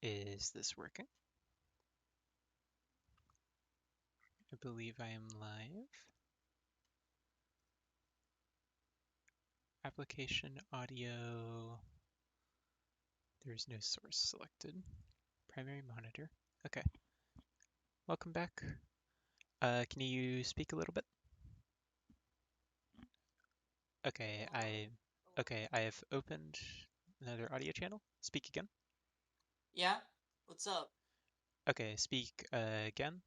Is this working? I believe I am live. Application audio. There's no source selected. Primary monitor. Okay. Welcome back. Can you speak a little bit? Okay, I have opened another audio channel. Speak again. Yeah? What's up? Okay, speak again.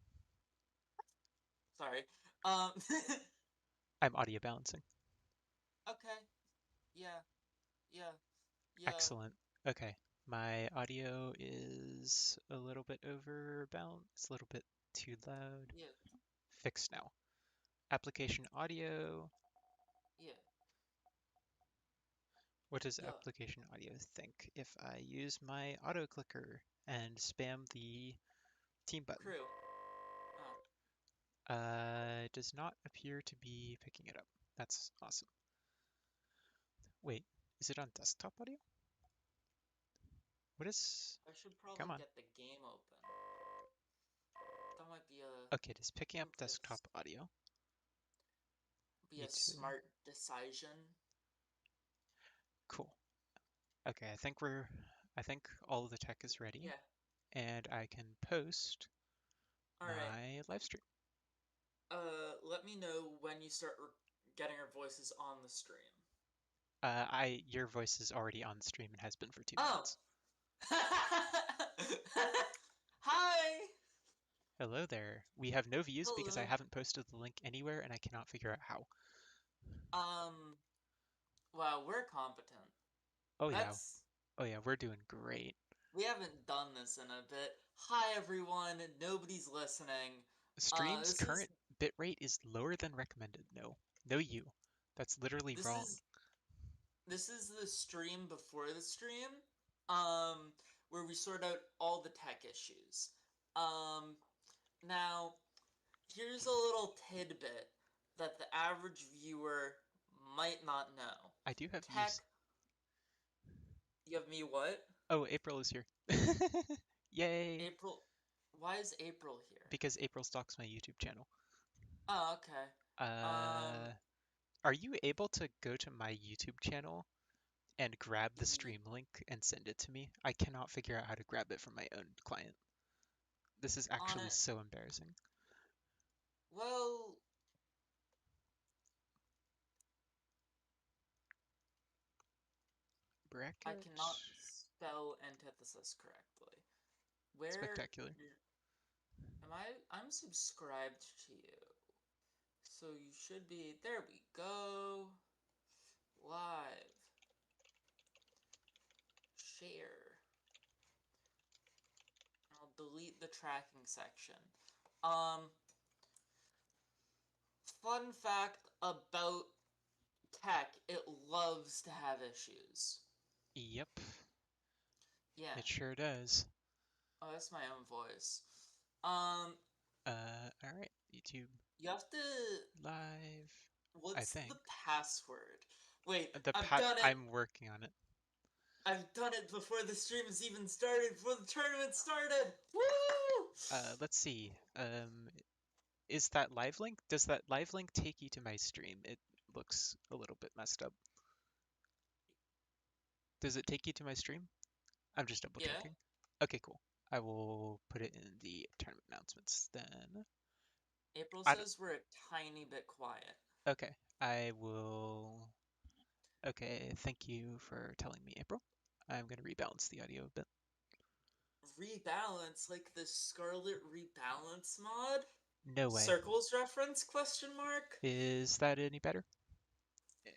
Sorry. I'm audio balancing. Okay. Yeah. Yeah. Yeah. Excellent. Okay, my audio is a little bit overbalanced, a little bit too loud. Yeah. Fixed now. Application audio. Yeah. What does Yeah. application audio think if I use my auto clicker and spam the team button? Crew. Oh. It does not appear to be picking it up. That's awesome. Wait, is it on desktop audio? What is... I should Come probably on. get the game open. That might Okay, it is picking up be a desktop audio. be a YouTube. smart decision. Cool. Okay, I think all of the tech is ready, Yeah. and I can post All right. my live stream. Let me know when you start getting our voices on the stream. Your voice is already on stream and has been for 2 Oh. minutes. Hi. Hello there. We have no views because I Hello. haven't posted the link anywhere and I cannot figure out how. Um. Well, we're competent. Oh yeah, That's oh yeah, we're doing great. We haven't done this in a bit. Hi everyone, nobody's listening. Stream's This is current bitrate is lower than recommended. No you. That's literally this wrong. is this is the stream before the stream, um, where we sort out all the tech issues. Um, Now here's a little tidbit that the average viewer might not know. I do have Tech, views. you have me what? Oh, April is here. Yay! April. Why is April here? Because April stalks my YouTube channel. Oh, okay. Uh, Um, are you able to go to my YouTube channel and grab the ye- stream link and send it to me? I cannot figure out how to grab it from my own client. This is on actually it. so embarrassing. Well, I Bracket. cannot spell antithesis correctly. Where Spectacular. am I? I'm subscribed to you. So you should be. There we go. Live. Share. I'll delete the tracking section. Um, Fun fact about tech, it loves to have issues. Yep, Yeah. it sure does. Oh, that's my own voice. Um, Alright, YouTube you have to. live, I What's think. the password? Wait, The I've pat done it. I'm working on it. I've done it before the stream has even started, before the tournament started! Woo! Let's see. Is that live link? Does that live link take you to my stream? It looks a little bit messed up. Does it take you to my stream? I'm just double Yeah, checking. Okay, cool. I will put it in the tournament announcements then. April I don't, says we're a tiny bit quiet. okay, I will. Okay, thank you for telling me, April. I'm going to rebalance the audio a bit. Rebalance, like the Scarlet rebalance mod? No way. Circles reference, question mark? Is that any better?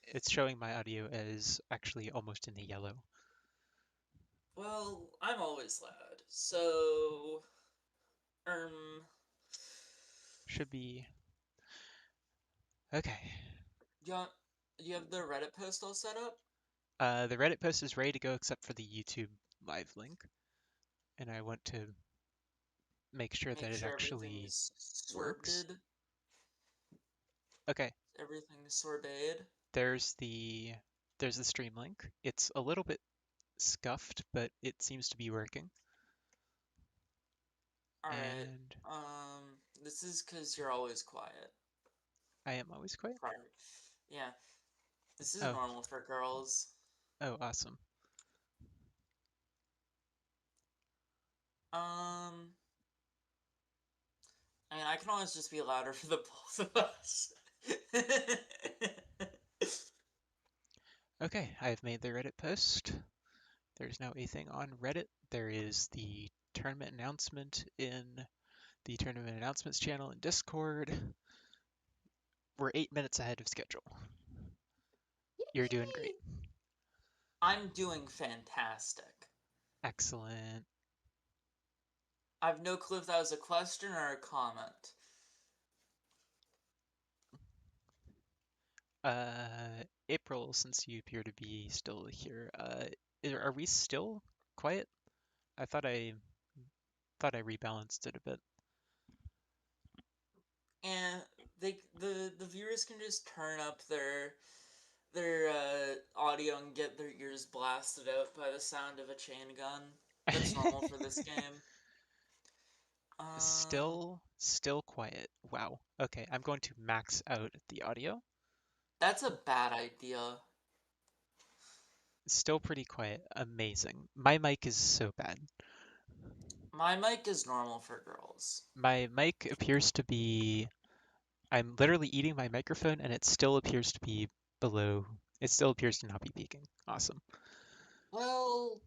It's showing my audio as actually almost in the yellow. Well, I'm always loud, so... Um... Should be. Okay. You, want, you have the Reddit post all set up? The Reddit post is ready to go except for the YouTube live link. And I want to make sure that Make it sure actually everything's works. sorted. Okay, Everything's sorted. there's the there's the stream link. It's a little bit scuffed, but it seems to be working. Alright. And This is because you're always quiet. I am always quiet. Yeah, this is Oh, normal for girls. oh, awesome. Um, I mean, I can always just be louder for the both of us. Okay, I've made the Reddit post. There's now a thing on Reddit. There is the tournament announcement in the tournament announcements channel in Discord. We're 8 minutes ahead of schedule. You're doing great. I'm doing fantastic. Excellent. I have no clue if that was a question or a comment. April, since you appear to be still here, are we still quiet? I thought I rebalanced it a bit. And the viewers can just turn up their audio and get their ears blasted out by the sound of a chain gun. That's normal for this game. Uh, Still quiet. Wow. Okay, I'm going to max out the audio. that's a bad idea. Still pretty quiet. Amazing. My mic is so bad. My mic is normal for girls. My mic appears to be. I'm literally eating my microphone and it still appears to be below. It still appears to not be peaking. Awesome. Well,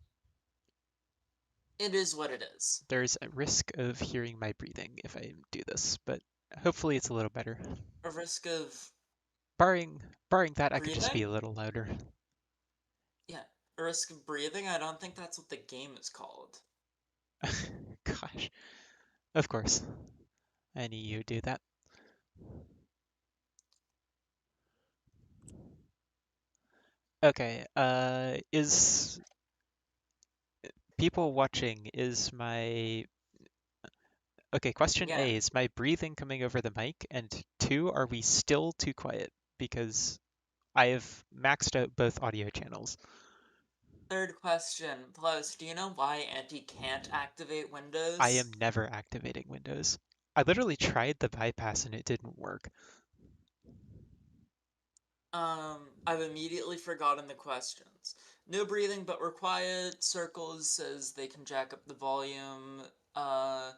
it is what it is. There's a risk of hearing my breathing if I do this, but hopefully it's a little better. A risk of Barring that, I could just be breathing? a little louder. Yeah, a risk of breathing? I don't think that's what the game is called. Gosh. Of course. I knew you'd do that. Okay, is people watching, is my... Okay, question Again, A, is my breathing coming over the mic? And two, are we still too quiet? Because I have maxed out both audio channels. third question. Plus, do you know why Auntie can't activate I Windows? am never activating Windows. I literally tried the bypass and it didn't work. I've immediately forgotten the questions. No breathing, but we're quiet. Circles says they can jack up the volume, uh,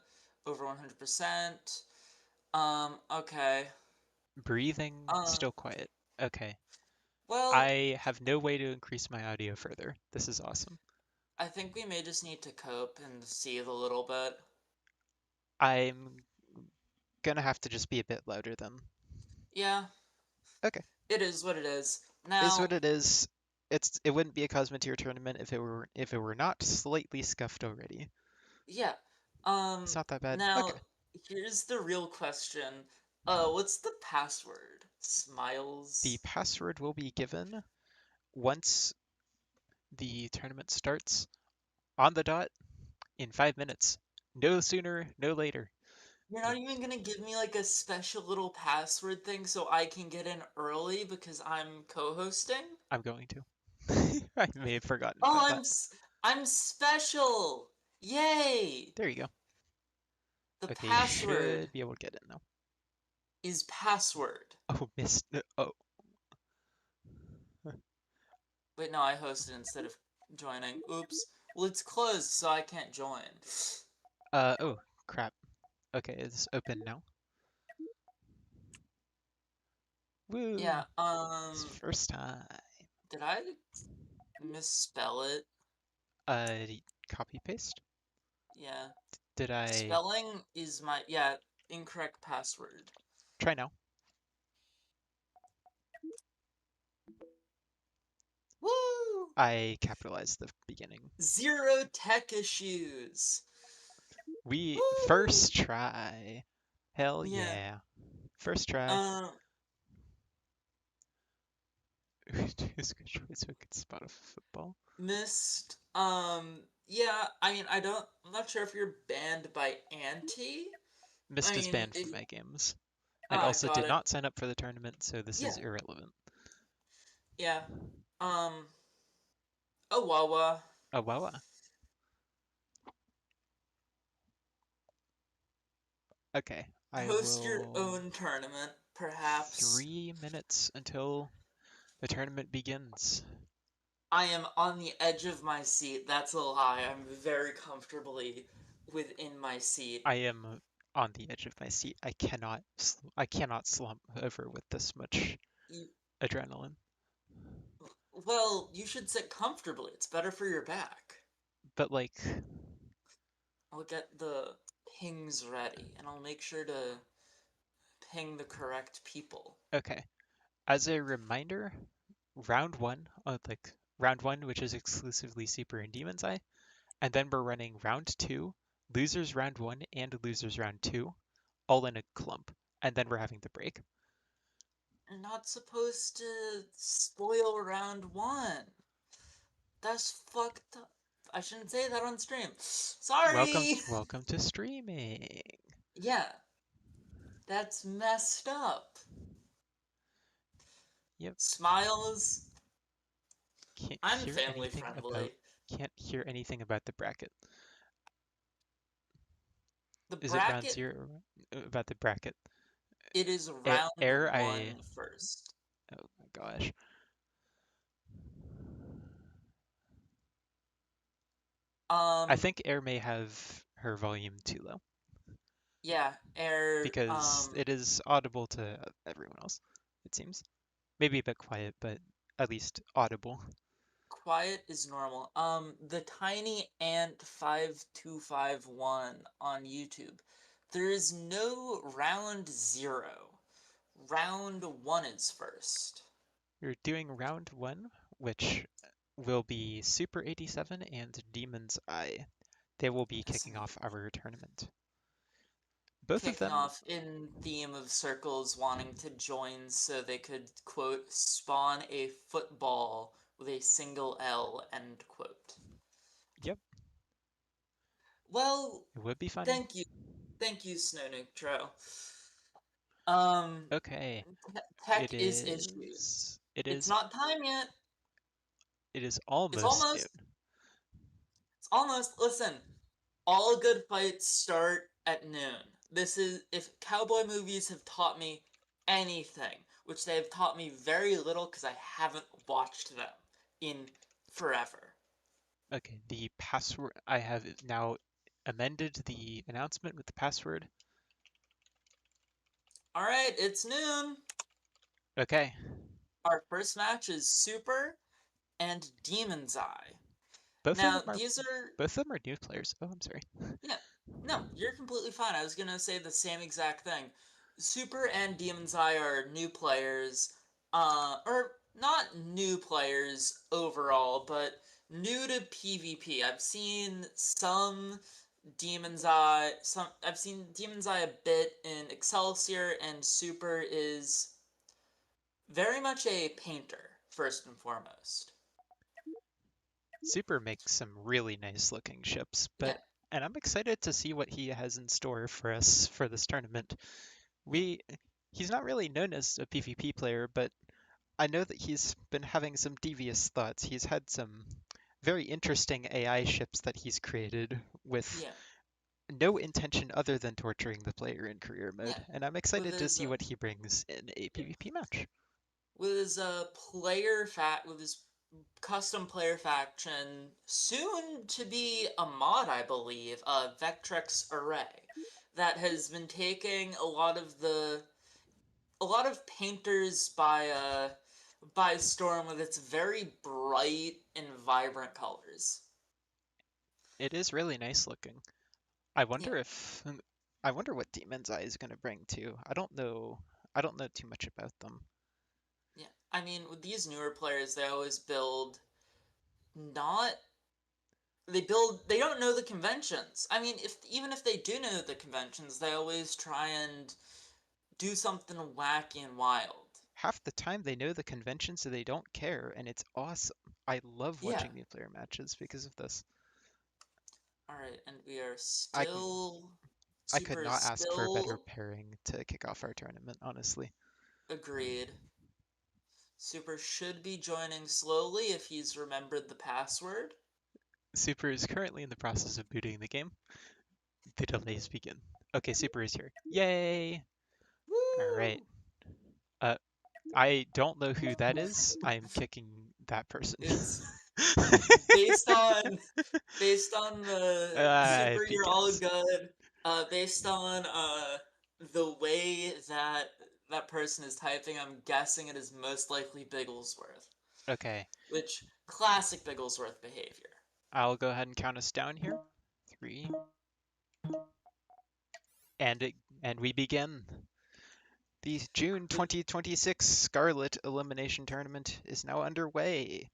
over 100%. Okay. Breathing, Uh, still quiet. Okay. well, I have no way to increase my audio further. This is awesome. I think we may just need to cope and seethe a little bit. I'm gonna have to just be a bit louder then. Yeah, Okay. it is what it is. Is Now, what it is. It wouldn't be a Cosmeteer tournament if it were not slightly scuffed already. yeah. It's not that bad. Now, Okay. here's the real question. What's the password? The Smiles? password will be given once the tournament starts on the dot in 5 minutes. No sooner, no later. You're The, not even gonna give me like a special little password thing so I can get in early because I'm co-hosting? I'm going to. I may have forgotten Oh, about that. I'm special! Yay! There you go. The Okay, you password should be able to get in now. is password. Oh, missed. Oh. Wait, no, I hosted instead of joining. Oops. Well, it's closed, so I can't join. Oh, crap. Okay, it's open now. Woo! Yeah, It's first time. did I misspell it? Uh, Copy paste? Yeah. Did I Spelling is yeah, incorrect password. try now? Woo! I capitalized the beginning. Zero tech issues. We Woo! first try. Hell Yeah. yeah. First try. Um, So I could spot a football. missed. Yeah, I mean, I'm not sure if you're banned by Anti. Missed I is mean, banned if, from my games. And ah, also got did it. not sign up for the tournament, so this Yeah, is irrelevant. yeah. Um, oh, Wawa. Oh, wow. Okay, I Host your will. own tournament, perhaps. 3 minutes until the tournament begins. I am on the edge of my seat. That's a lie. I'm very comfortably within my seat. I am on the edge of my seat. I cannot slump over with this much You, adrenaline. well, you should sit comfortably. It's better for your back. But like, I'll get the pings ready, and I'll make sure to ping the correct people. okay. As a reminder, round one, which is exclusively Super and Demon's Eye, and then we're running round two, losers round one and losers round two, all in a clump, and then we're having the break. You're not supposed to spoil round one. That's fucked up. I shouldn't say that on stream. Welcome, Sorry! welcome to streaming. Yeah, that's messed up. Yep, Smiles, can't I'm hear family anything about friendly. can't hear anything about the bracket. The Is it round bracket, zero? About the bracket. it is round Air, one first. oh my gosh. I Um, think Air may have her volume too low yeah, air, because it is audible to everyone else, it seems. Maybe a bit quiet, but at least audible. quiet is normal. The Tiny Ant 5251 on YouTube. There is no round zero. Round one is first. We're doing round one, which will be Super 87 and Demon's Eye. They will be This kicking off our tournament. Both of kicking them, off in theme of circles wanting to join so they could, quote, spawn a football with a single L, end quote. yep, Well, it would be fun. thank you. Thank you, Snownukitro. Um, Okay, tech is issues. it It's is, not time yet. it is It's almost noon. almost. It's almost. Listen, all good fights start at noon. This is, if cowboy movies have taught me anything, which they have taught me very little because I haven't watched them in forever. Okay, the password, I have now amended the announcement with the password. Alright, it's noon. Okay, Our first match is Super and Demon's Eye. both of Now, them are these are. both of them are new players. Oh, I'm sorry. Yeah, no, you're completely fine. I was gonna say the same exact thing. Super and Demon's Eye are new players, or not new players overall, but new to PvP. I've seen Demon's Eye a bit in Excelsior, and Super is very much a painter, first and foremost. Super makes some really nice looking ships, Yeah, and I'm excited to see what he has in store for us for this tournament. yeah, We He's not really known as a PvP player, but I know that he's been having some devious thoughts. He's had some very interesting AI ships that he's created with yeah, no intention other than torturing the player in career yeah. mode, and I'm With excited to his see what he brings in a yeah, PvP match. with his custom player faction, soon to be a mod, I believe, Vectrex Array, that has been taking a lot of painters by storm with its very bright and vibrant colors. It is really nice looking. Yeah, I wonder what Demon's Eye is going to bring too. I don't know too much about them. yeah. I mean, with these newer players, they always build not they don't know the conventions. I mean, if even if they do know the conventions, they always try and do something wacky and wild. Half the time they know the convention so they don't care, and it's awesome. I love Yeah. watching new player matches because of this. All right, and we are I c- still I could Super is not ask for a better still pairing to kick off our tournament, honestly. agreed. Super should be joining slowly if he's remembered the password. Super is currently in the process of booting the game. The delays begin. Okay, Super is here. Yay! All right. Woo! Uh, I don't know who that is. I'm kicking that person. It's based on the I Super. think You're all yes. good. Based on the way that that person is typing, I'm guessing it is most likely Bigglesworth, Okay, which classic Bigglesworth behavior. I'll go ahead and count us down here. 3, and it and we begin. The June The, 2026 Scarlet Elimination Tournament is now underway.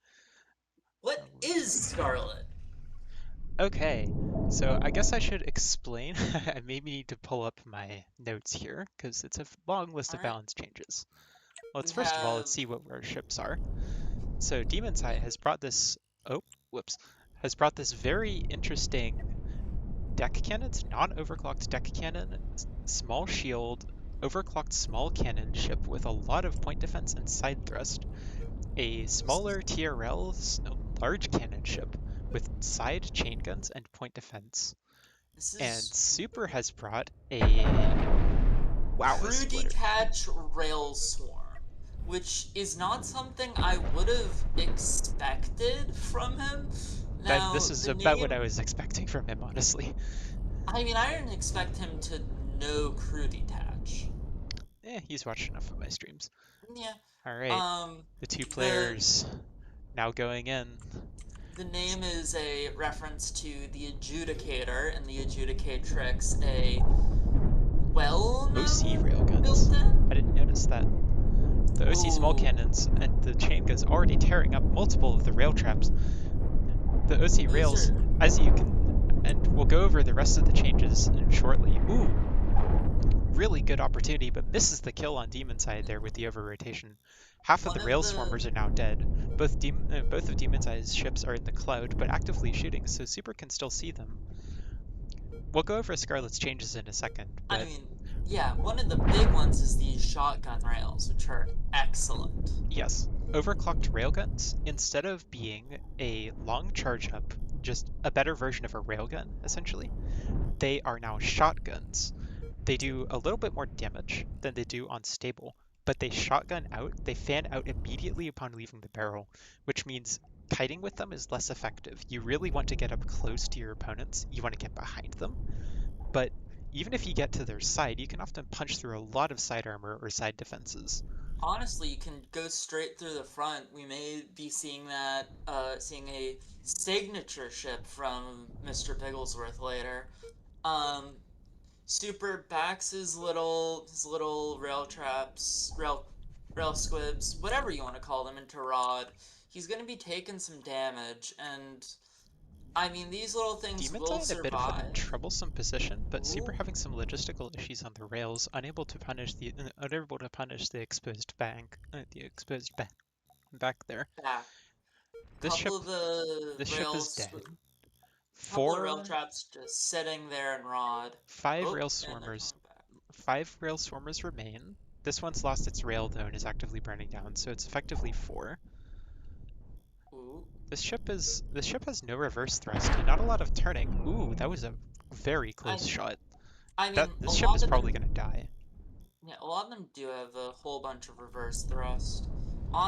what is Scarlet? Okay, so I guess I should explain. I maybe need to pull up my notes here because it's a long list All of right, balance changes. we First of all, have let's see what our ships are. So Demon's Eye yeah. has brought this. Oh, whoops. Has brought this very interesting deck cannon. It's non-overclocked deck cannon, small shield, overclocked small cannon ship with a lot of point defense and side thrust. A smaller TRL large cannon ship with side chain guns and point defense. This And is Super has brought a wow, a Crew splitter. Detach Rail Swarm, which is not something I would have expected from him. Now, This is the about what name, I was expecting from him, honestly. I mean, I didn't expect him to know Crew Detach. He's watched enough of my streams. Yeah. All right, Um, the two the players now going in. the name is a reference to the Adjudicator and the Adjudicatrix, a OC well-known railguns. I built-in. didn't notice that. The OC small Ooh, cannons and the chain guns already tearing up multiple of the rail traps. The OC those rails, are as you can, and we'll go over the rest of the changes shortly. Ooh, really good opportunity, but misses the kill on Demon's Eye there with the over rotation. Half of one the of rail the swarmers are now dead. Both of Demon's Eye's ships are in the cloud, but actively shooting, so Super can still see them. We'll go over Scarlet's changes in a second, I but mean, yeah, one of the big ones is these shotgun rails, which are excellent. yes, overclocked railguns, instead of being a long charge up, just a better version of a railgun, essentially, they are now shotguns. They do a little bit more damage than they do on stable, but they shotgun out, they fan out immediately upon leaving the barrel, which means kiting with them is less effective. You really want to get up close to your opponents, you want to get behind them, but even if you get to their side, you can often punch through a lot of side armor or side defenses. Honestly, you can go straight through the front. We may be seeing that, seeing a signature ship from Mr. Bigglesworth later. Um, Super backs his little rail traps, rail squibs, whatever you want to call them, into Rod. He's gonna be taking some damage, and I mean these little things Demon's will Eye in a bit of a survive. troublesome position, but Super Ooh, having some logistical issues on the rails, unable to punish the exposed bank back there. back. This Couple ship of the this ship is rails, dead. couple of rail Four traps just sitting there in Rod. five Oh, rail and they're swarmers coming back. five rail swarmers remain. This one's lost its rail though and is actively burning down, so it's effectively four. Ooh, This ship has no reverse thrust and not a lot of turning. Ooh, that was a very I close shot. I That mean a this ship is lot of probably them. gonna die. Yeah, a lot of them do have a whole bunch of reverse thrust.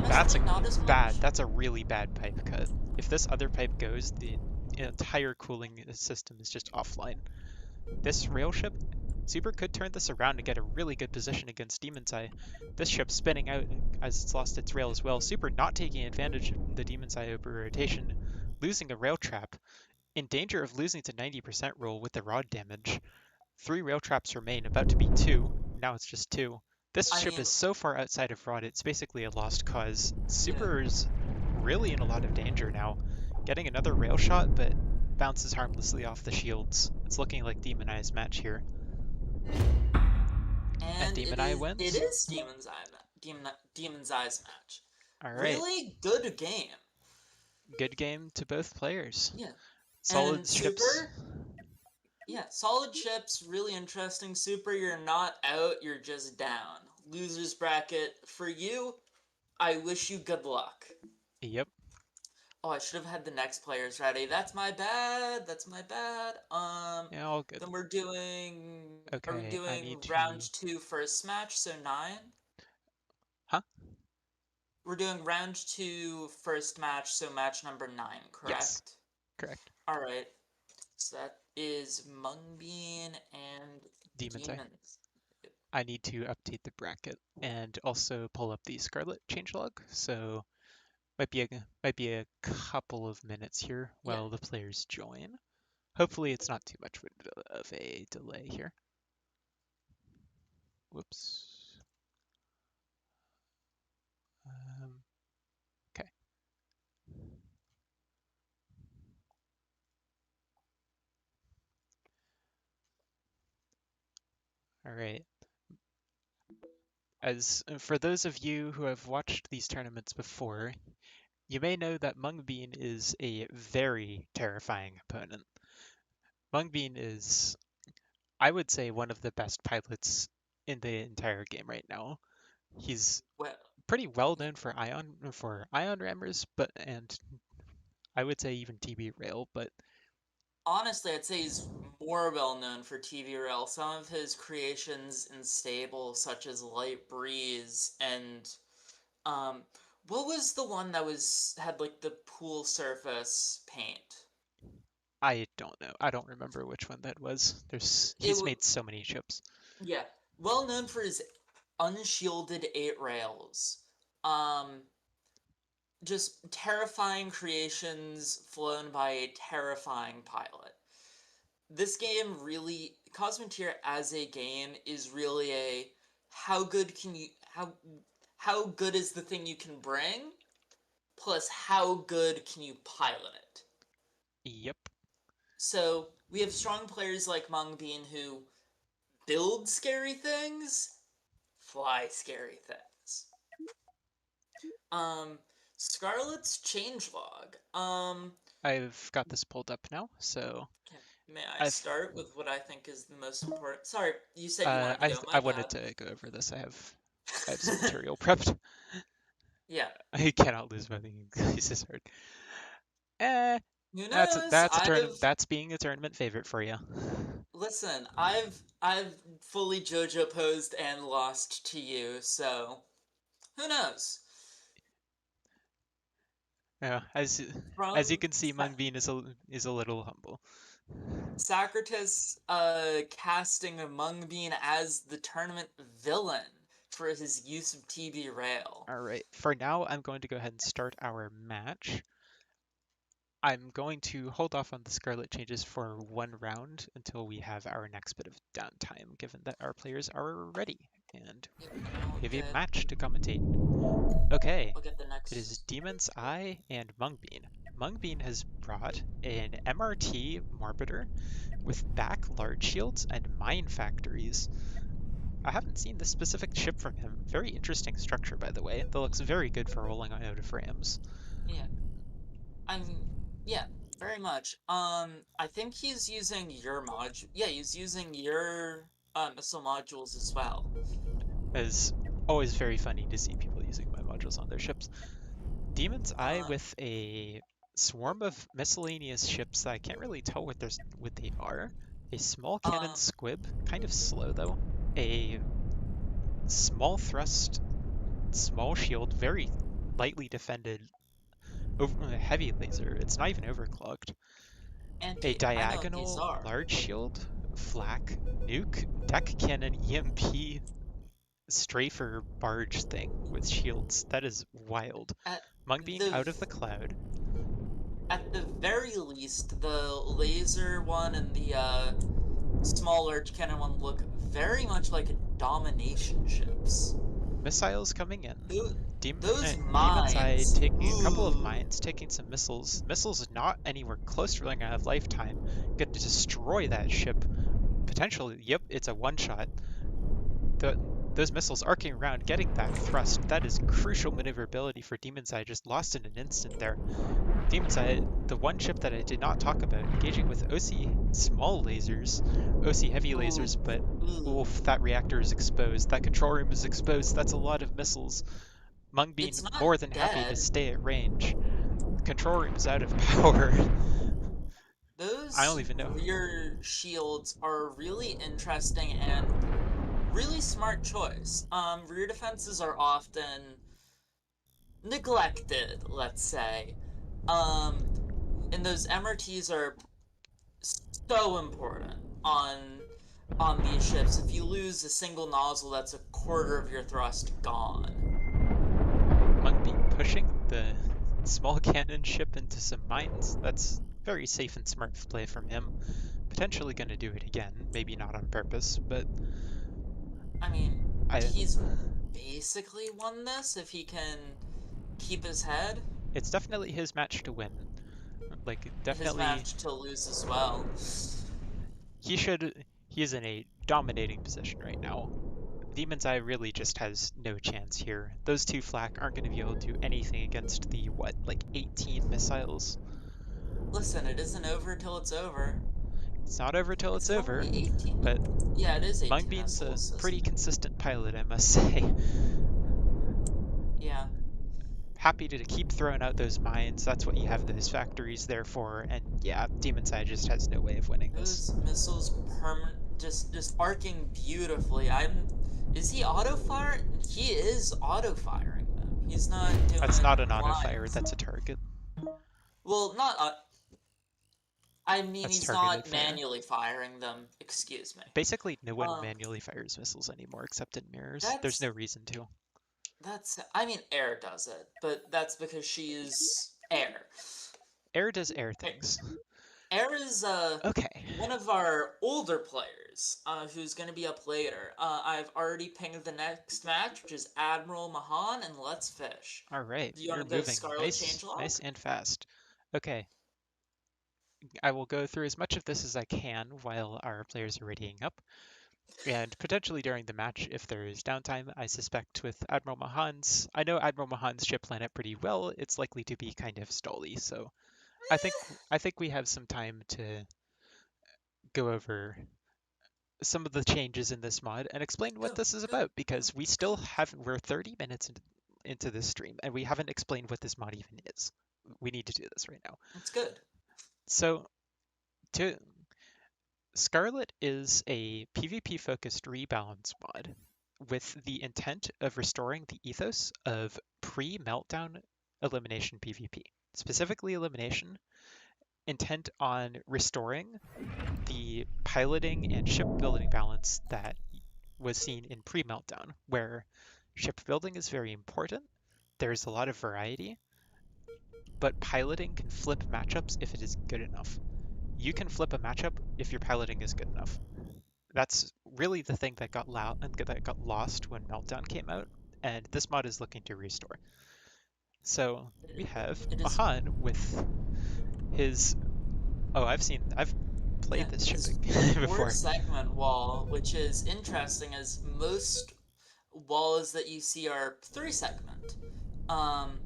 That's Honestly, a not as much. that's a really bad pipe cut. If this other pipe goes, the entire cooling system is just offline. This rail ship, Super could turn this around and get a really good position against Demon's Eye. This ship spinning out as it's lost its rail as well. Super not taking advantage of the Demon's Eye over rotation, losing a rail trap, in danger of losing to 90% roll with the rod damage. Three rail traps remain, about to be two. Now it's just two. This I ship mean, is so far outside of rod, it's basically a lost cause. yeah. Super is really in a lot of danger now. Getting another rail shot, but bounces harmlessly off the shields. It's looking like Demon Eye's match here. And And Demon it Eye is it wins. is Demon's Eyes match. Alright, Really good game. good game to both players. Yeah. Solid And ships. Super, yeah, solid chips, really interesting. Super, you're not out, you're just down. Losers bracket for you. I wish you good luck. Yep. Oh, I should have had the next players ready. That's my bad. That's my bad. Yeah, all good. Then we're doing. Are we Okay, I doing need to... round two first match? So 9. Huh? We're doing round two first match. So match number 9. Yes, Correct. correct. All right. So that is Mungbean and Demon's Eye. Demons. I need to update the bracket and also pull up the Scarlet changelog. So might be a couple of minutes here Yeah. while the players join. Hopefully it's not too much of a delay here. Whoops. Okay. All right. As for those of you who have watched these tournaments before, you may know that Mungbean is a very terrifying opponent. Mungbean is, I would say, one of the best pilots in the entire game right now. He's Well, pretty well known for ion rammers, but and I would say even TB rail, but honestly, I'd say he's more well known for TV Rail. Some of his creations in stable, such as Light Breeze and um, what was the one that had like the pool surface paint? I don't know. I don't remember which one that was. It He's was made so many chips. yeah, well known for his unshielded 8 rails. Um, just terrifying creations flown by a terrifying pilot. This game really, Cosmoteer as a game is really a how good can you how good is the thing you can bring plus how good can you pilot it. Yep. So we have strong players like Mungbean who build scary things, fly scary things. Um, Scarlet's changelog. I've got this pulled up now, so Okay. May I I've start with what I think is the most important? Sorry, you said you wanted to I go. I My wanted bad. to go over this. I have some material prepped. Yeah. I cannot lose my this hard. Eh, Who that's knows? that's a tournament. That's being a tournament favorite for you. Listen, I've fully JoJo posed and lost to you, so who knows? Yeah, as you From can see, Mungbean is a little humble. Socrates casting Mungbean as the tournament villain for his use of TB Rail. All right, for now, I'm going to go ahead and start our match. I'm going to hold off on the Scarlet changes for one round until we have our next bit of downtime, given that our players are ready and Yep, we have a match to commentate. Okay, I'll get the it is next. Demon's Eye and Mungbean. Mungbean has brought an MRT Morbiter with back large shields and mine factories. I haven't seen this specific ship from him. Very interesting structure, by the way. That looks very good for rolling out of rams. Yeah, I'm yeah, very much. I think he's using your module. Yeah, he's using your missile modules as well. It's always very funny to see people using my modules on their ships. Demon's Eye Uh, with a swarm of miscellaneous ships that I can't really tell what they are. A small cannon uh, squib, kind of slow though. A small thrust, small shield, very lightly defended, heavy laser. It's not even overclocked. A I know what these diagonal are. large shield, flak, nuke, deck cannon, EMP, strafer barge thing with shields. That is wild. At Mungbean the out of the cloud. at the very least, the laser one and the small large cannon one look very much like domination ships. Missiles coming in. Tho- Demon, Those Demon's Eye mines. taking a couple of Ooh. mines, taking some missiles. Missiles not anywhere close to running out of lifetime. Going to destroy that ship. Potentially, yep, it's a one-shot. Those missiles arcing around, getting that thrust, that is crucial maneuverability for Demon's Eye, just lost in an instant there. Demon's Eye, the one ship that I did not talk about, engaging with OC small lasers, OC heavy Ooh. lasers, but Ooh. oof, that reactor is exposed, that control room is exposed, that's a lot of missiles. It's Mungbean not more than happy to dead. stay at range. control room is out of power. I don't Those even know. rear shields are really interesting and really smart choice. Rear defenses are often neglected, let's say. Um, and those MRTs are so important on these ships. If you lose a single nozzle, that's a quarter of your thrust gone. Mungbean pushing the small cannon ship into some mines. That's very safe and smart play from him. Potentially going to do it again. Maybe not on purpose, but I mean, I. he's basically won this if he can keep his head. It's definitely his match to win. Like, His definitely, match to lose as well. he should. He is in a dominating position right now. Demon's Eye really just has no chance here. Those two flak aren't going to be able to do anything against the, what, like 18 missiles? Listen, it isn't over till it's over. It's not over till Is it's it over, only 18? but Yeah, it is 18 Mungbean's a missiles, pretty isn't it? consistent pilot, I must say. Yeah. Happy to keep throwing out those mines. That's what you have those factories there for. And yeah, Demon's Eye just has no way of winning this. Those missiles just arcing beautifully. Is he auto fire? He is auto firing them. He's not That's doing not an auto fire, lines. that's a target. Well, not I mean That's he's targeted not fire. manually firing them. Excuse me. Basically, no one Um, manually fires missiles anymore except in mirrors. There's that's no reason to. I mean Air does it, but that's because she's Air. Air does air things. Air is Okay. one of our older players who's going to be up later. I've already pinged the next match, which is AdmiralMahan and Let's Fish. All right. Do you You're want to go moving Scarlet nice, changelog? nice and fast. Okay. I will go through as much of this as I can while our players are readying up. And potentially during the match, if there is downtime, I suspect with Admiral Mahan's, I know Admiral Mahan's ship planet pretty well. It's likely to be kind of stally, so I think I think we have some time to go over some of the changes in this mod and explain what Go, this is go, about go, because we go. still have we're 30 minutes into this stream and we haven't explained what this mod even is. We need to do this right now. It's good. So to Scarlet is a PvP focused rebalance mod with the intent of restoring the ethos of pre-meltdown elimination PvP. Specifically elimination, intent on restoring the piloting and shipbuilding balance that was seen in pre-meltdown, where shipbuilding is very important. There's a lot of variety, but piloting can flip matchups if it is good enough. You can flip a matchup if your piloting is good enough. That's really the thing that got lost when Meltdown came out, and this mod is looking to restore. So we have It is, Mahan with his. Oh, I've yeah, played this his shipping four before. segment wall, which is interesting as most walls that you see are three segment. Um,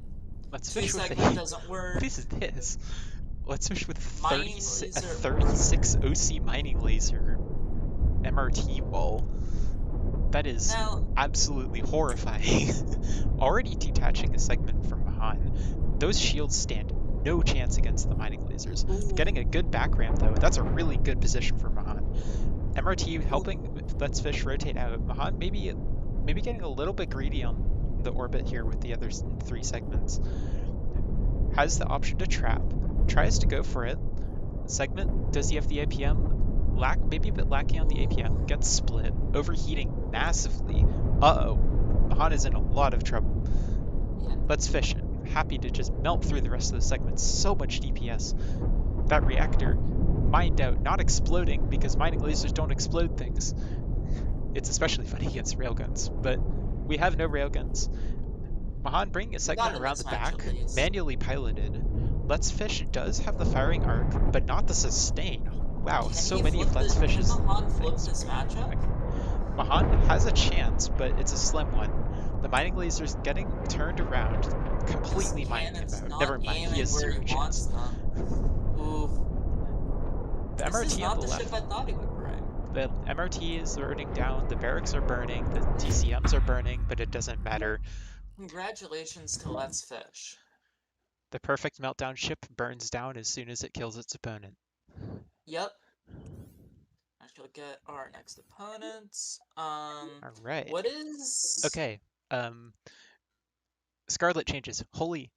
Let's Two fish with segment a. doesn't What work. is this? Let's fish with Mining a laser. 36 OC mining laser MRT wall. That is Now, absolutely horrifying. Already detaching a segment from Mahan, those shields stand no chance against the mining lasers. Getting a ooh, good back ramp though, that's a really good position for Mahan. MRT ooh, helping Let's Fish rotate out. Mahan maybe getting a little bit greedy on the orbit here with the other three segments. Has the option to trap, tries to go for it. Segment, does he have the APM? Maybe a bit lacking on the APM. Gets split, overheating massively. Uh-oh, Mahan is in a lot of trouble. yeah. Let's Fish it. Happy to just melt through the rest of the segments. So much DPS. That reactor mined out, not exploding because mining lasers don't explode things. It's especially funny against railguns, but we have no railguns. Mahan bringing a segment Not in around this the match, back, at least. manually piloted. Let's Fish does have the firing arc, but not the sustain. Wow, so many of Let's Can Fish's Mahan flip things this are going matchup? back. Mahan has a chance, but it's a slim one. The mining laser's getting turned around, His completely mining him cannon's out. not Never mind, he aiming has where zero he chance. wants them. Ooh, The this is MRT on not the the ship left, I thought he would bring. the MRT is burning down, the barracks are burning, the DCMs are burning, but it doesn't matter. Congratulations to Let's Fish. The perfect meltdown ship burns down as soon as it kills its opponent. Yep. I shall get our next opponent. All right. What is... Okay. Um, Scarlet changes. Holy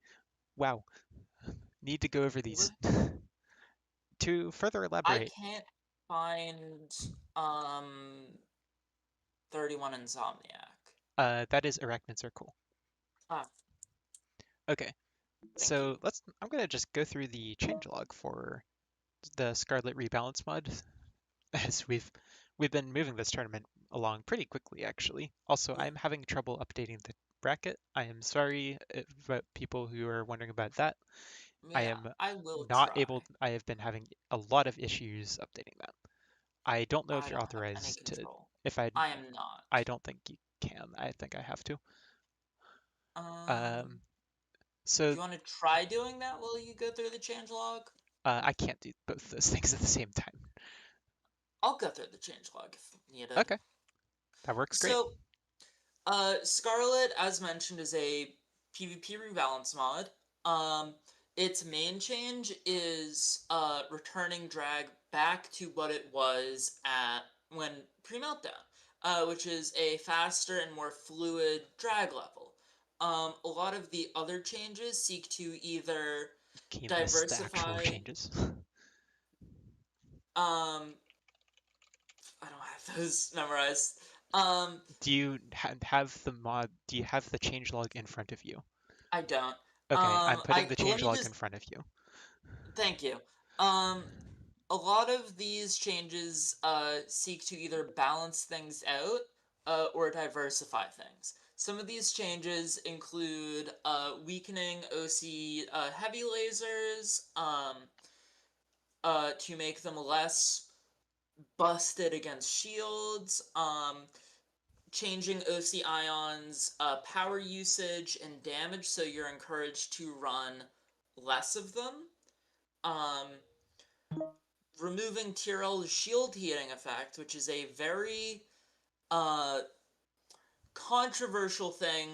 wow. Need to go over these. What? To further I elaborate, can't find, 31 Insomniac. that is Arachnid Circle. Ah, Okay, thank you. so I'm gonna just go through the changelog for the Scarlet Rebalance mod, as we've been moving this tournament along pretty quickly, actually. Also, Yeah. I'm having trouble updating the bracket. I am sorry about people who are wondering about that. I Yeah, am I will not able, try. I have been having a lot of issues updating that. I don't know if I you're don't have any authorized to, control. if I am not. I don't think you can. I think I have to. Um, Um, so do you want to try doing that while you go through the changelog? I can't do both those things at the same time. I'll go through the changelog if needed. Okay, that works great. So, Scarlet, as mentioned, is a PvP rebalance mod. Um, its main change is returning drag back to what it was at when pre-meltdown, which is a faster and more fluid drag level. A lot of the other changes seek to either Can you list the actual diversify. changes? Um, I don't have those memorized. Um, Do you have the mod? Do you have the changelog in front of you? I don't. Okay, I'm putting I the let me changelog in just front of you. thank you. Um, a lot of these changes seek to either balance things out or diversify things. Some of these changes include weakening OC heavy lasers to make them less busted against shields, changing OC ions power usage and damage, so you're encouraged to run less of them. Um, Removing Tyrell's shield heating effect, which is a very uh, controversial thing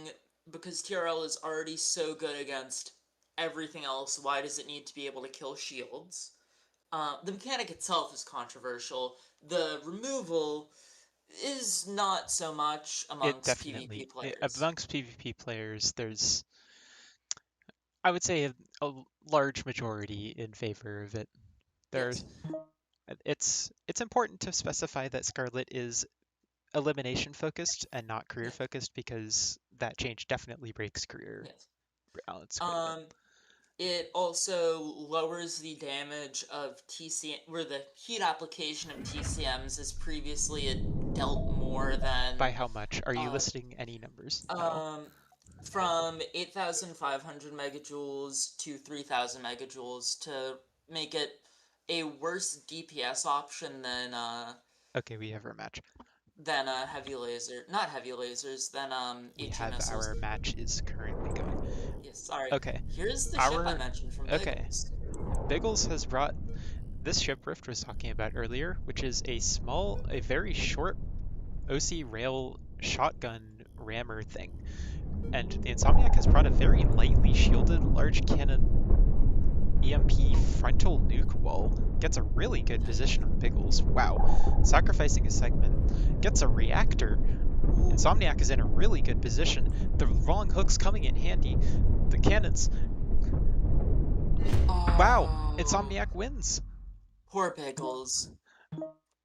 because Tyrell is already so good against everything else. Why does it need to be able to kill shields? The mechanic itself is controversial. The removal is not so much It amongst definitely PvP players. amongst PvP players, there's I would say a large majority in favor of it. There's Yes, it's important to specify that Scarlet is elimination focused and not career yes, focused because that change definitely breaks career yes. balance quite a bit. Um, It also lowers the damage of TCM, where the heat application of TCMs is previously it dealt more By than how much? Are you uh, listing any numbers at all? um, from 8,500 megajoules to 3,000 megajoules to make it a worse DPS option Okay, we have our match. than a heavy laser, not heavy lasers, than We HE have missiles. our match is currently going. Yes, sorry. Okay, Here's the ship I our mentioned from okay. Biggles. Biggles has brought this ship Rift was talking about earlier, which is a very short OC rail shotgun rammer thing. And the Insomniac has brought a very lightly shielded large cannon EMP frontal nuke wall. Gets a really good position on Biggles. Wow. Sacrificing a segment. Gets a reactor. Insomniac is in a really good position. The wrong hook's coming in handy. The cannons. Wow. Oh, Insomniac wins. poor Biggles.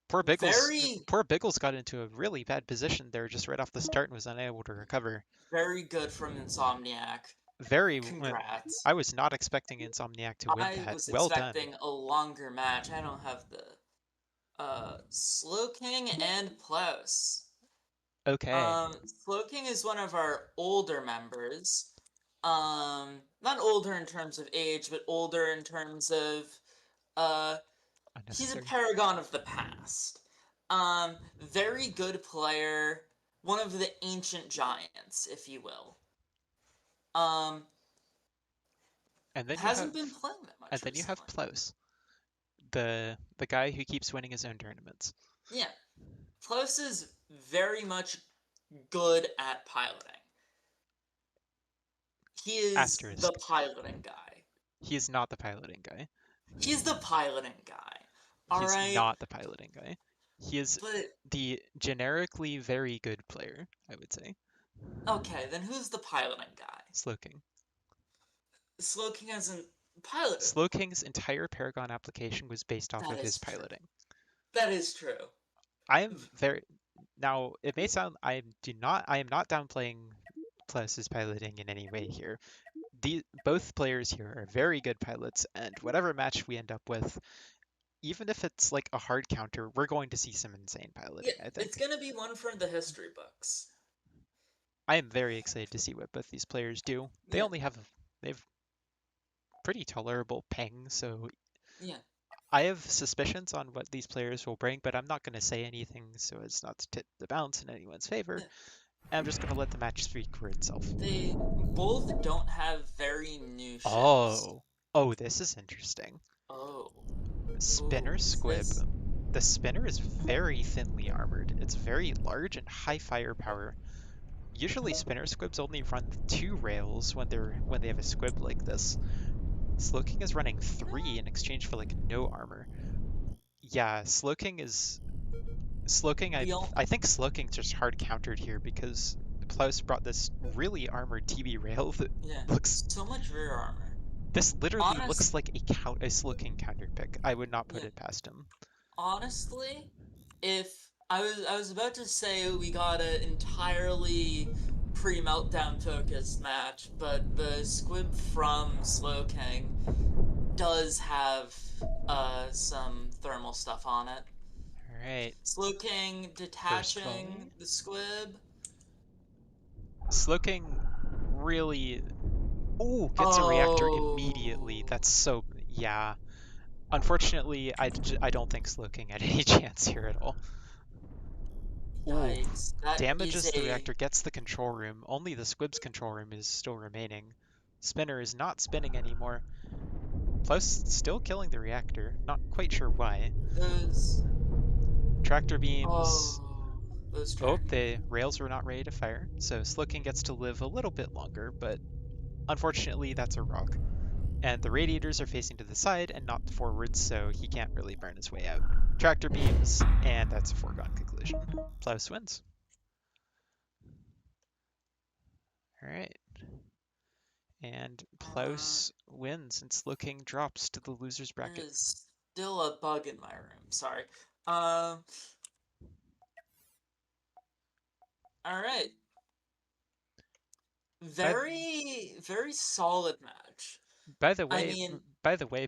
Poor Biggles. Very, Poor Biggles got into a really bad position there just right off the start and was unable to recover. very good from Insomniac. Very. Congrats. I was not expecting Insomniac to win I that. was Well done. expecting a longer match. I don't have the Slowking and Plaus. Okay. Slowking is one of our older members. Not older in terms of age, but older in terms of uh he's a Unnecessary. paragon of the past. Very good player, one of the ancient giants, if you will. Um, And then you have hasn't been playing that and much then you have recently. Plaus, the guy who keeps winning his own tournaments. Yeah, Plaus is very much good at piloting. He is the Asterisk. piloting guy. He is not the piloting guy. He's the piloting guy. All He's right, not the piloting guy. He is but the generically very good player, I would say. okay, then who's the piloting guy? Slowking. Slowking hasn't piloted. Slowking's entire Paragon application was based off That of his is true. piloting. That is true. I am very now. It may sound I am not downplaying Plaus's piloting in any way here. Both players here are very good pilots, and whatever match we end up with, even if it's like a hard counter, we're going to see some insane Yeah, piloting, I it's think. gonna be one from the history books. I am very excited to see what both these players do. Yeah, They have pretty tolerable ping, so yeah, I have suspicions on what these players will bring, but I'm not going to say anything so as not to tip the balance in anyone's favor. yeah. And I'm just going to let the match speak for itself. They both don't have very new ships. Oh, oh, this is interesting. Oh, Spinner ooh, is Squib. this? The spinner is very thinly armored. It's very large and high firepower. Usually spinner squibs only run 2 rails when they have a squib like this. Slowking is running 3 in exchange for like no armor. Yeah, Slowking. The only, I think Slowking just hard countered here because Plaus brought this really armored TB rail that yeah, looks. so much rear armor. This literally Honest, looks like a Slowking counter pick. I would not put yeah, it past him. honestly, if I was about to say we got an entirely pre-meltdown focused match, but the squib from Slowking does have some thermal stuff on it. All right, Slowking first volley. detaching the squib. Slowking really. Ooh, gets a reactor immediately. Oh, That's so. Yeah. Unfortunately, I don't think Slowking had any chance here at all. Ooh. yikes. That is Damages the a reactor, gets the control room. Only the Squib's control room is still remaining. Spinner is not spinning anymore. Plus, still killing the reactor. Not quite sure why. those Tractor beams. oh those Oh, tractor the rails were not ready to fire, so Slowking gets to live a little bit longer, but unfortunately, that's a rock. And the radiators are facing to the side and not forwards, so he can't really burn his way out. Tractor beams, and that's a foregone conclusion. Plaus wins. Alright. And uh Plaus wins, and Slowking drops to the loser's there bracket. is still a bug in my room. Sorry. Um all right. By, Very solid match. by the I way, mean,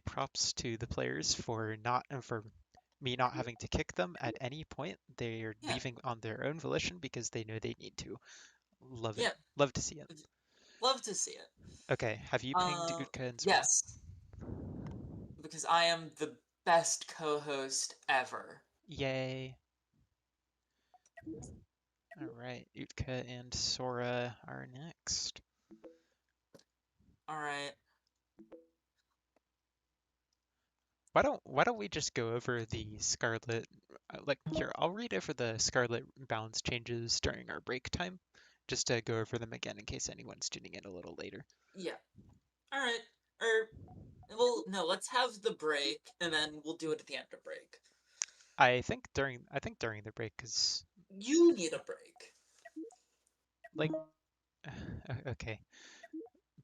props to the players for me not having to kick them at any point. They're yeah. leaving on their own volition because they know they need to. Love it. Yeah. Love to see it. Love to see it. Okay, have you pinged Utka and Sora? Yes, because I am the best co-host ever. Yay. Alright, Utka and Sora are next. All right. Why don't we just go over the Scarlet like here, I'll read over the Scarlet balance changes during our break time, just to go over them again in case anyone's tuning in a little later. Yeah. All right. Or well, no, let's have the break and then we'll do it at the end of break. I think during the break is You need a break. like okay.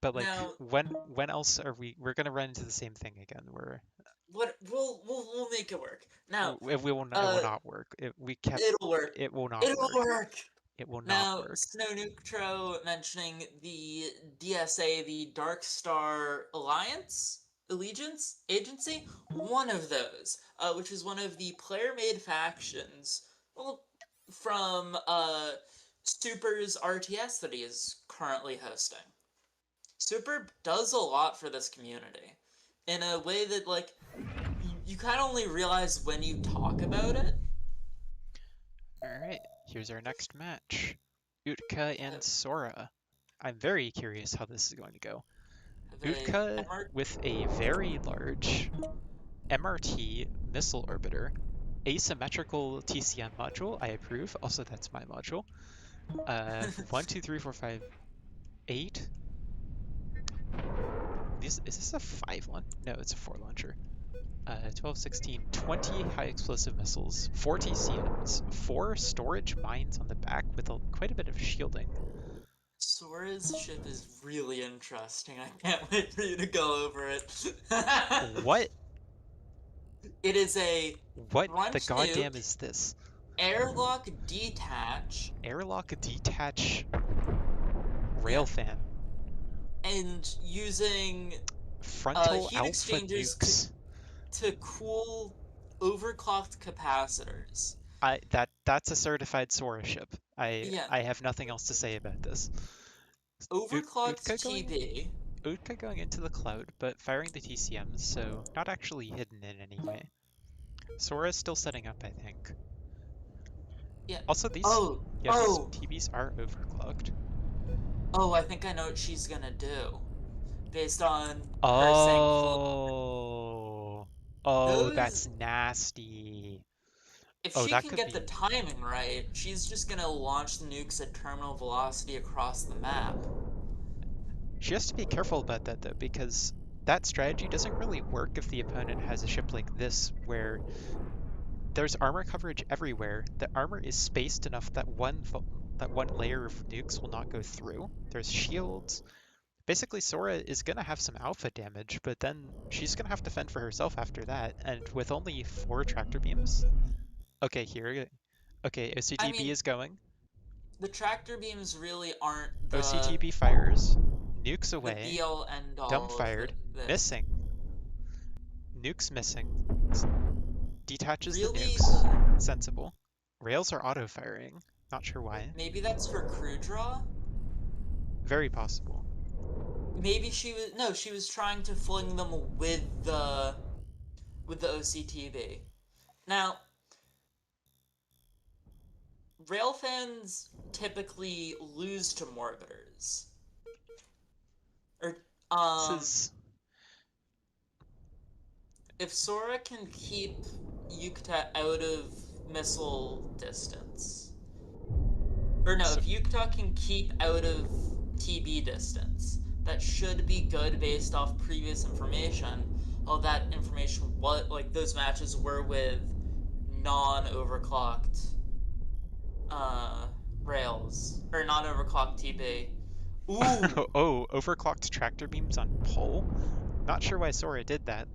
But like Now, when else are we're gonna run into the same thing again where what we'll make it work. Now, it will uh not work. We kept it'll work. it will not It'll work. work. It will not Now, work. Snownukitro mentioning the DSA, the Dark Star Alliance, Allegiance Agency, one of those, which is one of the player-made factions, well, from Super's RTS that he is currently hosting. Super does a lot for this community in a way that, like, you kind of only realize when you talk about it. Alright, here's our next match. Utka and Sora. I'm very curious how this is going to go. Have a Utka MR with a very large MRT missile orbiter, asymmetrical TCM module. I approve. Also, that's my module. 1, 2, 3, 4, 5, 8. Is this a 5 launch? No, it's a 4 launcher. 12, 16, 20 high explosive missiles, 4 TCMs, 4 storage mines on the back with quite a bit of shielding. Sora's ship is really interesting. I can't wait for you to go over it. What? It is a What the launch goddamn nuke, is this? airlock detach, Airlock detach yeah, railfan. and using Frontal heat alpha exchangers to nukes. cool overclocked capacitors. That's a certified Sora ship. Yeah, I have nothing else to say about this. overclocked Utka going TB. Utka going into the cloud, but firing the TCMs, so not actually hidden in any way. Sora's still setting up, I think. Yeah. Also, these Oh, yeah, these oh, TBs are overclocked. oh, I think I know what she's gonna do. Based on her saying Oh, oh, those, that's nasty. if Oh, she that can could get the be. timing right, she's just gonna launch the nukes at terminal velocity across the map. She has to be careful about that though, because that strategy doesn't really work if the opponent has a ship like this, where there's armor coverage everywhere. The armor is spaced enough that one layer of nukes will not go through. There's shields. Basically, Sora is gonna have some alpha damage, but then she's gonna have to fend for herself after that. And with only 4 tractor beams, okay, here, okay, I OCTB mean, is going. the tractor beams really aren't OCTB fires, nukes the away, be all end dumb all of fired, this. missing, nukes missing, detaches the Really, nukes, sensible. Rails are auto firing, not sure why. maybe that's for crew draw. Very possible. Maybe she was no, she was trying to fling them with the OCTV. Now, railfans typically lose to morbiters. Or This is if Sora can keep Yukta out of missile distance. Or no, so if Yukta can keep out of TB distance, that should be good based off previous information. All that information, what like those matches were with non-overclocked uh, rails or non-overclocked TB. Ooh, oh, overclocked tractor beams on pole? Not sure why Sora did that.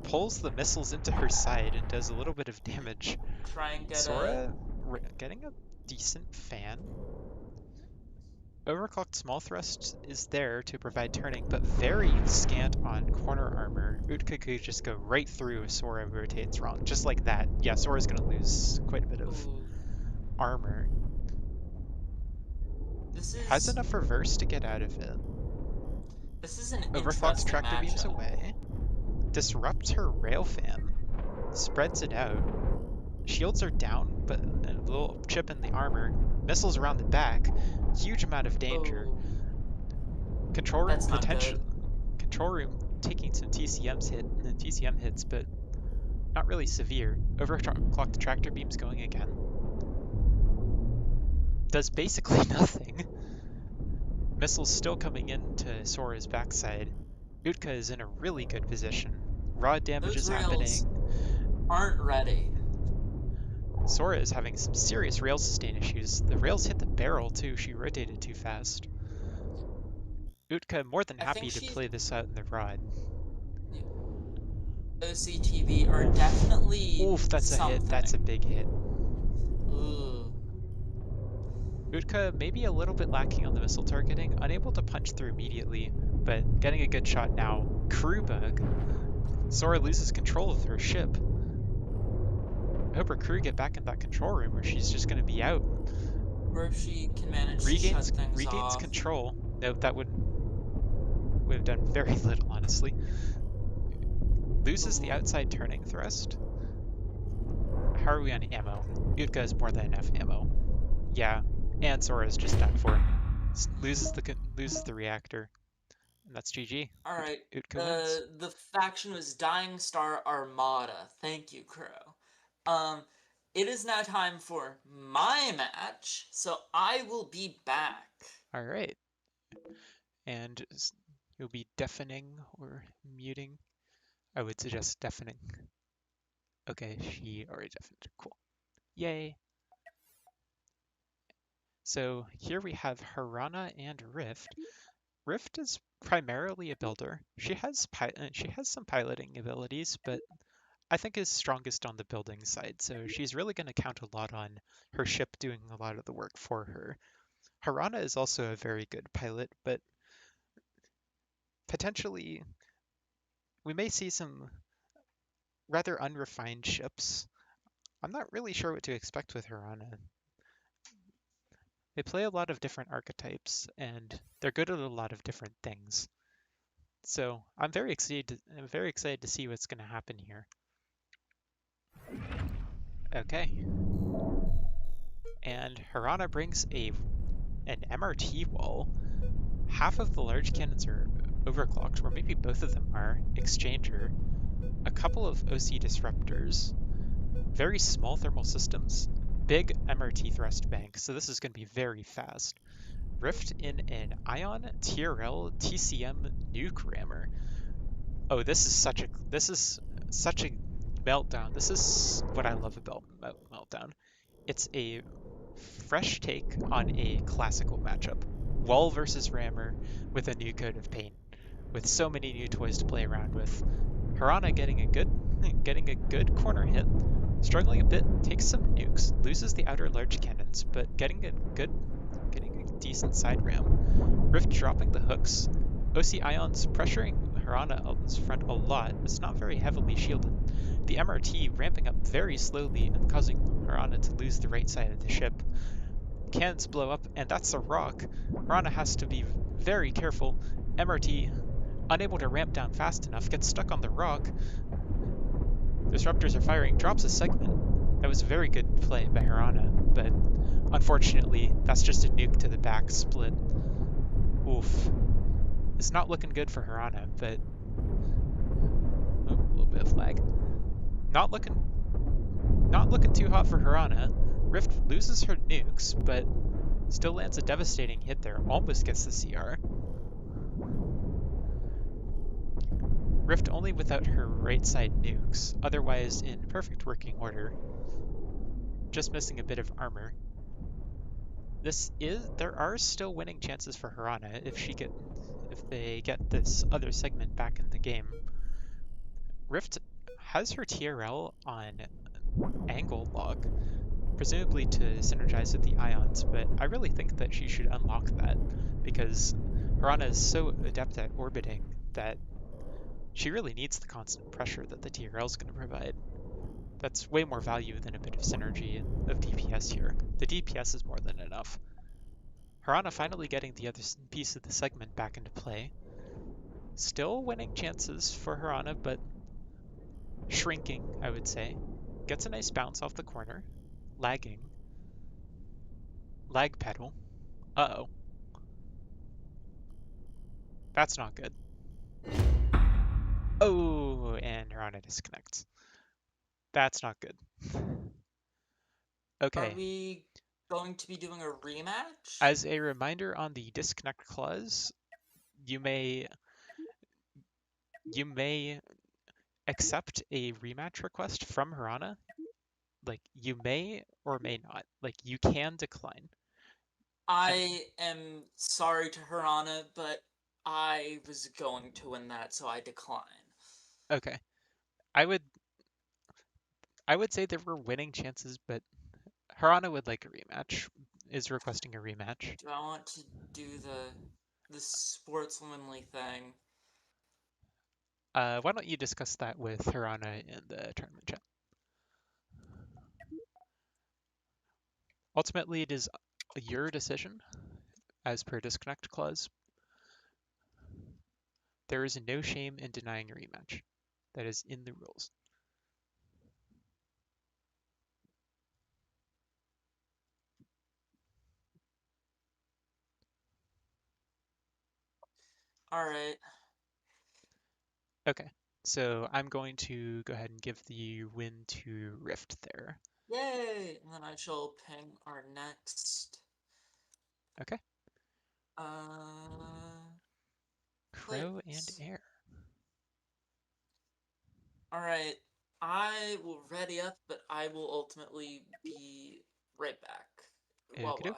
Pulls the missiles into her side and does a little bit of damage. try and get a. Sora getting a decent fan. Overclocked small thrust is there to provide turning, but very scant on corner armor. Utka could just go right through if Sora rotates wrong. Just like that. Yeah, Sora's gonna lose quite a bit of Ooh, armor. this Has is enough reverse to get out of it. this is an Overclocked interesting tractor beams matchup. away. Disrupts her railfan. Spreads it out. Shields are down, but a little chip in the armor. Missiles around the back. Huge amount of danger. Oh, Control room that's not potential. good. Control room taking some TCM hits, but not really severe. Overclocked tractor beams going again. Does basically nothing. Missiles still coming into Sora's backside. Utka is in a really good position. Raw damage Those is rails happening. aren't ready. Sora is having some serious rail sustain issues. The rails hit the barrel too. She rotated too fast. Utka more than I think happy to she's play this out in the rod. OCTV are Oof. definitely Oof, that's a hit. That's a something. big hit. Ooh. Utka maybe a little bit lacking on the missile targeting, unable to punch through immediately, but getting a good shot now. Crew bug. Sora loses control of her ship. I hope her crew get back in that control room or she's just gonna be out. Or if she can manage to shut Regains things regains off. control. Nope, that would have done very little, honestly. Loses the Ooh. outside turning thrust. How are we on ammo? Utka has more than enough ammo. Yeah, and Sora is just done for. Loses the reactor, and that's GG. Alright. Utka wins. The faction was Dying Star Armada. Thank you, Crow. Um, it is now time for my match, so I will be back. All right, and It will be deafening or muting. I would suggest deafening. Okay, she already deafened. Cool. Yay. So here we have Harana and Rift. Rift is primarily a builder. She has some piloting abilities, but I think is strongest on the building side. So she's really going to count a lot on her ship doing a lot of the work for her. Harana is also a very good pilot, but potentially we may see some rather unrefined ships. I'm not really sure what to expect with Harana. They play a lot of different archetypes, and they're good at a lot of different things. So I'm very excited to see what's going to happen here. Okay. And Harana brings an MRT wall. Half of the large cannons are overclocked, or maybe both of them are. Exchanger, a couple of OC disruptors, very small thermal systems, big MRT thrust bank, so this is going to be very fast. Rift in an Ion TRL TCM nuke rammer. Oh, this is such a meltdown. This is what I love about meltdown. It's a fresh take on a classical matchup. Wall versus rammer with a new coat of paint, with so many new toys to play around with. Harana getting a good corner hit, struggling a bit, takes some nukes, loses the outer large cannons, but getting a decent side ram. Rift dropping the hooks. OC Ions pressuring Harana's front a lot, it's not very heavily shielded. The MRT ramping up very slowly and causing Harana to lose the right side of the ship. Cannons blow up, and that's a rock. Harana has to be very careful. MRT, unable to ramp down fast enough, gets stuck on the rock. Disruptors are firing, drops a segment. That was a very good play by Harana, but unfortunately, that's just a nuke to the back split. Oof. It's not looking good for Harana, but oh, a little bit of lag. Not looking too hot for Harana. Rift loses her nukes, but still lands a devastating hit there. Almost gets the CR. Rift only without her right side nukes, otherwise in perfect working order. Just missing a bit of armor. There are still winning chances for Harana if they get this other segment back in the game. Rift has her TRL on angle lock, presumably to synergize with the ions, but I really think that she should unlock that because Harana is so adept at orbiting that she really needs the constant pressure that the TRL is going to provide. That's way more value than a bit of synergy of DPS here. The DPS is more than enough. Harana finally getting the other piece of the segment back into play. Still winning chances for Harana, but shrinking, I would say. Gets a nice bounce off the corner. Lagging. Lag pedal. Uh-oh. That's not good. Oh, and Harana disconnects. That's not good. Are Okay. we going to be doing a rematch? As a reminder on the disconnect clause, you may you may accept a rematch request from Harana. Like you may or may not. Like you can decline. And I am sorry to Harana, but I was going to win that, so I decline. okay. I would I would say there were winning chances, but Harana would like a rematch. Is requesting a rematch. Do I want to do the sportswomanly thing? Why don't you discuss that with Harana in the tournament chat? Ultimately, it is your decision, as per disconnect clause. There is no shame in denying a rematch. That is in the rules. Alright. Okay, so I'm going to go ahead and give the win to Rift there. Yay! And then I shall ping our next. Okay. Uh. Crow and players. Air. Alright, I will ready up, but I will ultimately be right back. Wawa. Okie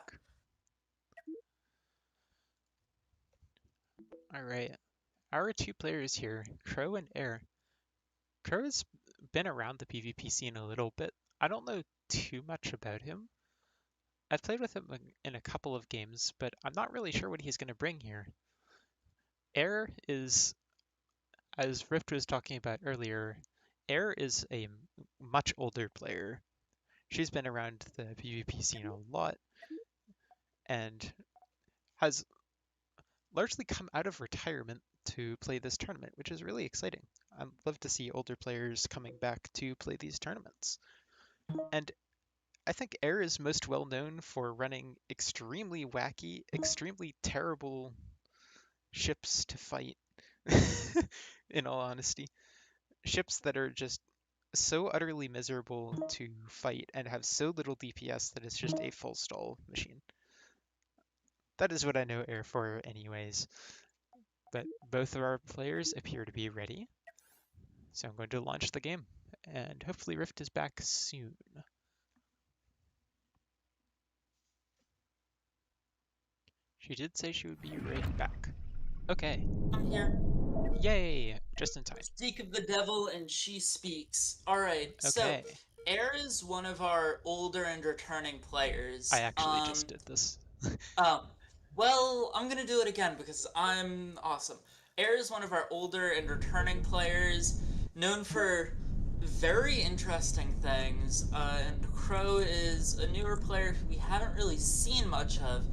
Alright. Our two players here, Crow and Air. Crow has been around the PvP scene a little bit. I don't know too much about him. I've played with him in a couple of games, but I'm not really sure what he's going to bring here. Air is, as Rift was talking about earlier, Air is a much older player. She's been around the PvP scene a lot and has largely come out of retirement to play this tournament, which is really exciting. I'd love to see older players coming back to play these tournaments. And I think Air is most well known for running extremely wacky, extremely terrible ships to fight, in all honesty. Ships that are just so utterly miserable to fight and have so little DPS that it's just a full stall machine. That is what I know Air for anyways. But both of our players appear to be ready. So I'm going to launch the game, and hopefully Rift is back soon. She did say she would be right back. Okay. I'm here. Yay! Just in time. Speak of the devil and she speaks. Alright, so Okay. Air is one of our older and returning I players. actually just did this. Um, well, I'm gonna do it again because I'm awesome. Air is one of our older and returning players, known for very interesting things, and Crow is a newer player who we haven't really seen much of.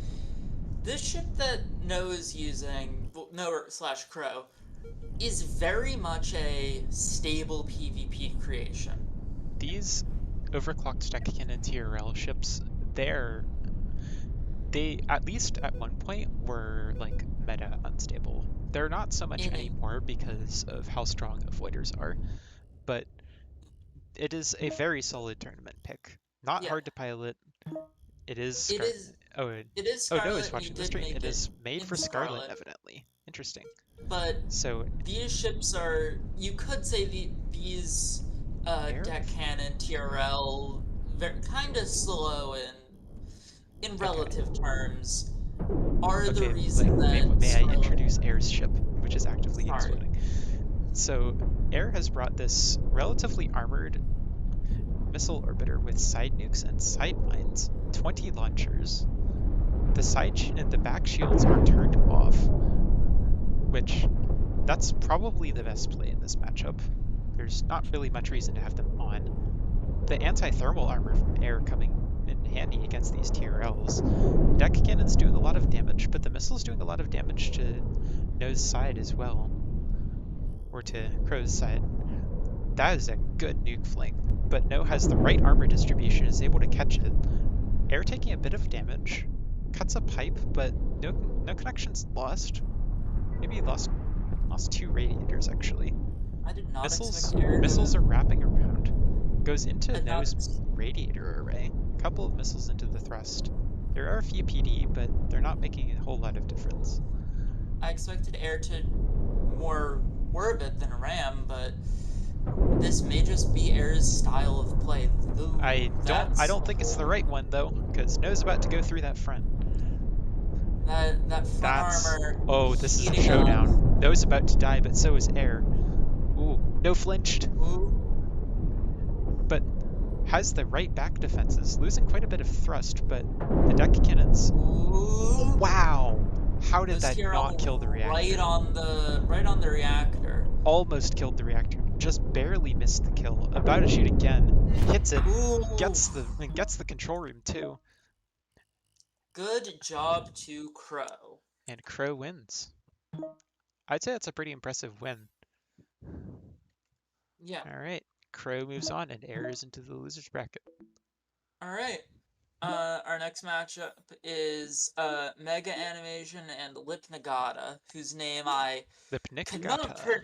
This ship that No is using, well, No slash Crow, is very much a stable PvP creation. These overclocked deck cannon TRL ships, they at least at one point were like meta unstable. They're not so much In a anymore because of how strong avoiders are, but it is a very solid tournament pick. Not yeah, hard to pilot. It is it is oh, it is oh, no is Scarlet, and you watching the did stream. make It it is made in for Scarlet, Scarlet, evidently. Interesting. but So these ships are, you could say these air. deck cannon TRL kind of slow in Okay. relative terms are the Okay. reason that May I Scarlet. introduce Air's ship, which is actively Sorry. exploding? So Air has brought this relatively armored missile orbiter with side nukes and side mines, 20 launchers. The back shields are turned off, which that's probably the best play in this matchup. There's not really much reason to have them on. The anti-thermal armor from Air coming in handy against these TRLs. Deck cannon's doing a lot of damage, but the missile's doing a lot of damage to No's side as well, or to Crow's side. That is a good nuke fling, but No has the right armor distribution, is able to catch it. Air taking a bit of damage, cuts a pipe, but no connections lost. Maybe he lost two radiators actually. I did not expect Missiles Air to. missiles are wrapping around. Goes into I thought No's radiator array. Couple of missiles into the thrust. There are a few PD, but they're not making a whole lot of difference. I expected Air to more orbit than ram, but this may just be Air's style of play. Ooh, I that's don't think it's the right one though, because No's about to go through that front. that front That's armor oh, this is a heating up. showdown. No's about to die, but so is Air. Ooh, No flinched, Ooh, but has the right back defenses, losing quite a bit of thrust, but the deck cannons. ooh. Wow! How did Those that not TRL kill the reactor? right on the reactor. Almost killed the reactor, just barely missed the kill. About to shoot again, hits it, Ooh, gets the control room too, good job to Crow. and Crow wins. I'd say that's a pretty impressive win. Yeah. All right, Crow moves on and airs into the losers bracket. All right. Our next matchup is Mega Animation and Lipnicagata, whose name I could not Lipnicagata.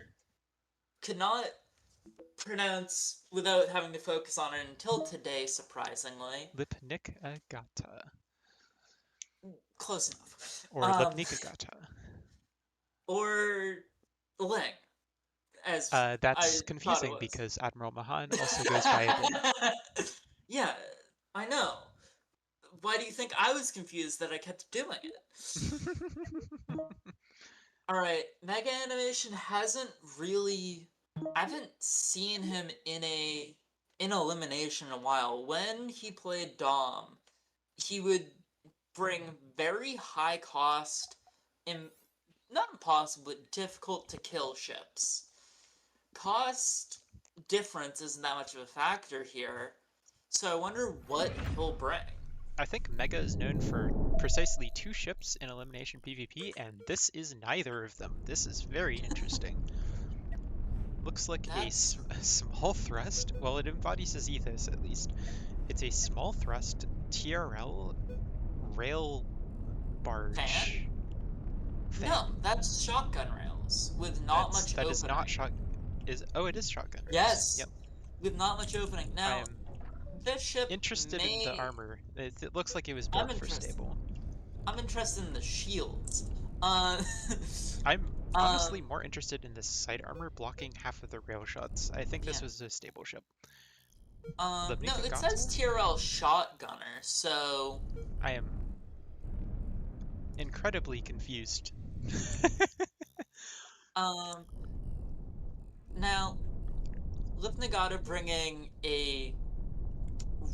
could not pronounce without having to focus on it until today, surprisingly. Lipnicagata. Close enough. Or Lipnicagata. or Ling, as That's I thought it confusing was. because AdmiralMahan also goes by Ling. Yeah, I know. Why do you think I was confused that I kept doing it? Alright, Mega Animation hasn't really. I haven't seen him in Elimination in a while. When he played Dom, he would bring very high cost and not impossible, but difficult to kill ships. Cost difference isn't that much of a factor here, so I wonder what he'll bring. I think Mega is known for precisely 2 ships in Elimination PvP, and this is neither of them. This is very interesting. Looks like a That's small thrust. Well, it embodies his ethos at least. It's a small thrust TRL rail fan? barge No, fan. that's shotgun rails with not much That is not opening. shot. Is Oh, it is shotgun rails. Yes, Yep. with not much opening. I Now, am this ship interested in the may. armor. It looks like it was I'm built for interested. stable. I'm interested in the shields. Uh, I'm um, honestly more interested in the side armor blocking half of the rail shots. I think yeah. this was a stable ship. No, it says Lipnicagata? TRL shotgunner, so I am incredibly confused. um, now Lipnicagata bringing a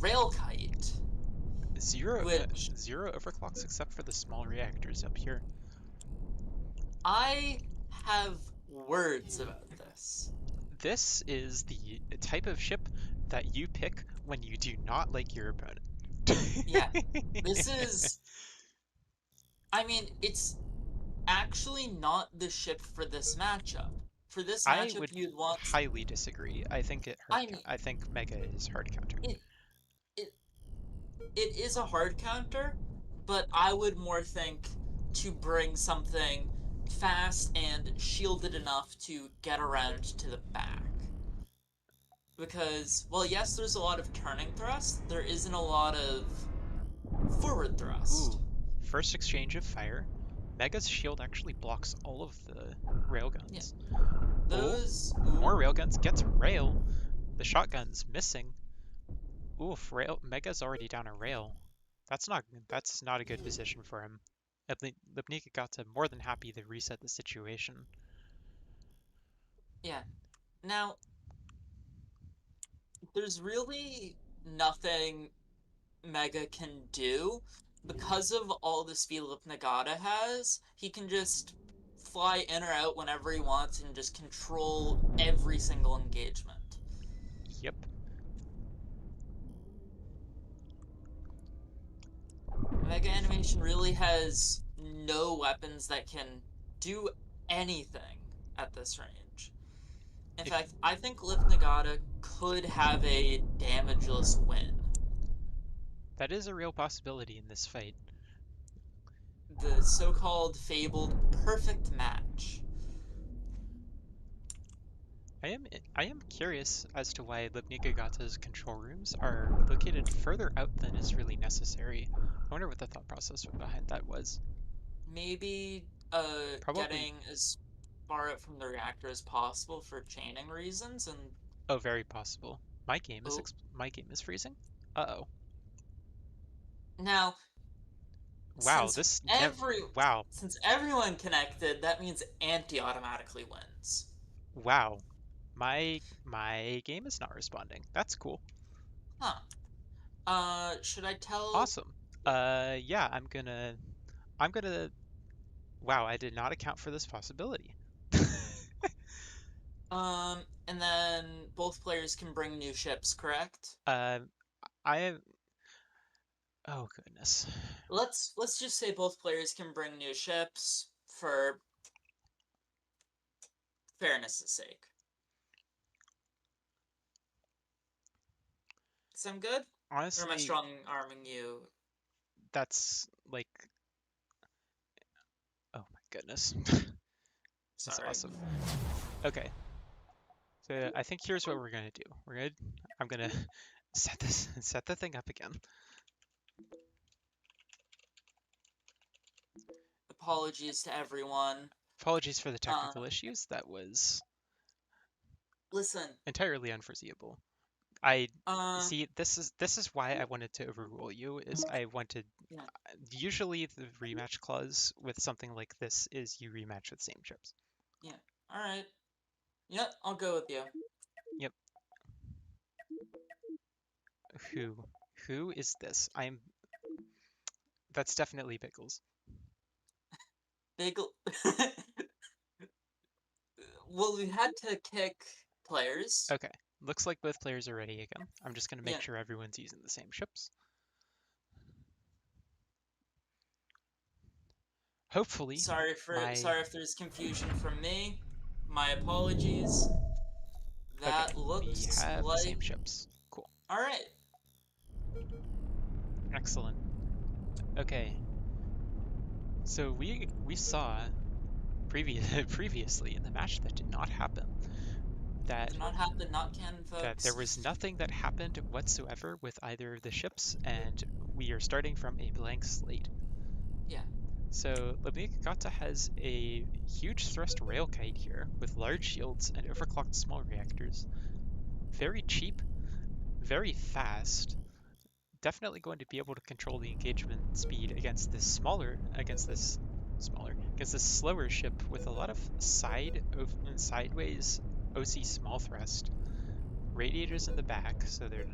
rail kite, Zero, which zero overclocks except for the small reactors up here. I have words about this. This is the type of ship that you pick when you do not like your opponent. Yeah, this is. I mean, it's actually not the ship for this matchup. For this I matchup, would you'd want. highly disagree. I think it hard I count. mean, I think Mega is hard countered. it it it is a hard counter, but I would more think to bring something fast and shielded enough to get around to the back. Because, well, yes, there's a lot of turning thrust, there isn't a lot of forward thrust. Ooh, first exchange of fire. Mega's shield actually blocks all of the Yeah, railguns. Oh, those. more Ooh, railguns. Gets rail. The shotgun's missing. Oof, Mega's already down a rail. That's not a good position for him. Lipnika got to more than happy to reset the situation. yeah. Now, there's really nothing Mega can do. Because of all the speed Lip Nagata has, he can just fly in or out whenever he wants and just control every single engagement. Yep. Mega Animation really has no weapons that can do anything at this range. In If fact, I think Lip Nagata could have a damageless win. that is a real possibility in this fight. The so-called fabled perfect match. I am curious as to why Lipnikagata's control rooms are located further out than is really necessary. I wonder what the thought process behind that was. Maybe Probably, getting as far out from the reactor as possible for chaining reasons and oh, very possible. oh, My game is freezing. Uh-oh. now Wow, since this never. every Wow, since everyone connected, that means anti automatically wins. wow. My game is not responding. That's cool. Huh. Should I tell Awesome. Yeah, I'm gonna. Wow, I did not account for this possibility. and then both players can bring new ships, correct? Uh, I. Oh goodness. Let's just say both players can bring new ships for fairness' sake. Sound good? Or am I Honestly, strong arming you? that's like. Oh my goodness. This is Sorry. awesome. Okay, so I think here's what we're gonna do. I'm gonna set the thing up again. Apologies to everyone. Apologies for the Uh, technical issues. That was listen. entirely unforeseeable. I Uh, see. This is why I wanted to overrule you. Is I wanted yeah, usually the rematch clause with something like this is you rematch with same chips. yeah. All right. Yep, I'll go with you. Yep. Who who is this? I'm That's definitely Pickles. Big. Well, we had to kick players. Okay. Looks like both players are ready again. I'm just gonna make Yeah. sure everyone's using the same chips. Hopefully, my Sorry if there's confusion from me. My apologies. okay, That we looks have the same like. chips. Cool. All right. Excellent. Okay. So we saw previously in the match that did not happen that Did not happen. Not canon, there was folks. nothing that happened whatsoever with either of the ships, and we are starting from a blank slate. Yeah. So lipnicagata has a huge thrust rail kite here with large shields and overclocked small reactors. Very cheap, very fast. Definitely going to be able to control the engagement speed against this slower ship with a lot of sideways OC small thrust, radiators in the back, so they're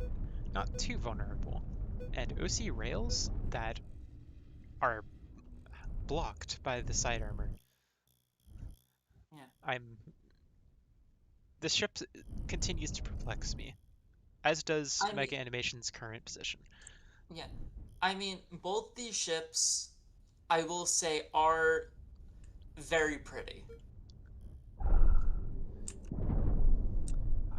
not too vulnerable, and OC rails that are blocked by the side armor. Yeah. I'm This ship continues to perplex me, as does I mean, Mega Animation's current position. yeah. I mean, both these ships, I will say, are very pretty.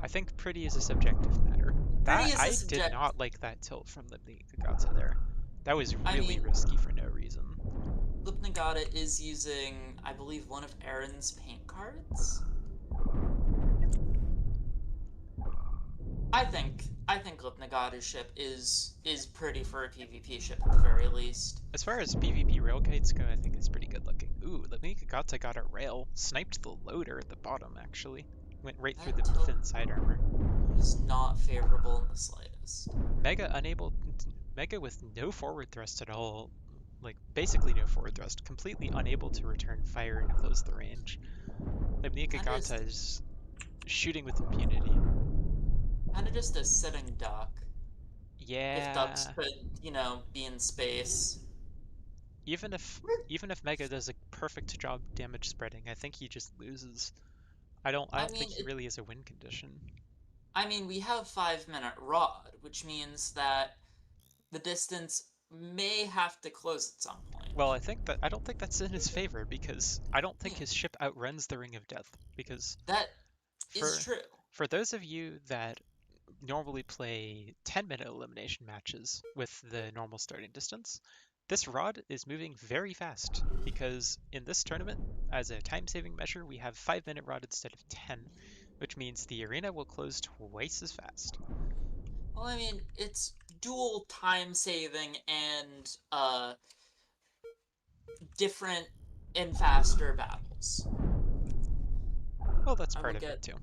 I think pretty is a subjective matter. Pretty That is a I did subject. not like that tilt from Lipnicagata there. That was I really mean, risky for no reason. Lipnicagata is using, I believe, one of Aaron's paint cards. I think Lipnicagata's ship is pretty for a PvP ship at the very least. As far as PvP rail kites go, I think it's pretty good looking. Ooh, Lipnicagata got a rail. Sniped the loader at the bottom, actually. Went right through That the tilt thin side armor. was not favorable in the slightest. Mega unable, Mega with no forward thrust at all, like basically no forward thrust, completely unable to return fire and close the range. Kind of just, Lipnicagata is shooting with impunity. kind of just a sitting duck. If ducks Yeah, could, be in space. even if even if Mega does a perfect job damage spreading, I think he just loses. I I don't think mean, he really is a win condition. we have 5 minute rod, which means that the distance may have to close at some point. Well, I don't think that's in his favor because I don't think Yeah, his ship outruns the Ring of Death because that is for true. for those of you that normally play 10-minute elimination matches with the normal starting distance, this rod is moving very fast because in this tournament, as a time-saving measure, we have 5-minute rod instead of 10, which means the arena will close twice as fast. Well, it's dual time saving and different and faster battles. Well, that's I will part of it get too.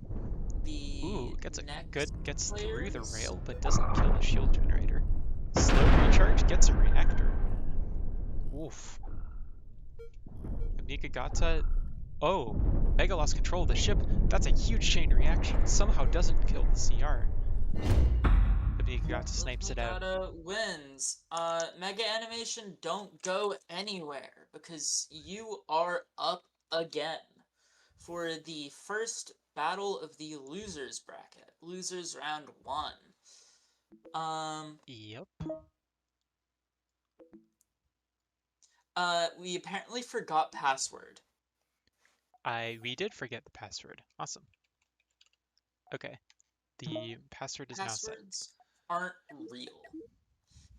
Ooh, the good, next gets through the players. rail but doesn't kill the shield generator. Slow recharge gets a reactor. Oof. Nikagata. Oh, Mega lost control of the ship. That's a huge chain reaction. Somehow doesn't kill the CR. But Nikagata snipes it out. Lipnicagata wins. Mega Animation, don't go anywhere because you are up again for the first battle of the losers bracket. Losers round one. Um, Yep. we apparently forgot password. We did forget the password. Awesome. Okay. The password is now set. Passwords aren't real,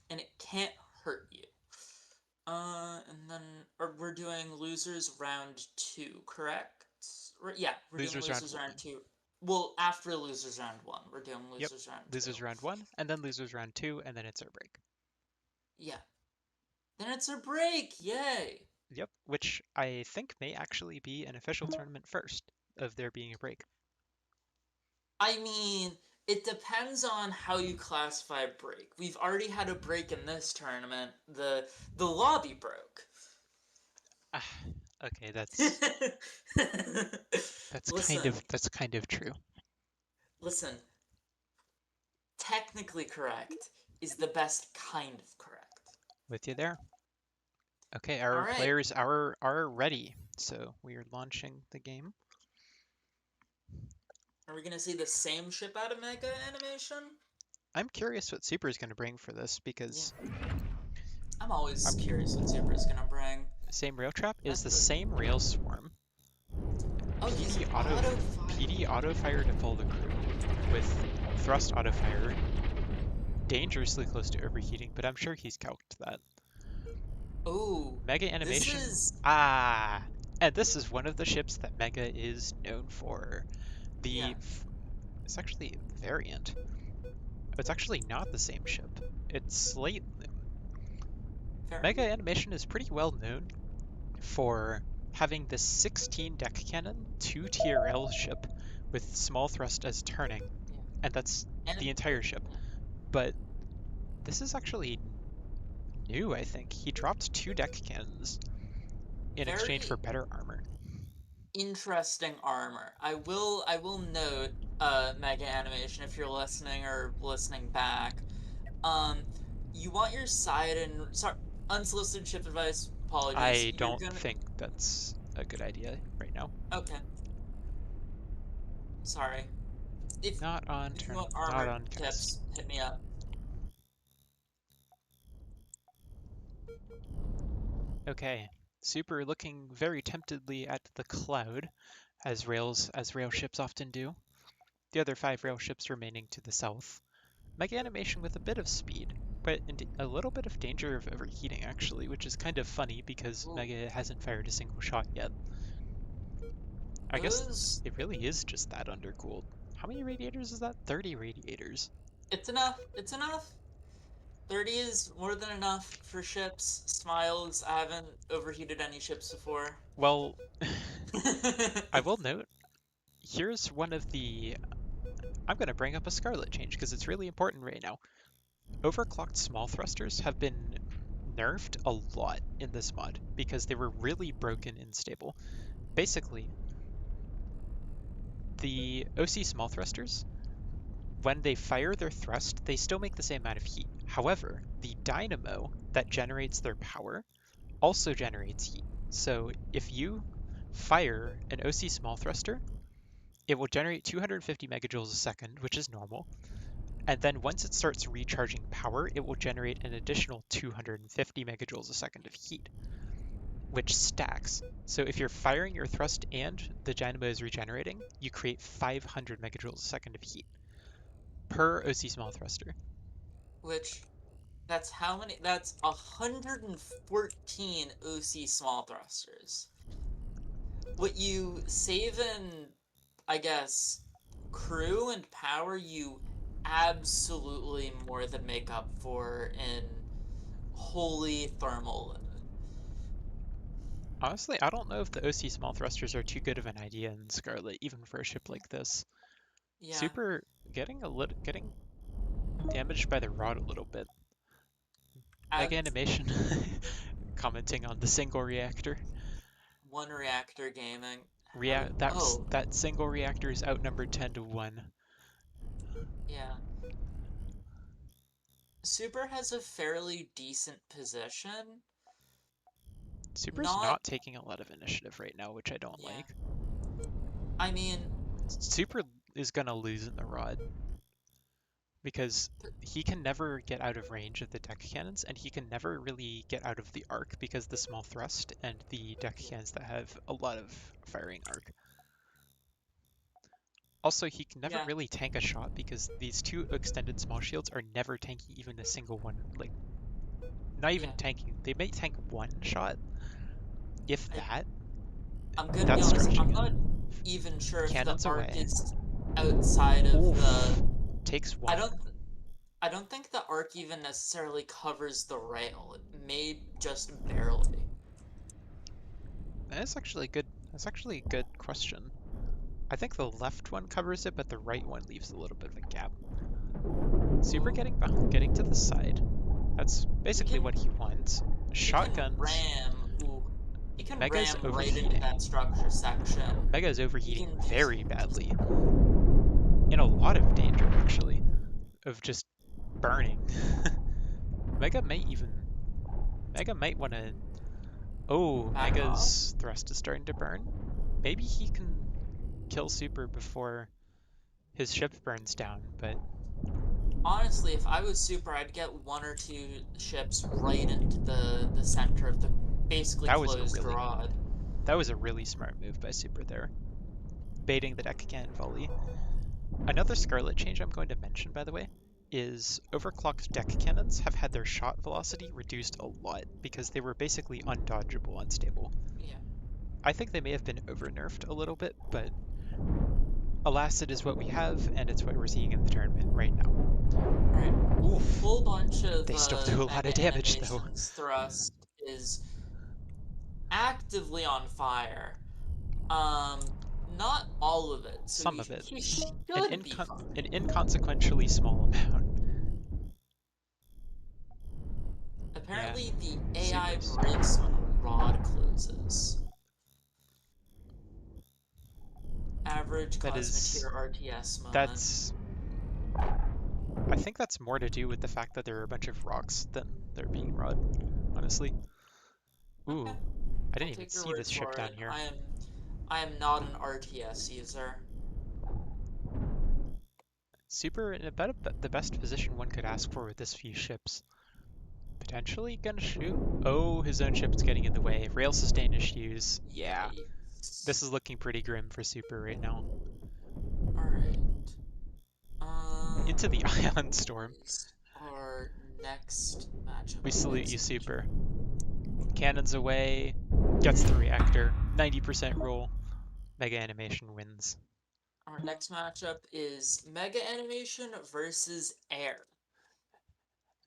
and it can't hurt you. And then we're doing losers round two, correct? Yeah, we're doing Losers round losers round one. two. Well, after losers round one, we're doing Yep. losers round two. Losers round one, and then losers round two, and then it's our break. Yeah. Then it's a break! Yay! Yep. which I think may actually be an official tournament first of there being a break. I mean, it depends on how you classify break. We've already had a break in this tournament. The lobby broke. Ah, okay, that's Listen, that's kind of true. listen. Technically correct is the best kind of correct. With you there. Okay, All our right. players are ready, so we are launching the game. Are we gonna see the same ship out of Mega Animation? I'm curious what Super is going to bring for this Yeah. because I'm always I'm, curious what Super is gonna bring. same rail trap is That's the the. same rail swarm. Oh, he's PD auto fire. fire to pull the crew with thrust auto fire, dangerously close to overheating, but I'm sure he's calced that. Oh, Mega this animation, is and this is one of the ships that Mega is known for. yeah. It's actually a variant. It's actually not the same ship. It's slightly. Fair. Mega animation is pretty well known for having this 16 deck cannon, 2 TRL ship with small thrust as turning, Yeah. and that's And the entire ship. But this is actually new, I think. He dropped 2 deck cannons in exchange for very better armor. interesting armor. I will note, Mega Animation, if you're listening or listening back, um, you want your side and sorry, unsolicited ship advice. Apologies. I You're don't gonna think that's a good idea right now. okay. Sorry. If Not on if you turn, want not armor on cast. tips, hit me up. Okay, Super looking very temptedly at the cloud, as rail ships often do. The other 5 rail ships remaining to the south. Mega animation with a bit of speed, but a little bit of danger of overheating actually, which is kind of funny because Ooh, Mega hasn't fired a single shot yet. I guess those it really is just that undercooled. How many radiators is that? 30 radiators. it's enough. It's enough. 30 is more than enough for ships. Smiles. I haven't overheated any ships before. Well, I will note, here's one of the... I'm going to bring up a Scarlet change because it's really important right now. Overclocked small thrusters have been nerfed a lot in this mod because they were really broken and stable. Basically, the OC small thrusters, when they fire their thrust, they still make the same amount of heat. However, the dynamo that generates their power also generates heat. So if you fire an OC small thruster, it will generate 250 megajoules a second, which is normal. And then once it starts recharging power, it will generate an additional 250 megajoules a second of heat, which stacks. So if you're firing your thrust and the dynamo is regenerating, you create 500 megajoules a second of heat per OC small thruster. Which that's how many? That's 114 OC small thrusters. What you save in, I guess, crew and power, you absolutely more than make up for in holy thermal load. Honestly, I don't know if the OC small thrusters are too good of an idea in Scarlet, even for a ship like this. Yeah, Super getting damaged by the rod a little bit. add Mega animation commenting on the single reactor. one reactor gaming. How did? Rea Oh, that single reactor is outnumbered 10 to 1. yeah. Super has a fairly decent position. Super's Not, not taking a lot of initiative right now, which I don't yeah. like. I mean, Super is gonna lose in the rod because he can never get out of range of the deck cannons, and he can never really get out of the arc because the small thrust and the deck yeah, cannons that have a lot of firing arc. Also, he can never yeah. really tank a shot because these 2 extended small shields are never tanking even a single one. Like, not even Yeah. tanking. They may tank 1 shot, if I, that. I'm gonna be That's honest. stretching I'm it. not even sure if the Cannons arc away. is outside of the. Oof. Takes I 1. don't. I don't think the arc even necessarily covers the rail. It may just barely. That's actually good. That's actually a good question. I think the left one covers it, but the right one leaves a little bit of a gap. Super Ooh. getting to the side. That's He basically can what he wants. he can Shotguns. ram. Ooh. He can Mega's ram right into overheating. that structure section. Mega's He overheating can very badly. In a lot of danger, actually, of just burning. Mega might even. Mega might want to. Oh, back off. Mega's thrust is starting to burn. Maybe he can kill Super before his ship burns down, but Honestly, if I was Super, I'd get one or two ships right into the center of the basically that was a closed really rod. that was a really smart move by Super there, baiting the deck cannon volley. Another Scarlet change I'm going to mention, by the way, is overclocked deck cannons have had their shot velocity reduced a lot because they were basically undodgeable, unstable. Yeah. I think they may have been over-nerfed a little bit, but alas, it is what we have, and it's what we're seeing in the tournament right now. Alright. Ooh, Oof, full bunch of they still do a lot Mega of damage though. Animation's thrust is actively on fire. Um, not all of it, so Some of it. he An, should be an fine. inconsequentially small amount. Yeah, Apparently, the AI Super's. breaks when rod closes. Average That is. Cosmeteer RTS moment. That's. I think that's more to do with the fact that there are a bunch of rocks than there being rod, honestly. Okay, Ooh, I I'll didn't even take your see word this ship for down it. here. I am not an RTS user. Super in about the best position one could ask for with this few ships. Potentially gonna shoot. Oh, his own ship's getting in the way. Rail sustain issues. Yeah, this Yikes. is looking pretty grim for Super right now. Alright. Into the Ion Storm. Is our next matchup. We salute you, Next matchup. Super. Cannons away. Gets the reactor. 90% roll. Mega Animation wins. Our next matchup is Mega Animation versus Air.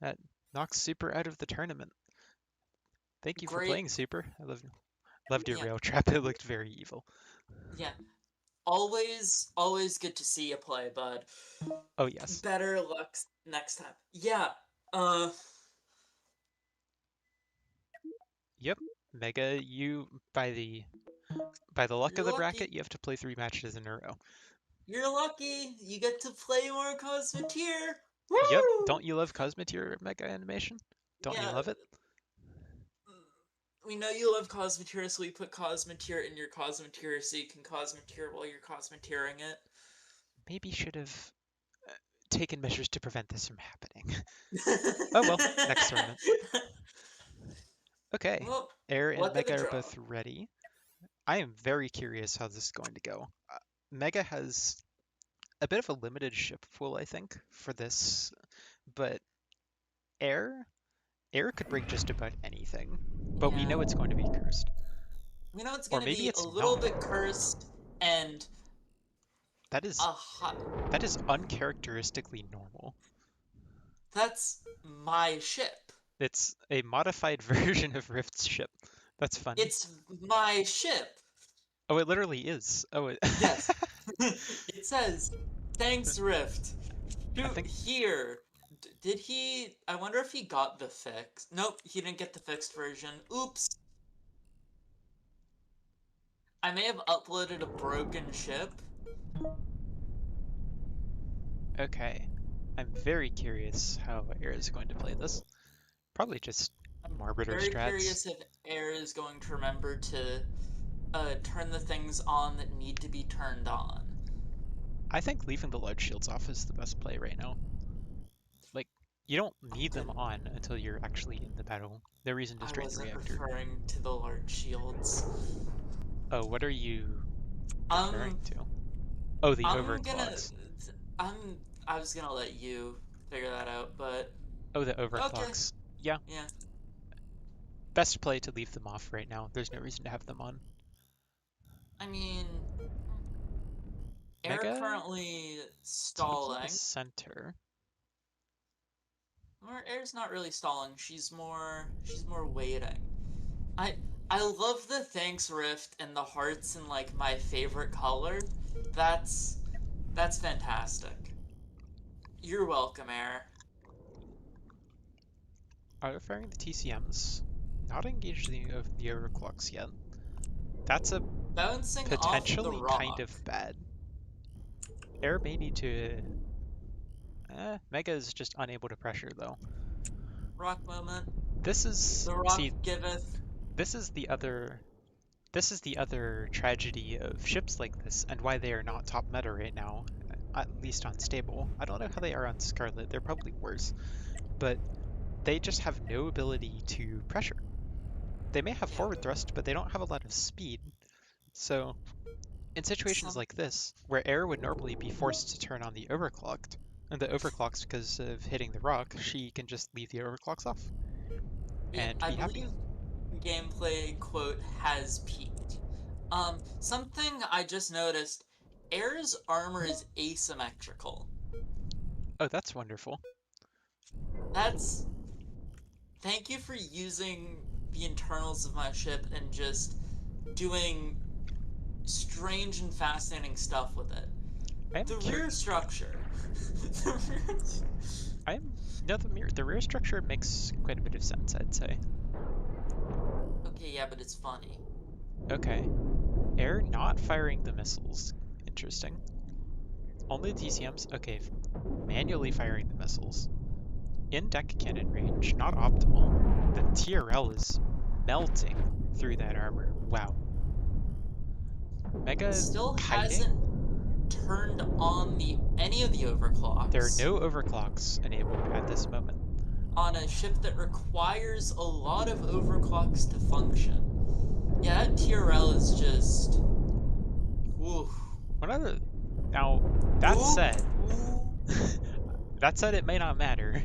That knocks Super out of the tournament. Thank you for Great. playing, Super. Loved your Yeah, rail trap. It looked very evil. yeah. Always good to see you play, bud. Oh yes. Better luck next time. Yeah. Uh, Yep. Mega, you by the luck of you're the lucky. bracket, you have to play 3 matches in a row. You're lucky. You get to play more Cosmeteer. Yep. Woo! Don't you love Cosmeteer Mega Animation? Don't you Yeah. love it? We know you love Cosmeteer, so we put Cosmeteer in your Cosmeteer so you can Cosmeteer while you're Cosmeteering it. Maybe should have taken measures to prevent this from happening. Oh well, next tournament. Okay. Well, Air and luck of the Mega are draw. both ready. I am very curious how this is going to go. Mega has a bit of a limited ship pool, I think, for this, but Air Air could break just about anything, but we Yeah. know it's going to be cursed. We know it's Or gonna maybe be a it's little not. bit cursed and That is a hot. that is uncharacteristically normal. That's my ship. It's a modified version of Rift's ship. That's funny. It's my ship. Oh, it literally is. Oh, it Yes. It says, thanks, Rift. I Shoot think here. Did he? I wonder if he got the fix. Nope, he didn't get the fixed version. Oops. I may have uploaded a broken ship. okay. I'm very curious how Air is going to play this. Probably just I'm Arbiter very strats. curious if Air is going to remember to turn the things on that need to be turned on. I think leaving the large shields off is the best play right now. Like, you don't need them Did on until you're actually in the battle. No reason to I strain the wasn't reactor. referring to the large shields. Oh, what are you Um, referring to? Oh, the I'm gonna. overclocks. I'm. I was gonna let you figure that out, but Oh, the okay. overclocks. Yeah, Yeah. best play to leave them off right now. There's no reason to have them on. I mean, Air Mega currently taking the stalling. center. Or Air's not really stalling. She's more. She's more waiting. I. I love the thanks rift and the hearts in like my favorite color. That's that's fantastic. You're welcome, Air. Firing the TCMs. Not engaged the overclocks yet. That's a Bouncing off the potentially kind rock. of bad. Air may need to. Mega is just unable to pressure though. Rock moment. This is The rock see. giveth. This is the other. This is the other tragedy of ships like this, and why they are not top meta right now, at least on stable. I don't know how they are on Scarlet. They're probably worse, but they just have no ability to pressure. They may have Yeah. forward thrust, but they don't have a lot of speed. So in situations Some like this, where air would normally be forced to turn on the overclocked, and the overclocks because of hitting the rock, she can just leave the overclocks off yeah, and I be happy. believe gameplay quote has peaked. Something I just noticed, Air's armor is asymmetrical. Oh, that's wonderful. That's thank you for using the internals of my ship and just doing strange and fascinating stuff with it. I am The cur- rear structure. the rear... I'm no the rear structure makes quite a bit of sense, I'd say. Okay, yeah, but it's funny. Okay, air not firing the missiles. Interesting. Only the TCMs. Okay, manually firing the missiles. In deck cannon range, not optimal. The TRL is melting through that armor. Wow. Mega Still hiding. hasn't turned on the any of the There are overclocks no overclocks enabled at this moment. on a ship that requires a lot of overclocks to function. Yeah, that TRL is just. Oof. One other. Now, that Oof. said, Oof. that said, it may not matter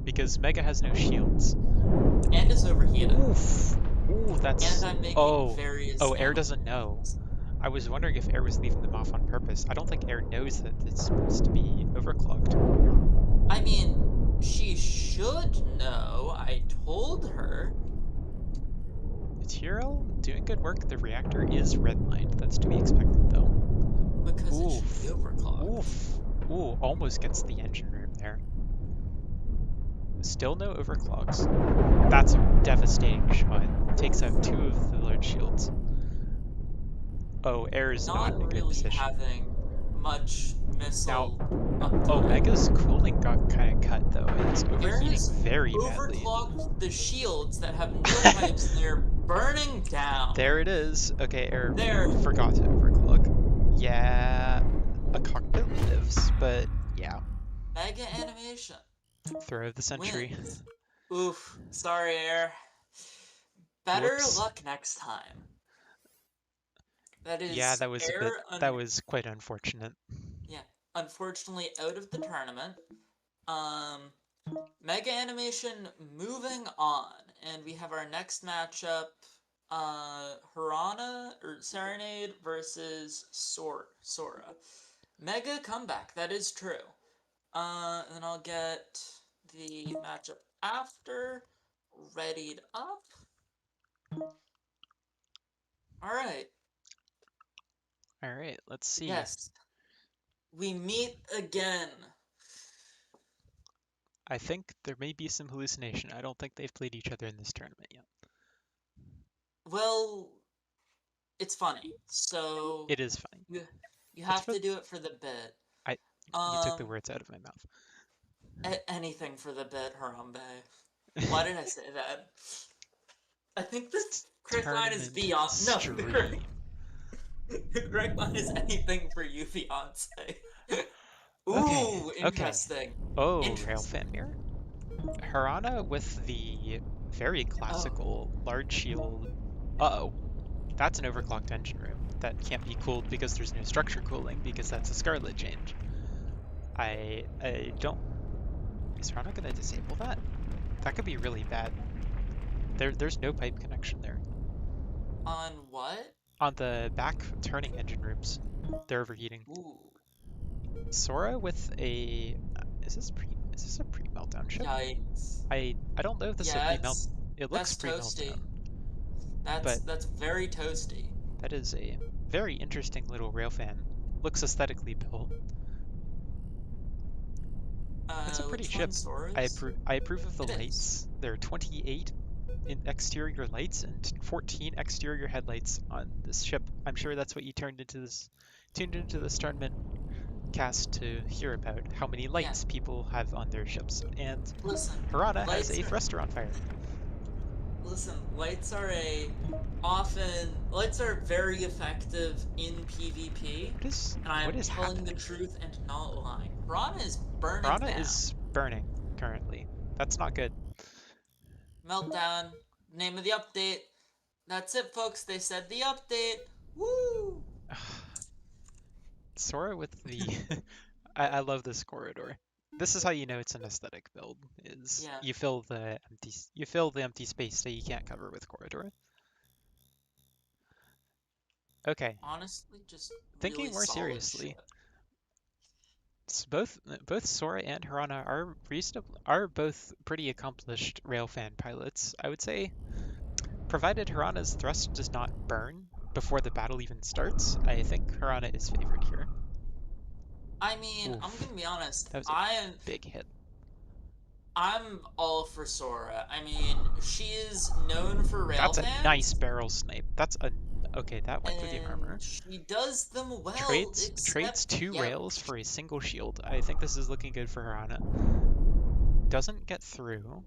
because Mega has no shields. And is overheated. Oof. Ooh, that's. And I'm making Oh. various Oh, Air doesn't know. animations. I was wondering if Air was leaving them off on purpose. I don't think Air knows that it's supposed to be overclocked. I mean, she should know. I told her. The TRL doing good work. The reactor is redlined. That's to be expected, though. Because it should be Oof. overclocked. Oof. Ooh, almost gets the engine room there. Still no overclocks. That's a devastating shot. Takes out two of the large shields. Oh, Air is not Not in a good really position. having much Now, missile oh, uptime. Mega's cooling got kind of cut though. It's Air overheating has very badly. overclocked the shields that have no pipes and they're burning down. There it is. Okay, Air There. forgot to overclock. Yeah, a cockpit lives, but yeah, Mega animation. throw of the century. Wins. Oof. Sorry, Air. Better Whoops. luck next time. That Yeah, is that was a bit. Air. That was quite unfortunate. Yeah. Unfortunately, out of the tournament. Um. Mega animation moving on, and we have our next matchup, Harana or Serenade versus Sora. Mega comeback, that is true. And then I'll get the matchup after readied up. All right. All right, let's see. Yes, we meet again. I think there may be some hallucination. I don't think they've played each other in this tournament yet. Well, it's funny, so It is funny. you you It's have for to do it for the bit. I. You took the words out of my mouth. Anything for the bit, Harambe. Why did I say that? I think the correct line is Tournament beyond. No, stream. the correct line is anything for you, fiance. Okay, Ooh, okay. interesting. Oh, Interesting. Railfan Mirror? Harana with the very Oh, classical large shield. Uh-oh. That's an overclocked engine room that can't be cooled because there's no structure cooling because that's a Scarlet change. I don't. Is Harana gonna disable that? That could be really bad. There's no pipe connection there. on what? On the back turning engine rooms, they're overheating. Ooh, Sora with a is this a pre-meltdown ship? yikes. I don't know if this is a Yeah, pre-melt. it's It looks that's toasty. pre-meltdown. but That's very toasty. that is a very interesting little railfan. Looks aesthetically built. That's a pretty Which ship. one, Sora's? I approve of the It is. lights. There are 28 in exterior lights and 14 exterior headlights on this ship. I'm sure that's what you tuned into this tournament cast to hear about how many Yeah. lights people have on their ships. And Listen, Harada has lights a are thruster on fire. listen, lights are very effective in PvP, and I What am is telling the happening? truth and not lying. Piranha is burning Harada down. is burning currently. That's not good. Meltdown. Name of the update. That's it, folks. They said the update. Woo! Sora with the I love this corridor. This is how you know it's an aesthetic build, is Yeah, you fill the empty space that you can't cover with corridor. Okay, honestly, just thinking really more solid seriously, shit. both Sora and Hirana are both pretty accomplished railfan pilots. I would say, provided Hirana's thrust does not burn before the battle even starts, I think Hirana is favored here. I mean, I'm Oof, gonna be honest. that was a big hit. I'm all for Sora. I mean, she is known for That's a nice railfans, barrel snipe. Okay, that went through the and armor. she does them well, Trades except, two yeah, rails for a single shield. I think this is looking good for Hirana. Doesn't get through.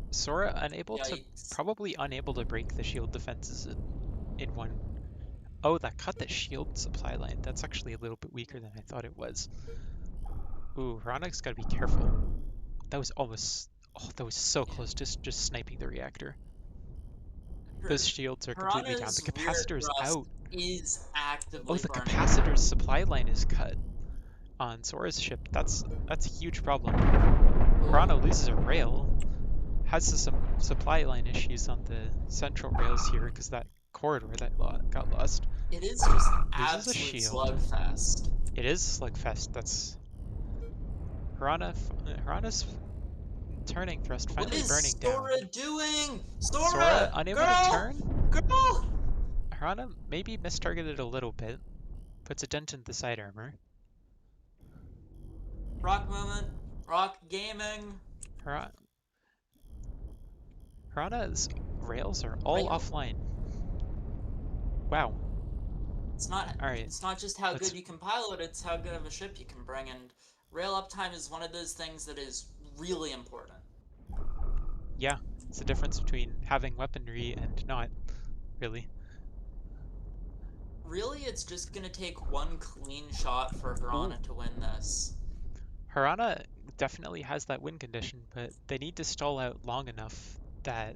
Sora yikes. probably unable to break the shield defenses in one. Oh, that cut the shield supply line. That's actually a little bit weaker than I thought it was. Ooh, Hirana's gotta be careful. That was almost, oh, that was so Yeah. close, just sniping the reactor. Those Her shields are completely down. The Piranha's rear capacitor's thrust out. is Oh, actively the burning down. capacitor's supply line is cut on Sora's ship. That's a huge problem. Oh, Piranha loses a rail, has some supply line issues on the central rails here because that corridor got lost. it is just Loses a absolute shield. slugfest. It is Slugfest. That's Piranha's turning thrust What finally is burning down. Sora doing? Sora Sora! unable to Girl! turn. Girl! Piranha maybe mistargeted a little bit. Puts a dent in the side armor. Rock moment. Rock gaming. Piranha Piranha's rails are all Rail. offline. Wow. It's not All right. it's not just how Let's good you can pilot, it's how good of a ship you can bring, and rail uptime is one of those things that is really important. Yeah, it's the difference between having weaponry and not, really. Really, it's just gonna take one clean shot for Ooh. Hirana to win this. Harana definitely has that win condition, but they need to stall out long enough that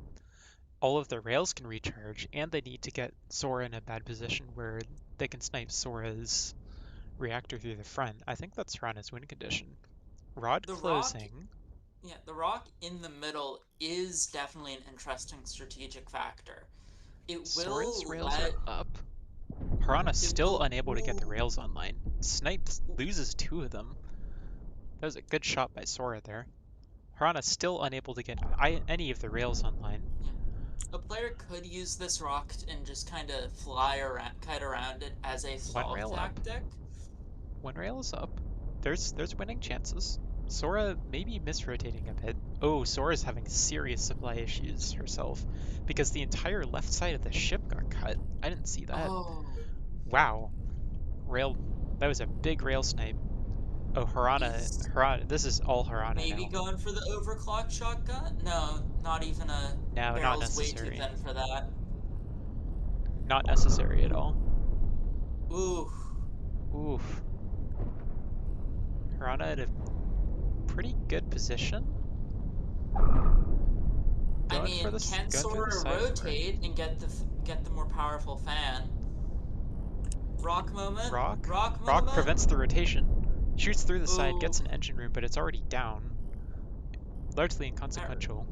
all of their rails can recharge, and they need to get Sora in a bad position where they can snipe Sora's reactor through the front. I think that's Harana's win condition. Rod The rock, closing. yeah, the rock in the middle is definitely an interesting strategic factor. It Sora's will rails are let up. Harana it still will unable to get the ooh, rails online. Snipe loses two of them. That was a good shot by Sora there. Harana still unable to get any of the rails online. yeah. A player could use this rock and just kind of fly around, kite around it as a One stall rail up. tactic. One rail is up. There's winning chances. Sora maybe misrotating a bit. Oh, Sora's having serious supply issues herself because the entire left side of the ship got cut. I didn't see that. Oh, Wow. Rail. That was a big rail snipe. Oh, is Harana. This is all Harana maybe now. going for the overclock shotgun? No, not even a No, not barrel's way too necessary. thin for that. Not necessary at all. Ooh, Oof. Harana at a pretty good position. I mean, can Going for the Sora side armor. rotate and get the more powerful fan? Rock moment, rock Rock moment. prevents the rotation. Shoots through the side, Ooh, gets an engine room, but it's already down. Largely that inconsequential.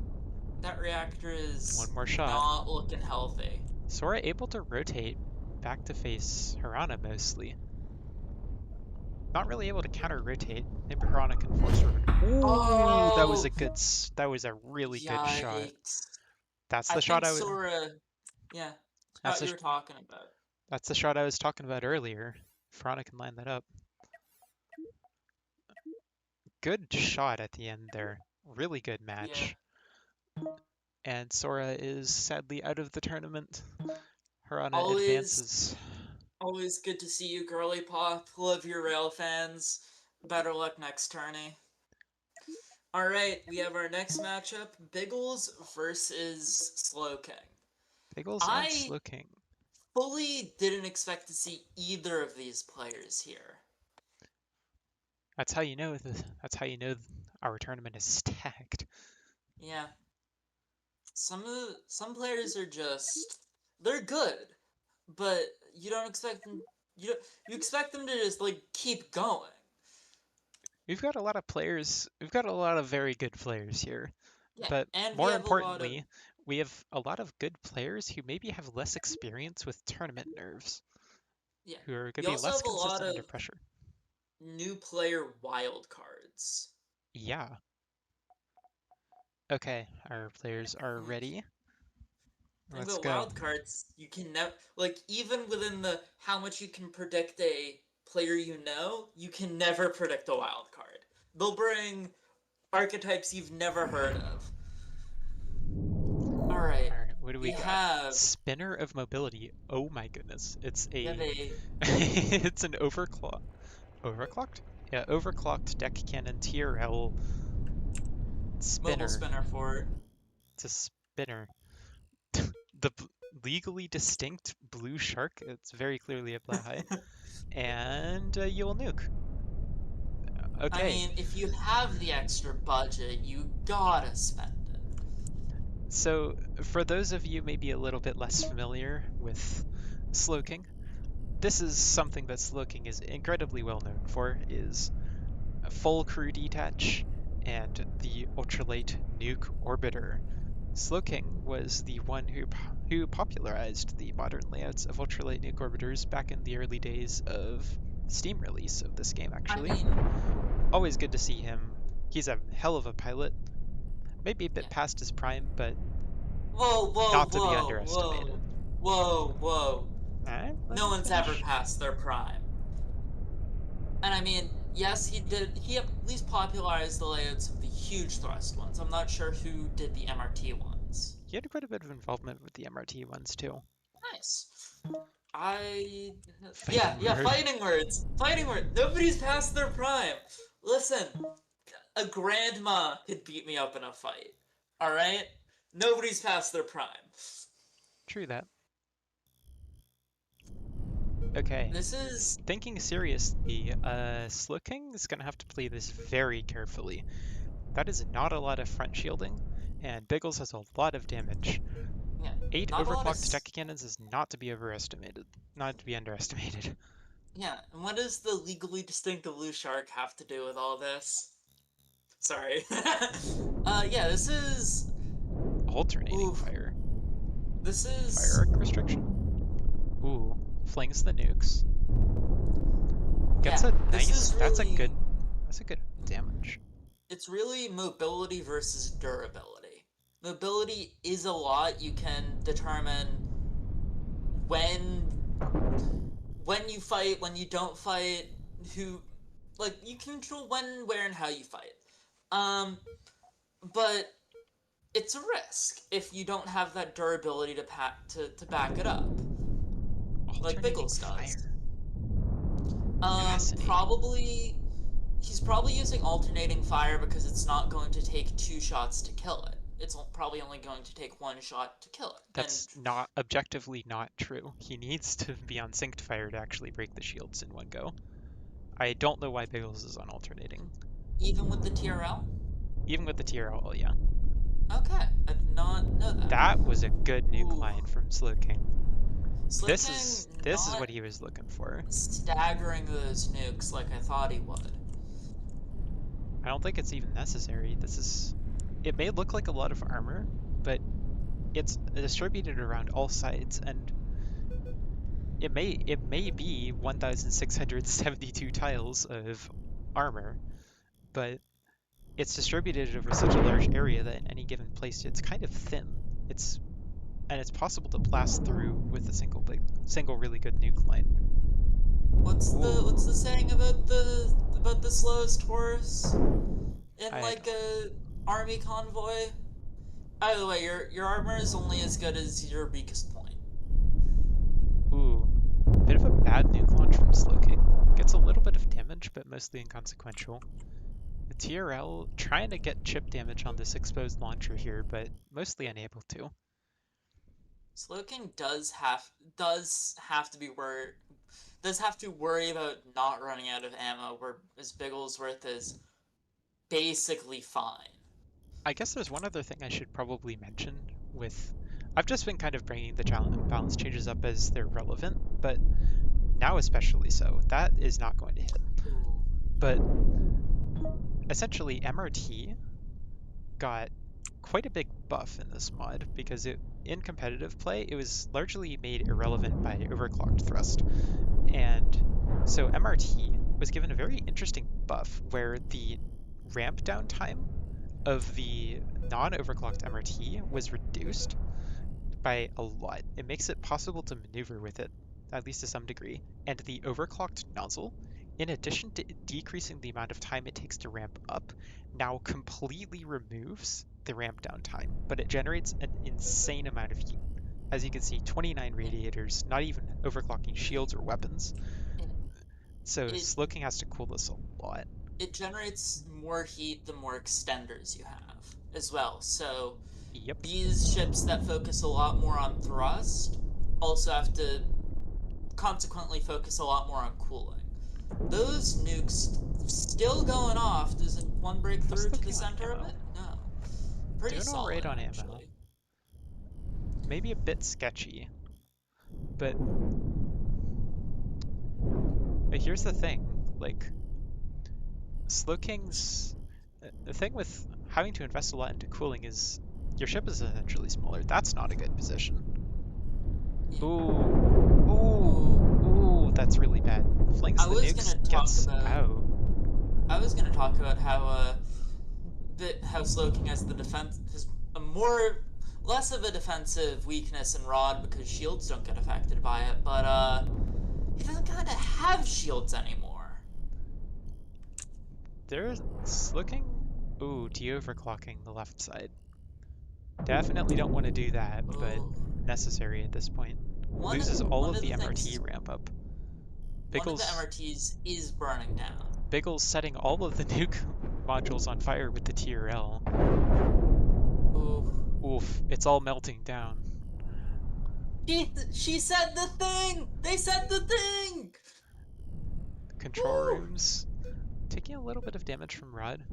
that reactor is One more shot. not looking healthy. Sora able to rotate back to face Harana mostly. Not really able to counter rotate. Maybe Harana can force her. Ooh, Oh, that was a really good shot. yikes! That's I the shot think I was. Sora, yeah, That's spot the. you were talking about. That's the shot I was talking about earlier. Frana can line that up. Good shot at the end there. Really good Yeah. match. And Sora is sadly out of the tournament. Harana Always, advances. always good to see you, girly pop. Love your rail fans. Better luck next tourney. Alright, we have our next matchup, Biggles versus Slowking. Biggles and I Slowking. fully didn't expect to see either of these players here. That's how you know our tournament is stacked. Yeah, some players are just they're good, but you don't expect them. You expect them to just like keep going. We've got a lot of players. We've got a lot of very good players here. Yeah, But and we more have a lot of importantly, we have a lot of good players who maybe have less experience with tournament nerves, yeah. who are going to We be also less have a lot consistent of under pressure. new player wildcards. Yeah. Okay, our players are Like, ready. thing Let's about go. wildcards, you can never like even within the how much you can predict a player you can never predict a wild card. They'll bring archetypes you've never heard of. All right, All right, what do we we got? have Spinner of Mobility. Oh my goodness. It's we have a a it's an overclocked? Yeah, overclocked deck cannon TRL mobile spinner. spinner for it. It's a spinner. The legally distinct blue shark. It's very clearly a Blahai. And you'll nuke. I Okay, mean, if you have the extra budget, you gotta spend it. so for those of you maybe a little bit less familiar with Slowking, this is something that Slowking is incredibly well known for, is a full crew detach and the ultralight nuke orbiter. Slowking was the one who popularized the modern layouts of ultralight nuke orbiters back in the early days of Steam release of this game, I actually. mean, Always good to see him. He's a hell of a pilot. Maybe a bit yeah. past his prime, but Whoa, whoa, not to be whoa, underestimated. whoa, whoa, whoa. Alright, let No him one's ever finish. passed their prime. And I mean, yes, he at least popularized the layouts of the huge thrust ones. I'm not sure who did the MRT ones. He had quite a bit of involvement with the MRT ones too. Nice. I. Yeah, Fighting yeah, word. fighting words. Fighting words. Nobody's past their prime. Listen, a grandma could beat me up in a fight. Alright? Nobody's past their prime. True that. Okay. This is. Thinking seriously, Slowking is gonna have to play this very carefully. That is not a lot of front shielding, and Biggles has a lot of damage. Yeah, 8 not a lot of. overclocked deck cannons is not to be overestimated. Not to be underestimated. Yeah, and what does the legally distinct blue shark have to do with all this? Sorry. Yeah, this is. Alternating Oof. fire. This Fire is. arc restriction. Ooh. Flings the nukes. Gets Yeah, a this nice. is really. That's a good damage. It's really mobility versus durability. Mobility is a lot. You can determine when when you fight, when you don't fight, who like you control when, where, and how you fight. Um, but it's a risk if you don't have that durability to back it up, like Alternating Biggles does. fire. Fascinating. Probably he's probably using alternating fire because it's not going to take two shots to kill it. It's probably only going to take one shot to kill it. And That's not objectively not true. He needs to be on synced fire to actually break the shields in one go. I don't know why Biggles is on alternating. even with the TRL? Even with the TRL, yeah. Okay, I did not know that. That was a good nuke Ooh. line from Slowking. This Slowking is not what he was looking for. staggering those nukes like I thought he would. I don't think it's even necessary. It may look like a lot of armor, but it's distributed around all sides, and it may be 1,672 tiles of armor, but it's distributed over such a large area that in any given place it's kind of thin. it's possible to blast through with a single really good nuke line. What's the Ooh, saying about the slowest horse in I like don't. a army convoy? By the way, your armor is only as good as your weakest point. Ooh, bit of a bad nuke launch from Slowking. Gets a little bit of damage, but mostly inconsequential. The TRL trying to get chip damage on this exposed launcher here, but mostly unable to. Slowking does have to be worried does have to worry about not running out of ammo, whereas Bigglesworth is basically fine. I guess there's one other thing I should probably mention with. I've just been kind of bringing the balance changes up as they're relevant, but now especially so. That is not going to hit. Ooh. But essentially, MRT got quite a big buff in this mod because in competitive play, it was largely made irrelevant by overclocked thrust. And so MRT was given a very interesting buff where the ramp down time of the non-overclocked MRT was reduced by a lot. It makes it possible to maneuver with it, at least to some degree. And the overclocked nozzle, in addition to decreasing the amount of time it takes to ramp up, now completely removes the ramp down time, but it generates an insane amount of heat. As you can see, 29 It, radiators, not even overclocking shields or weapons. it, So it Slowking has to cool this a lot. it generates more heat the more extenders you have as well. So Yep. these ships that focus a lot more on thrust also have to consequently focus a lot more on cooling. Those nukes still going off. Does one break How's through to the Slowking on center of ammo? it? No. Pretty Doing alright solid, on ammo. actually. Maybe a bit sketchy, but here's the thing. Like, Slowking's the thing with having to invest a lot into cooling is your ship is essentially smaller. That's not a good position. Yeah. Ooh, ooh, ooh, that's really bad. Flings I the was nukes, gonna talk gets about out. I was gonna talk about how Slowking has the defense has a more less of a defensive weakness in Rod because shields don't get affected by it, but he doesn't kinda have shields anymore. There's Slowking. Ooh, de-overclocking the left side. Definitely don't want to do that, but Oh. necessary at this point. One Loses all one of of the the MRT things ramp up. one of the Biggles MRTs is burning down. Biggles setting all of the nuke modules on fire with the TRL. Ooh. Oof, it's all melting down. She said the thing! They said the thing! Control Woo! rooms taking a little bit of damage from Rod.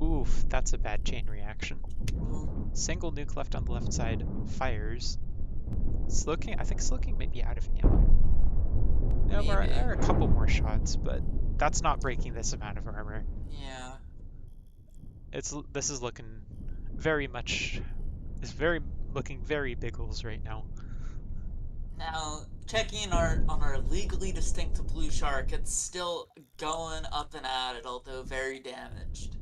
Oof, that's a bad chain reaction. Ooh. Single nuke left on the left side, fires. Slowking, I think Slowking may be out of ammo. Maybe. There are a couple more shots, but that's not breaking this amount of armor. Yeah. This is looking very much, is very looking very Biggles right now. Now, checking on our legally distinct blue shark, it's still going up and at it, although very damaged.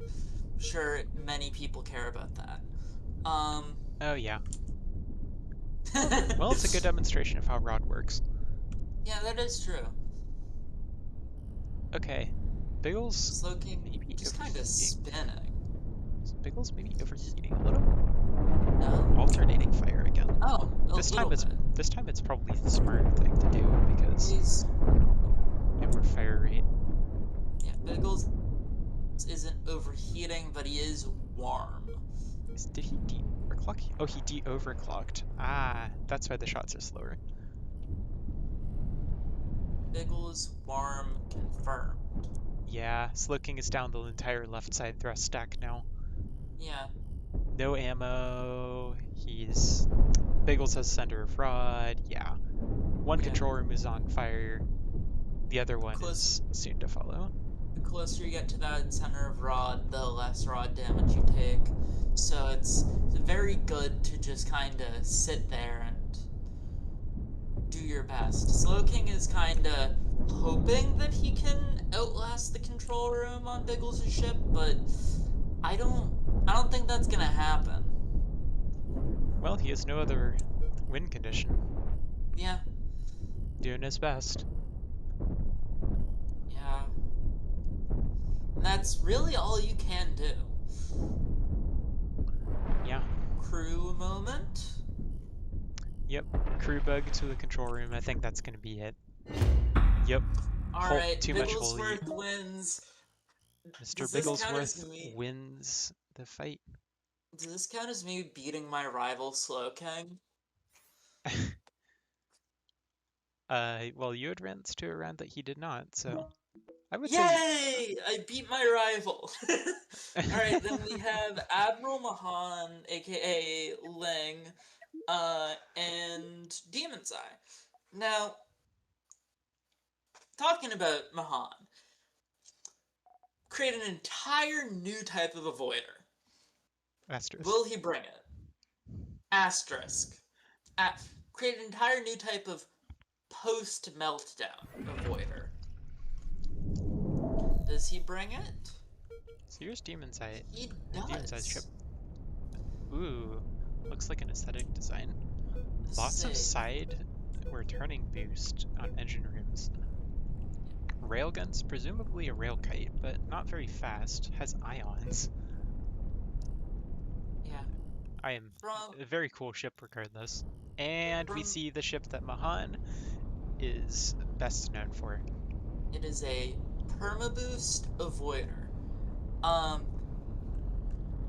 I'm sure many people care about that. Um. Oh yeah. Well, it's a good demonstration of how Rod works. Yeah, that is true. Okay, Biggles Slowking maybe just kind of overheating. spinning. Biggles maybe overheating a little. No? Alternating fire again. Oh, a little bit. This time it's probably the smarter thing to do because He's we have more fire rate. yeah, Biggles isn't overheating, but he is warm. Did he de-overclock? Oh, he de-overclocked. Ah, that's why the shots are slower. Biggles warm confirmed. Yeah, Slowking is down the entire left side thrust stack now. Yeah. No ammo. Biggles has center of Rod. Yeah. One Yeah. control room is on fire. The other one Close is soon to follow. the closer you get to that center of Rod, the less Rod damage you take. So it's very good to just kind of sit there and do your best. Slowking is kind of hoping that he can outlast the control room on Biggles' ship, but I don't think that's gonna happen. Well, he has no other win condition. Yeah, Doing his best. yeah. And that's really all you can do. Yeah. Crew moment. Yep. Crew bug to the control room. I think that's going to be it. Yep. Alright, Too much holy. Bigglesworth wins. Mr. Does this count as Bigglesworth me? wins the fight. Does this count as me beating my rival Slowking? Well, you advanced to a round that he did not, so I would say. Yay! I beat my rival. Alright, then we have AdmiralMahan, aka Ling, and Demon's Eye. Now, talking about Mahan, create an entire new type of avoider. Asterisk. Will he bring it? Asterisk. Create an entire new type of post-meltdown avoider. Does he bring it? So here's Demon's Eye. He Demon's Eye's ship. does. Ooh, looks like an aesthetic design. This Lots is of side or turning boost on engine rooms. Railguns, presumably a rail kite, but not very fast. Has ions. yeah. I am From a very cool ship regardless. And we from see the ship that Mahan is best known for. it is a permaboost avoider. Um,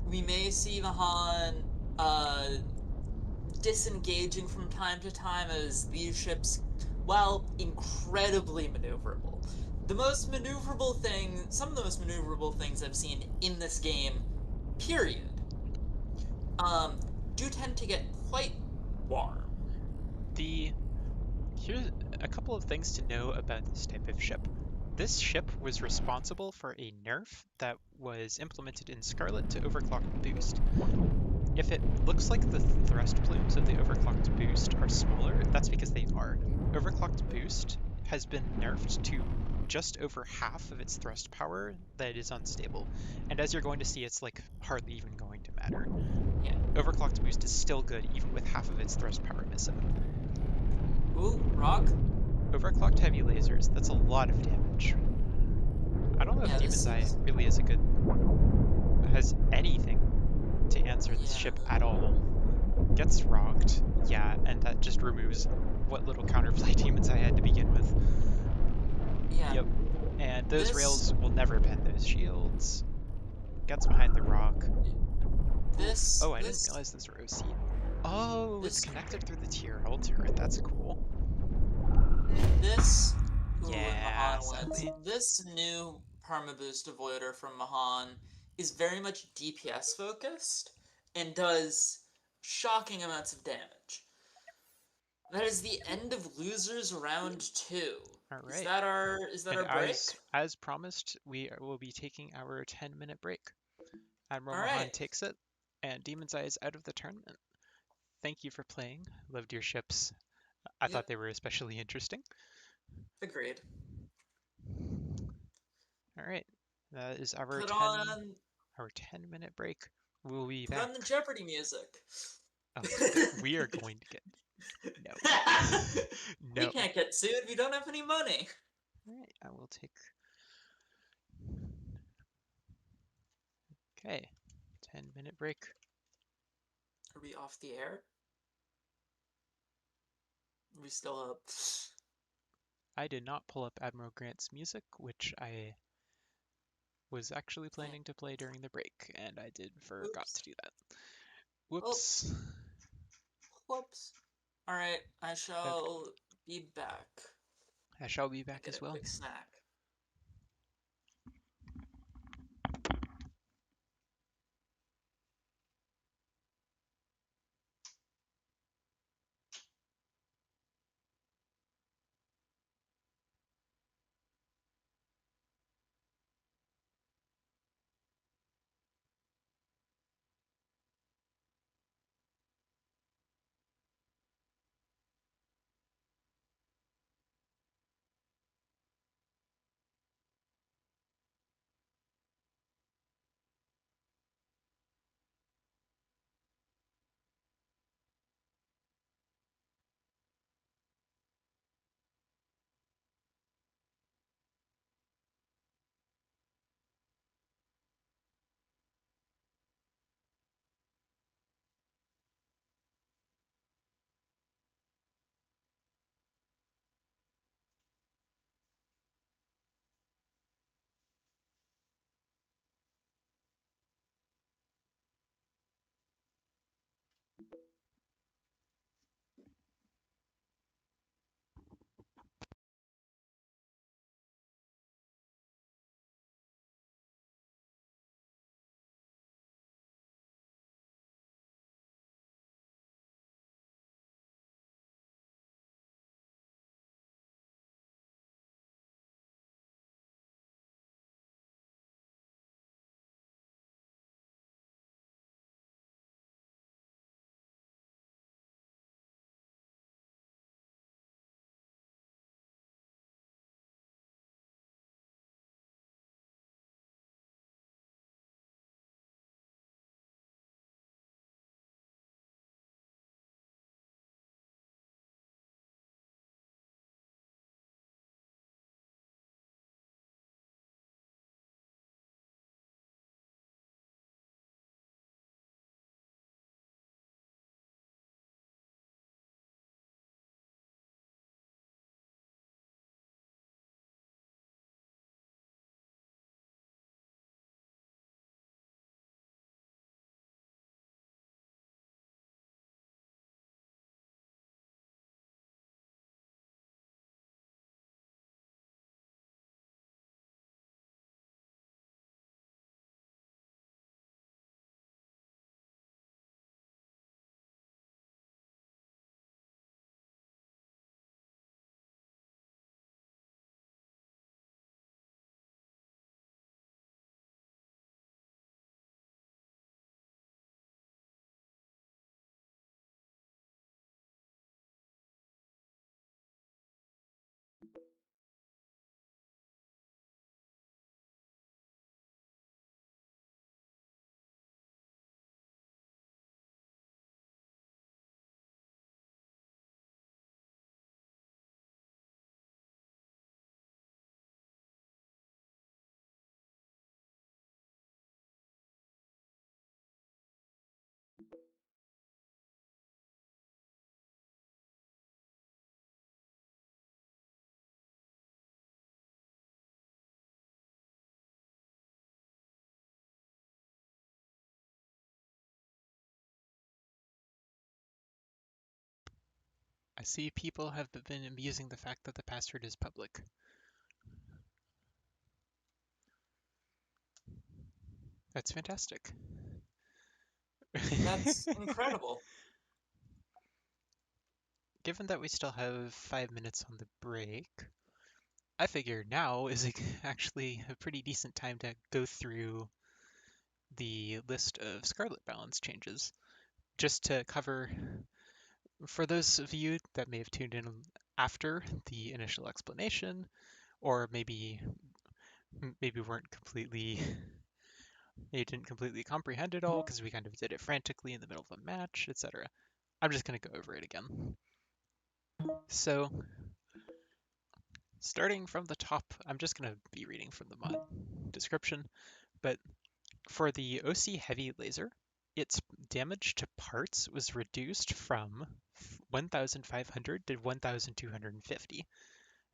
we may see Mahan uh disengaging from time to time as these ships, while incredibly maneuverable. Some of the most maneuverable things I've seen in this game, period, um, do tend to get quite warm. Here's a couple of things to know about this type of ship. This ship was responsible for a nerf that was implemented in Scarlet to overclocked boost. If it looks like the thrust plumes of the overclocked boost are smaller, that's because they are. Overclocked boost has been nerfed to just over half of its thrust power that is unstable. And as you're going to see, it's like hardly even going to matter. Yeah. Overclocked boost is still good even with half of its thrust power missing. Ooh, rock. Overclocked heavy lasers, that's a lot of damage. I don't know Yeah, if this Demon's Eye is. really has anything to answer this ship Yeah. at all. Gets rocked, yeah, and that just removes what little counterplay Demon's Eye had to begin with. Yeah. Yep, and those This. rails will never bend those shields. Gets behind the rock. Oof. This. Oh, I didn't This. realize this row seat. Oh, it's This. connected through the tier hull turret. That's cool. This. Ooh, and Yeah, Mahan wins. sadly. This new permaboost avoider from Mahan is very much DPS focused and does shocking amounts of damage. That is the end of losers round 2. All Is right. that our And break? as promised, we will be taking our 10-minute break. Admiral All Mahan right. takes it, and Demon's Eye is out of the tournament. Thank you for playing. Loved your ships. I Yep. thought they were especially interesting. Agreed. All right, that is Put on our 10-minute break. We'll be put back. on the Jeopardy music. Oh, we are going to get no, We no. can't get sued. We don't have any money. All right, I will take. Okay, 10-minute break. Are we off the air? Are we still up? I did not pull up Admiral Grant's music, which I was actually planning to play during the break, and I did forgot Oops. to do that. Oh, Whoops. whoops. All right, I Okay, shall be back. I shall be I back get as a well. quick snack. I see people have been abusing the fact that the password is public. That's fantastic. That's incredible. Given that we still have 5 minutes on the break, I figure now is actually a pretty decent time to go through the list of Scarlet balance changes, just to cover, for those of you that may have tuned in after the initial explanation, or maybe weren't completely, maybe didn't completely comprehend it all because we kind of did it frantically in the middle of a match, etc. I'm just going to go over it again. So, starting from the top, I'm just going to be reading from the mod description, but for the OC Heavy Laser, its damage to parts was reduced from 1,500 to 1,250.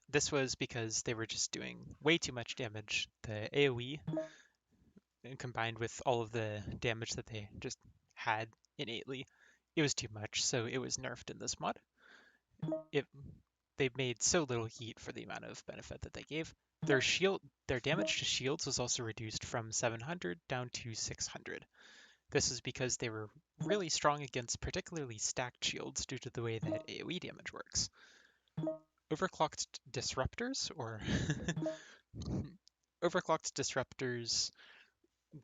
This was because they were just doing way too much damage. The AoE, combined with all of the damage that they just had innately, it was too much, so it was nerfed in this mod. It They made so little heat for the amount of benefit that they gave. Their damage to shields was also reduced from 700 down to 600. This is because they were really strong against particularly stacked shields due to the way that AoE damage works. Overclocked disruptors, or overclocked disruptors,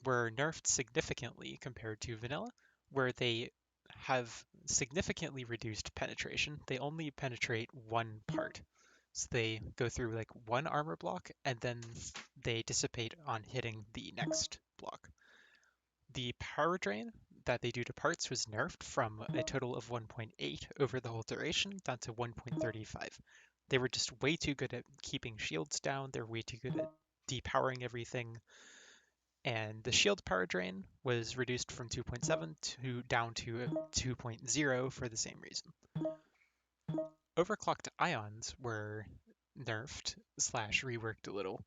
were nerfed significantly compared to vanilla, where they have significantly reduced penetration. They only penetrate one part. So they go through like one armor block and then they dissipate on hitting the next block. The power drain that they do to parts was nerfed from a total of 1.8 over the whole duration down to 1.35. They were just way too good at keeping shields down, they're way too good at depowering everything, and the shield power drain was reduced from 2.7 to down to 2.0 for the same reason. Overclocked ions were nerfed slash reworked a little,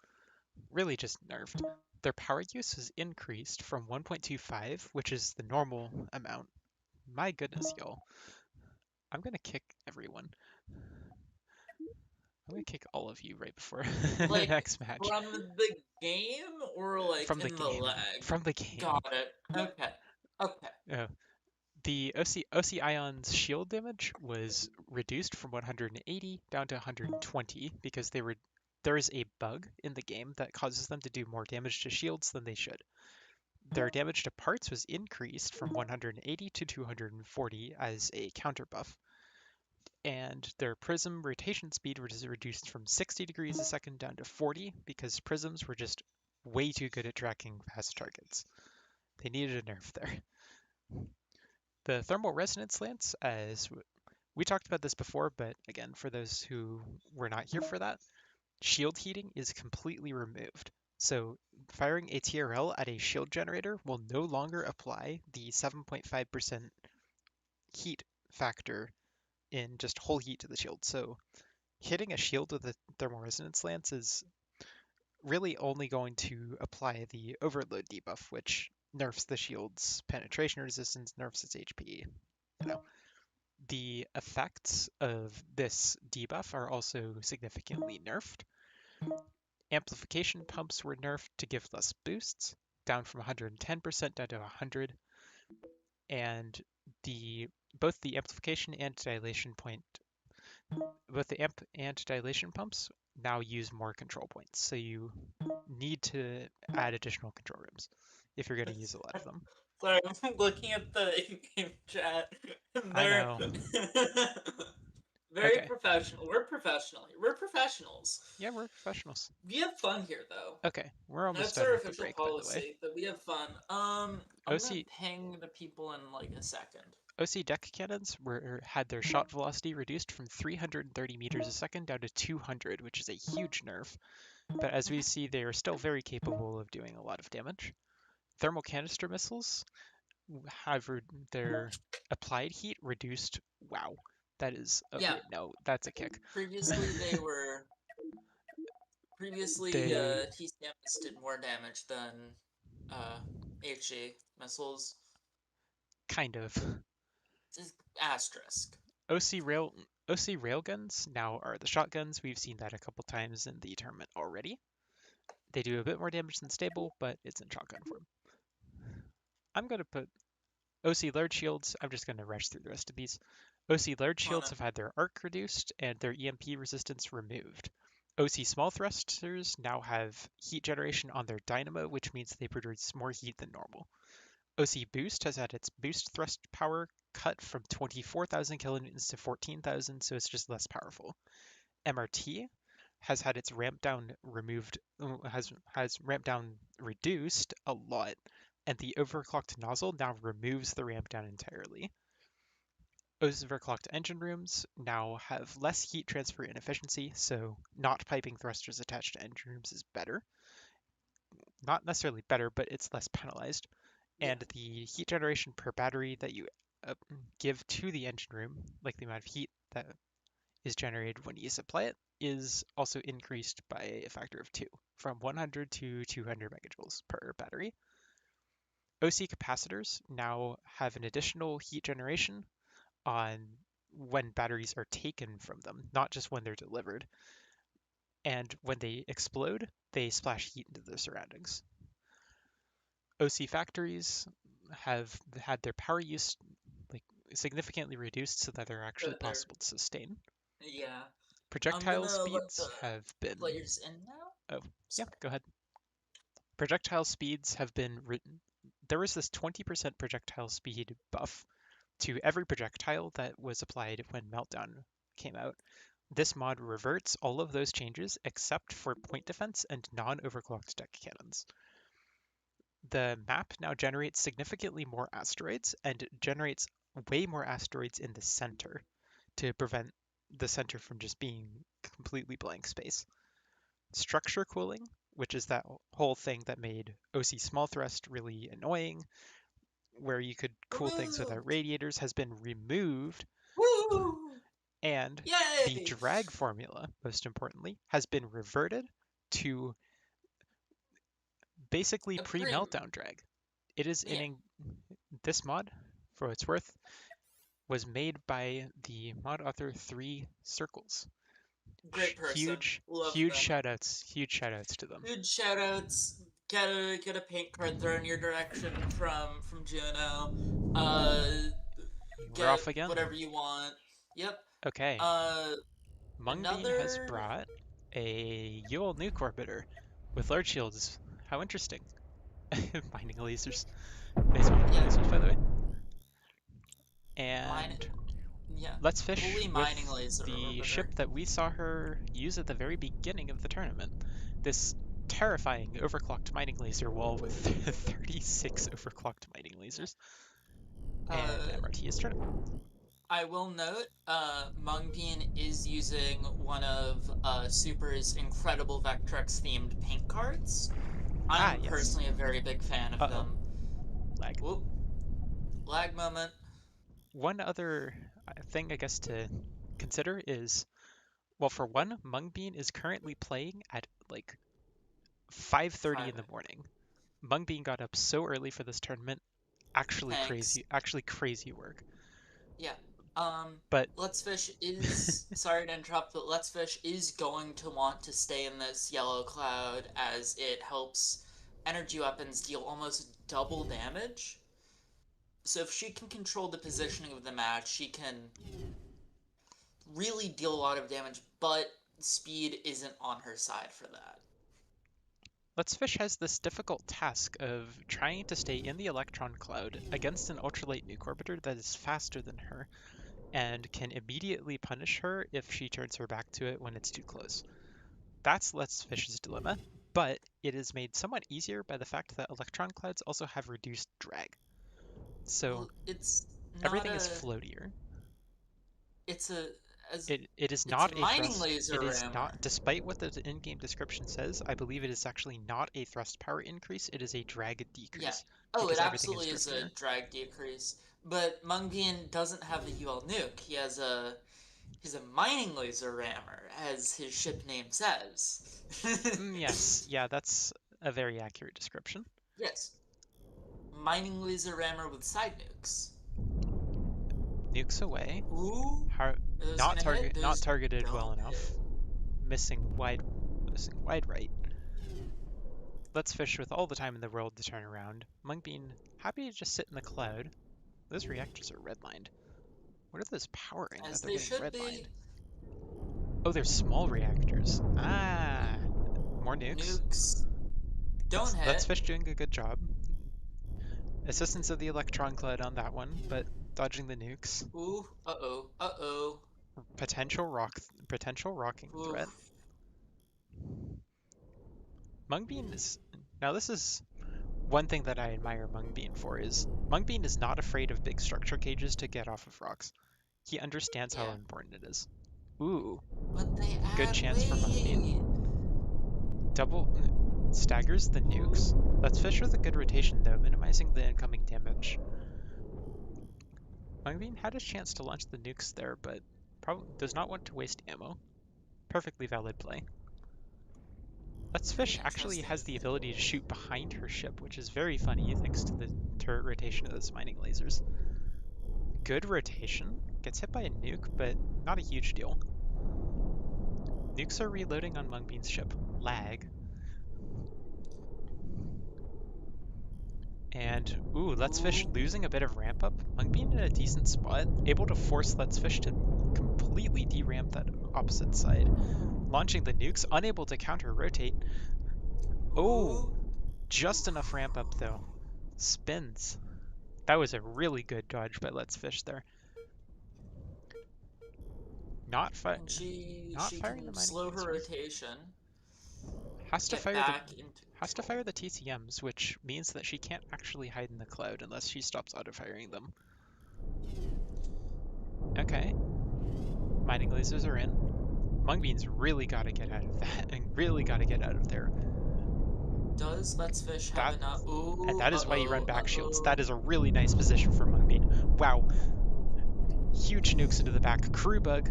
really just nerfed. Their power use was increased from 1.25, which is the normal amount My goodness, y'all. I'm gonna kick everyone. I'm gonna kick all of you right before the Like next match. from the game or like From the in the game. lag? From the game. Got it. Okay. Okay. Uh, the OC Ion's shield damage was reduced from 180 down to 120 because there is a bug in the game that causes them to do more damage to shields than they should. Their damage to parts was increased from 180 to 240 as a counter buff, and their prism rotation speed was reduced from 60 degrees a second down to 40 because prisms were just way too good at tracking fast targets. They needed a nerf there. The thermal resonance lance, as we talked about this before, but again, for those who were not here for that, shield heating is completely removed. So firing a TRL at a shield generator will no longer apply the 7.5% heat factor in just whole heat to the shield. So hitting a shield with a thermal resonance lance is really only going to apply the overload debuff, which nerfs the shield's penetration resistance, nerfs its HP. The effects of this debuff are also significantly nerfed. Amplification pumps were nerfed to give less boosts, down from 110% down to 100, and the both the amplification and dilation point both the amp and dilation pumps now use more control points, so you need to add additional control rooms if you're going to use a lot of them. Sorry, I'm looking at the in-game chat, and I they're know. very Okay. professional. We're professional. We're professionals. Yeah, we're professionals. We have fun here, though. Okay, we're almost That's done our with the official break, by the way. policy that we have fun. I'm gonna OC ping the people in like a second. OC deck cannons had their shot velocity reduced from 330 meters a second down to 200, which is a huge nerf. But as we see, they are still very capable of doing a lot of damage. Thermal canister missiles have their applied heat reduced. Wow, that is Yeah, okay. No, that's a kick. previously they were previously They TCMs did more damage than HE missiles. kind of Just asterisk. OC rail OC railguns now are the shotguns. We've seen that a couple times in the tournament already. They do a bit more damage than stable, but it's in shotgun form. I'm going to put OC large shields. I'm just going to rush through the rest of these. OC large On shields it. have had their arc reduced and their EMP resistance removed. OC small thrusters now have heat generation on their dynamo, which means they produce more heat than normal. OC boost has had its boost thrust power cut from 24,000 kilonewtons to 14,000, so it's just less powerful. MRT has had its ramp down removed, has ramp down reduced a lot, and the overclocked nozzle now removes the ramp down entirely. Overclocked engine rooms now have less heat transfer inefficiency, so not piping thrusters attached to engine rooms is better. Not necessarily better, but it's less penalized. Yeah. And the heat generation per battery that you uh, give to the engine room, like the amount of heat that is generated when you supply it, is also increased by a factor of 2, from 100 to 200 megajoules per battery. OC capacitors now have an additional heat generation on when batteries are taken from them, not just when they're delivered. And when they explode, they splash heat into their surroundings. OC factories have had their power use like significantly reduced so that they're actually But they're possible to sustain. yeah. I'm Projectile gonna let the speeds have been players in now. oh yeah, Sorry. go ahead. Projectile speeds have been written. There was this 20% projectile speed buff to every projectile that was applied when Meltdown came out. This mod reverts all of those changes except for point defense and non-overclocked deck cannons. The map now generates significantly more asteroids and generates way more asteroids in the center to prevent the center from just being completely blank space. Structure cooling, which is that whole thing that made OC small thrust really annoying, where you could cool things without Removed. radiators, has been removed, Woo! and the Yay! drag formula, most importantly, has been reverted to basically A prim. pre-meltdown drag. It is Yeah. in this mod for what it's worth, was made by the mod author 3 Circles. Great person. Huge, Love huge them. huge shout outs to them. Huge shout outs. Get a paint card thrown your direction from Juno. We're Get off again. whatever you want. Yep. Okay. Uh, Mungbean has another. brought a Yule nuke orbiter with large shields. How interesting. Mining lasers. Nice mining Yeah. lasers, by the way. Mine. And Yeah. let's fish Fully with mining laser the orbiter. ship that we saw her use at the very beginning of the tournament. This terrifying overclocked mining laser wall with 36 overclocked mining lasers. And Uh, MRT is turning. I will note, Mungbean is using one of Super's incredible Vectrex themed paint cards. I'm Yes. personally a very big fan of Uh-oh. them. Lag. Whoop. Lag moment. One other thing I guess to consider is, well, for one, Mungbean is currently playing at like 5:30 5. in the morning. Mungbean got up so early for this tournament. Thanks. Actually crazy work. Yeah. But Let's Fish is sorry to interrupt, but Let's Fish is going to want to stay in this yellow cloud as it helps energy weapons deal almost double damage. So if she can control the positioning of the match, she can really deal a lot of damage, but speed isn't on her side for that. Let's Fish has this difficult task of trying to stay in the electron cloud against an ultralight nuke orbiter that is faster than her and can immediately punish her if she turns her back to it when it's too close. That's Let's Fish's dilemma, but it is made somewhat easier by the fact that electron clouds also have reduced drag. So Well, it's not everything a. is floatier. It's a. As It is it's a not a mining thrust. It laser is rammer. not, despite what the in-game description says, I believe it is actually not a thrust power increase. It is a drag Yeah. decrease Oh, it because everything is absolutely is a driftier. drag decrease. But Mungbean doesn't have the UL nuke. He's a mining laser rammer, as his ship name says. Yes, yeah, that's a very accurate description. Yes. Mining laser rammer with side nukes. Nukes away. Ooh. Are those gonna hit? Not Those targeted well don't enough. hit. Missing wide right. Let's Fish with all the time in the world to turn around. Mungbean happy to just sit in the cloud. Those reactors are redlined. What are those powering that As they're they getting should redlined? be. Oh, they're small reactors. Ah, more nukes. Nukes don't Let's hit. Fish doing a good job. Assistance of the electron cloud on that one, but dodging the nukes. Ooh. Uh-oh. Uh-oh. Potential rocking Oof. threat. Mungbean is now this is one thing that I admire Mungbean for is Mungbean is not afraid of big structure cages to get off of rocks. He understands how Yeah. important it is. Ooh, But they good add chance for weight. Mungbean. Double staggers the nukes. Let's Fish with a good rotation though, minimizing the incoming damage. Mungbean had his chance to launch the nukes there, but probably does not want to waste ammo. Perfectly valid play. Let's Fish actually Interesting. has the ability to shoot behind her ship, which is very funny thanks to the turret rotation of those mining lasers. Good rotation. Gets hit by a nuke, but not a huge deal. Nukes are reloading on Mungbean's ship. Lag. And, ooh, Let's Fish Ooh. losing a bit of ramp up. Mungbean in a decent spot, able to force Let's Fish to completely deramp that opposite side. Launching the nukes, unable to counter-rotate. Oh, Ooh. just enough Oof. ramp up though. Spins. That was a really good dodge by Let's Fish there. Not fi And not she firing the can mining slow her lasers. rotation, Has to get fire the back into has to control. fire the TCMs, which means that she can't actually hide in the cloud unless she stops auto-firing them. Okay. Mining lasers are in. Mungbean's really gotta get out of that and really gotta get out of there. Does Let's Fish have That enough? and Ooh. that is why you run Uh-oh. back shields. That Uh-oh. is a really nice position for Mungbean. Wow. Huge nukes into the back. Crew bug.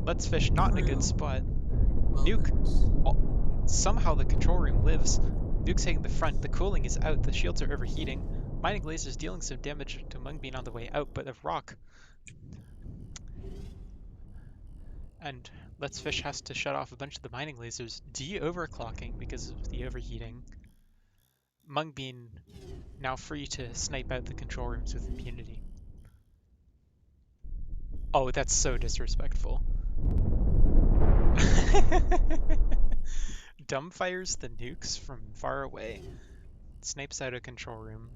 Let's Fish not in a good Crew spot. Nuke. moment. Somehow the control room lives. Nuke's hitting the front. The cooling is out. The shields are overheating. Mining lasers dealing some damage to Mungbean on the way out, but a rock. And Let's Fish has to shut off a bunch of the mining lasers, de-overclocking because of the overheating. Mungbean now free to snipe out the control rooms with impunity. Oh, that's so disrespectful. Dumbfires the nukes from far away. Snipes out a control room.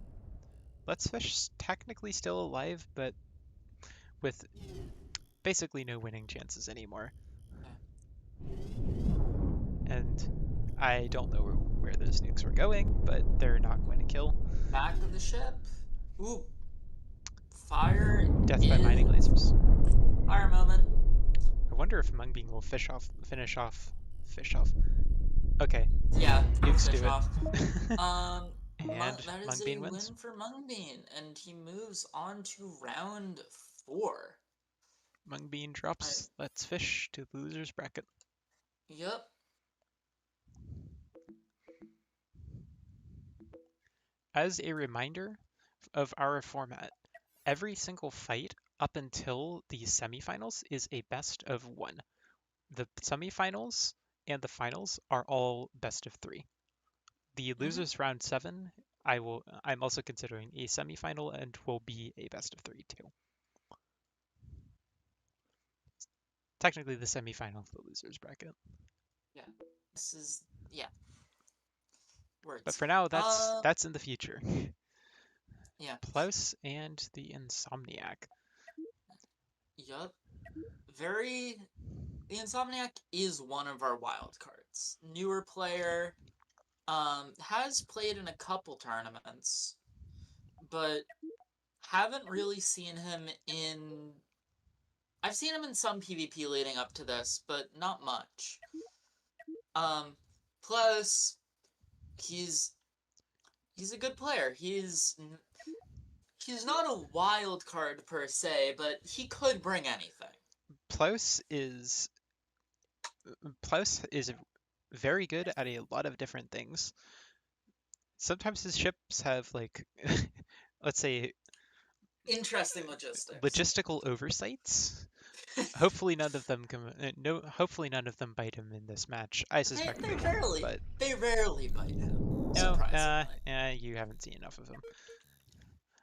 Let's Fish technically still alive, but with basically no winning chances anymore. And I don't know where those nukes were going, but they're not going to kill. Back of the ship. Ooh. Fire. Death by mining lasers. Fire moment. I wonder if Mungbean will finish off. Okay. Yeah, Nukes fish do off. it. That And is Mungbean a wins. win for Mungbean, and he moves on to round 4. Mungbean drops Let's Fish to the loser's bracket. Yep. As a reminder of our format, every single fight up until the semifinals is a best of 1. The semifinals and the finals are all best of 3. The losers round 7, I'm also considering a semifinal and will be a best of 3 too. Technically the semifinal of the losers bracket. Yeah. This is words. But for now that's in the future. Yeah. Plaus and the Insomniac. Yup. The Insomniac is one of our wild cards. Newer player, has played in a couple tournaments, but haven't really seen him in... I've seen him in some PvP leading up to this, but not much. Plus, he's a good player. He's not a wild card per se, but he could bring anything. Plaus is very good at a lot of different things. Sometimes his ships have like let's say Interesting logistics. Logistical oversights. Hopefully none of them hopefully none of them bite him in this match. I suspect they rarely bite him. No, surprisingly. you haven't seen enough of him.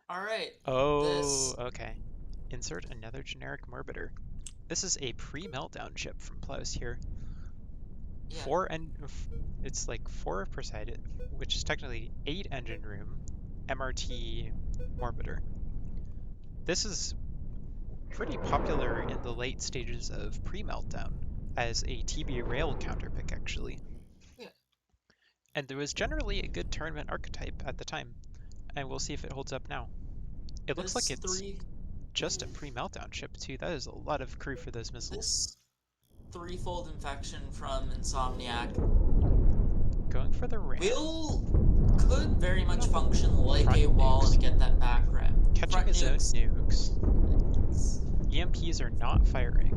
All right. Oh, okay. Insert another generic Morbiter. This is a pre-meltdown ship from Plaus here. Yeah. It's like 4 per side, which is technically 8 engine room, MRT Morbiter. This is pretty popular in the late stages of pre-meltdown as a TB rail counterpick actually. Yeah. And there was generally a good tournament archetype at the time, and we'll see if it holds up now. It looks like it's just a pre-meltdown ship too. That is a lot of crew for those missiles. This threefold infection from Insomniac going for the ram could very much function like a wall and get that back ram. Catching his own nukes. EMPs are not firing.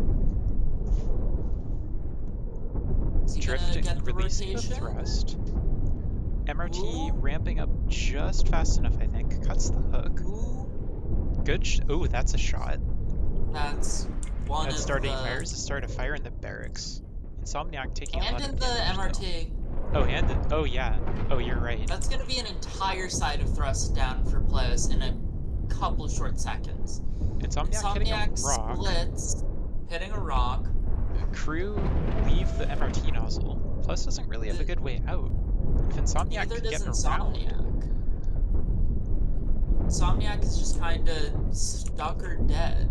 Drifting, releasing the thrust. MRT ramping up just fast enough, I think. Cuts the hook. Good. Oh, that's a shot. That's one of starting fires. The start of fire in the barracks. Insomniac taking a lot of damage. And in the MRT. Oh, oh yeah. Oh, you're right. That's gonna be an entire side of thrust down for Plaus in a couple short seconds. Insomniac hitting a rock. Splits, hitting a rock. Crew leave the MRT nozzle. Plaus doesn't really have a good way out. If Insomniac could get around. Insomniac is just kinda stuck or dead.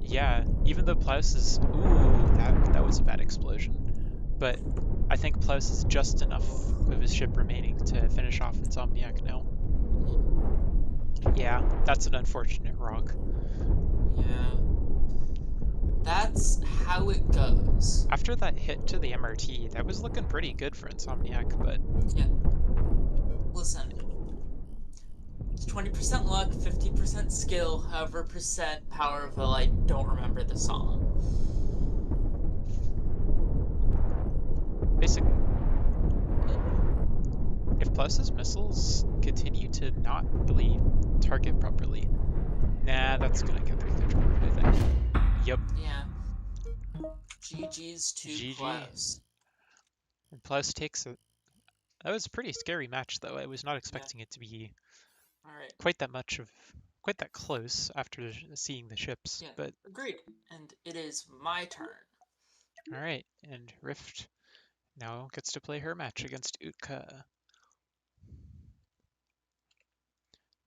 Yeah, even though Plaus is... Ooh, that was a bad explosion. But I think Plaus is just enough of his ship remaining to finish off Insomniac now. Yeah, that's an unfortunate rock. Yeah. That's how it goes. After that hit to the MRT, that was looking pretty good for Insomniac, but... Yeah. Listen. It's 20% luck, 50% skill, however percent power of will, I don't remember the song. Basically, if Plaus's missiles continue to not really target properly. Nah, that's gonna get through the drop, I think. Yep. Yeah. GG's to GG. Plaus. And Plaus takes a... That was a pretty scary match, though. I was not Yeah. expecting it to be Alright. quite that close after seeing the ships, Yeah. but Agreed. And it is my turn. alright. And Rift now gets to play her match against Utka.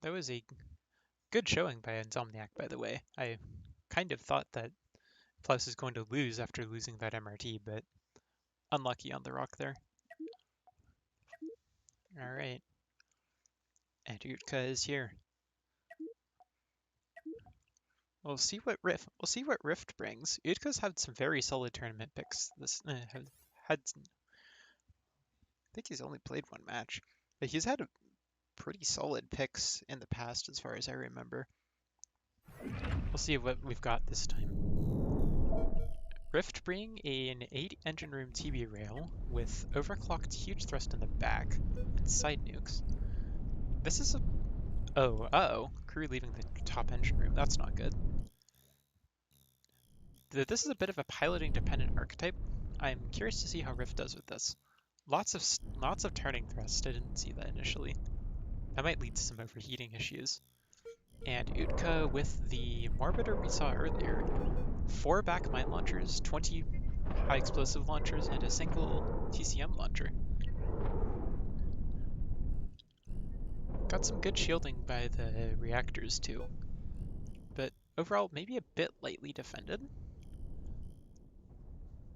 That was a good showing by Insomniac, by the way. I kind of thought that Plaus is going to lose after losing that MRT, but unlucky on the rock there. Alright. And Utka is here. We'll see what Rift brings. Utka's had some very solid tournament picks. I think he's only played one match, but he's had a pretty solid picks in the past, as far as I remember. We'll see what we've got this time. Rift bring an 8 engine room TB rail with overclocked huge thrust in the back and side nukes. This is a... Oh, crew leaving the top engine room. That's not good. This is a bit of a piloting dependent archetype. I'm curious to see how Rift does with this. Lots of turning thrust. I didn't see that initially. That might lead to some overheating issues. And Utka with the Morbiter we saw earlier. 4 back mine launchers, 20 high explosive launchers, and a single TCM launcher. Got some good shielding by the reactors too. But overall, maybe a bit lightly defended.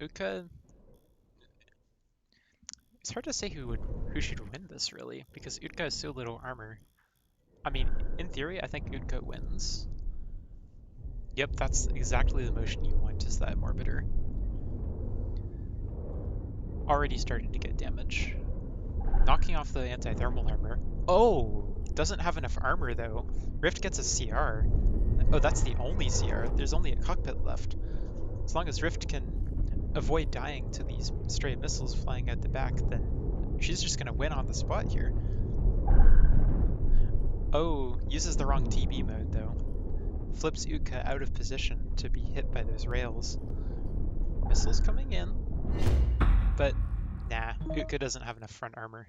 Utka, it's hard to say who should win this really, because Utka has so little armor. I mean, in theory, I think Utka wins. Yep, that's exactly the motion you want, is that Morbiter. Already starting to get damage. Knocking off the anti-thermal armor. Oh, doesn't have enough armor though. Rift gets a CR. Oh, that's the only CR. There's only a cockpit left. As long as Rift can avoid dying to these stray missiles flying out the back, then she's just gonna win on the spot here. Oh, uses the wrong TB mode though. Flips Utka out of position to be hit by those rails. Missiles coming in, but nah, Utka doesn't have enough front armor.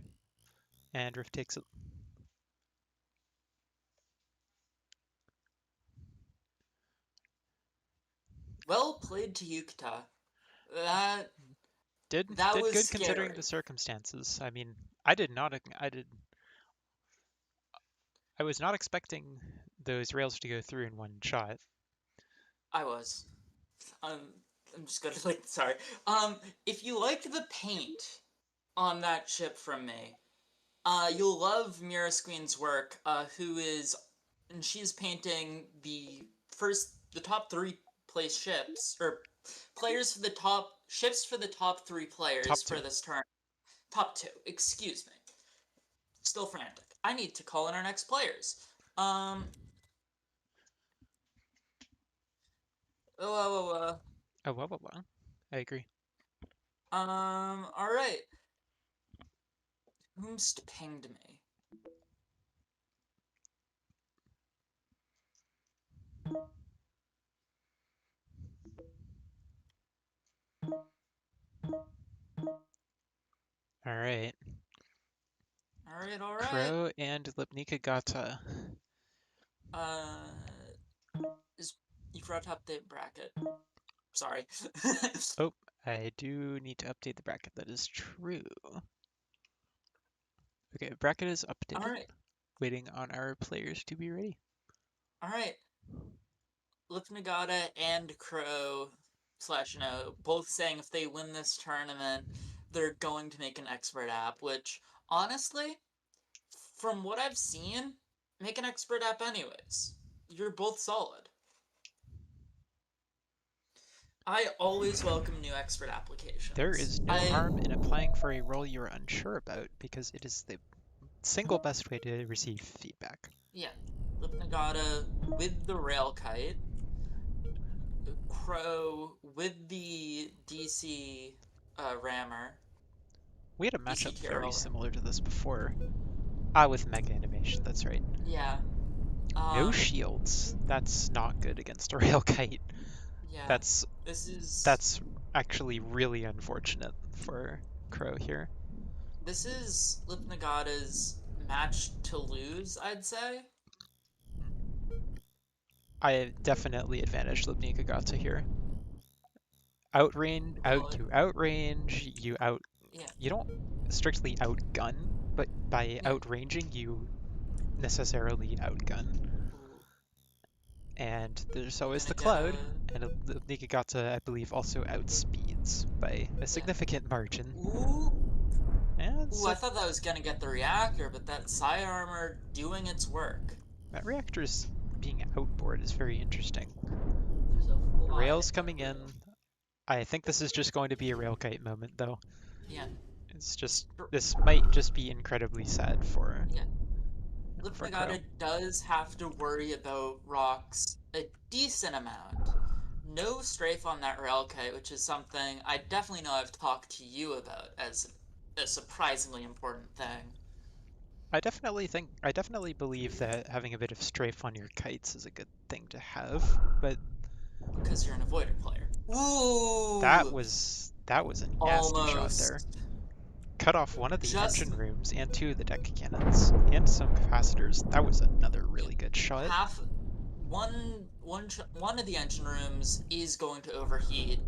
And Rift takes it. Well played to Yukta. That Did was good considering the scary. circumstances. I mean, I was not expecting those rails to go through in one shot. I was. Um, I'm just gonna sorry. If you like the paint on that ship from me, you'll love Mira Squeen's work. And she's painting the top 3 place ships or players for the top ships for the top 3 players Top for two. this turn. Top 2, excuse me. Still frantic. I need to call in our next players. Um. Oh, well. I agree. All right. Whom's pinged me? All right. All right. Crow and lipnicagata. Uh, is you forgot to update bracket. Sorry. Oh, I do need to update the bracket. That is true. Okay, bracket is All updated. right. Waiting on our players to be ready. All right. Lipnicagata and Crow / both saying if they win this tournament, they're going to make an expert app, which honestly, from what I've seen, make an expert app anyways. You're both solid. I always welcome new expert There applications. is no harm in applying for a role you're unsure about because it is the single best way to receive feedback. Yeah, Lipnicagata with the rail kite, Crow with the DC rammer, We had a DC matchup tier very roller. similar to this before. Ah, with Mega Animation, that's right. Yeah. No shields. That's not good against a rail kite. Yeah. That's This is that's actually really unfortunate for Crow here. this is lipnicagata's match to lose, I'd say. I definitely advantage lipnicagata here. Outrange, out But to outrange, yeah. you don't strictly outgun, but by Yeah. outranging you necessarily outgun. Ooh. And there's You're always gonna the get a cloud, and lipnicagata, I believe, also outspeeds by a yeah. significant margin. Ooh. And Ooh, so I thought that was gonna get the reactor, but that side armor doing its work. that reactor's being outboard is very interesting. There's a fly Rails in coming in. rail. I think this is just going to be a rail kite moment, though. Yeah. It's just Str- this might just be incredibly sad Yeah. for Crow. Lipnicagata does have to worry about rocks a decent amount. No strafe on that rail kite, which is something I definitely know I've talked to you about as a surprisingly important thing. I definitely believe that having a bit of strafe on your kites is a good thing to have, but Because you're an avoider player. that Ooh! was a nasty shot there. Almost. Cut off one of the Just engine rooms and two of the deck cannons and some capacitors. That was another yeah, really good shot. half one of the engine rooms is going to overheat,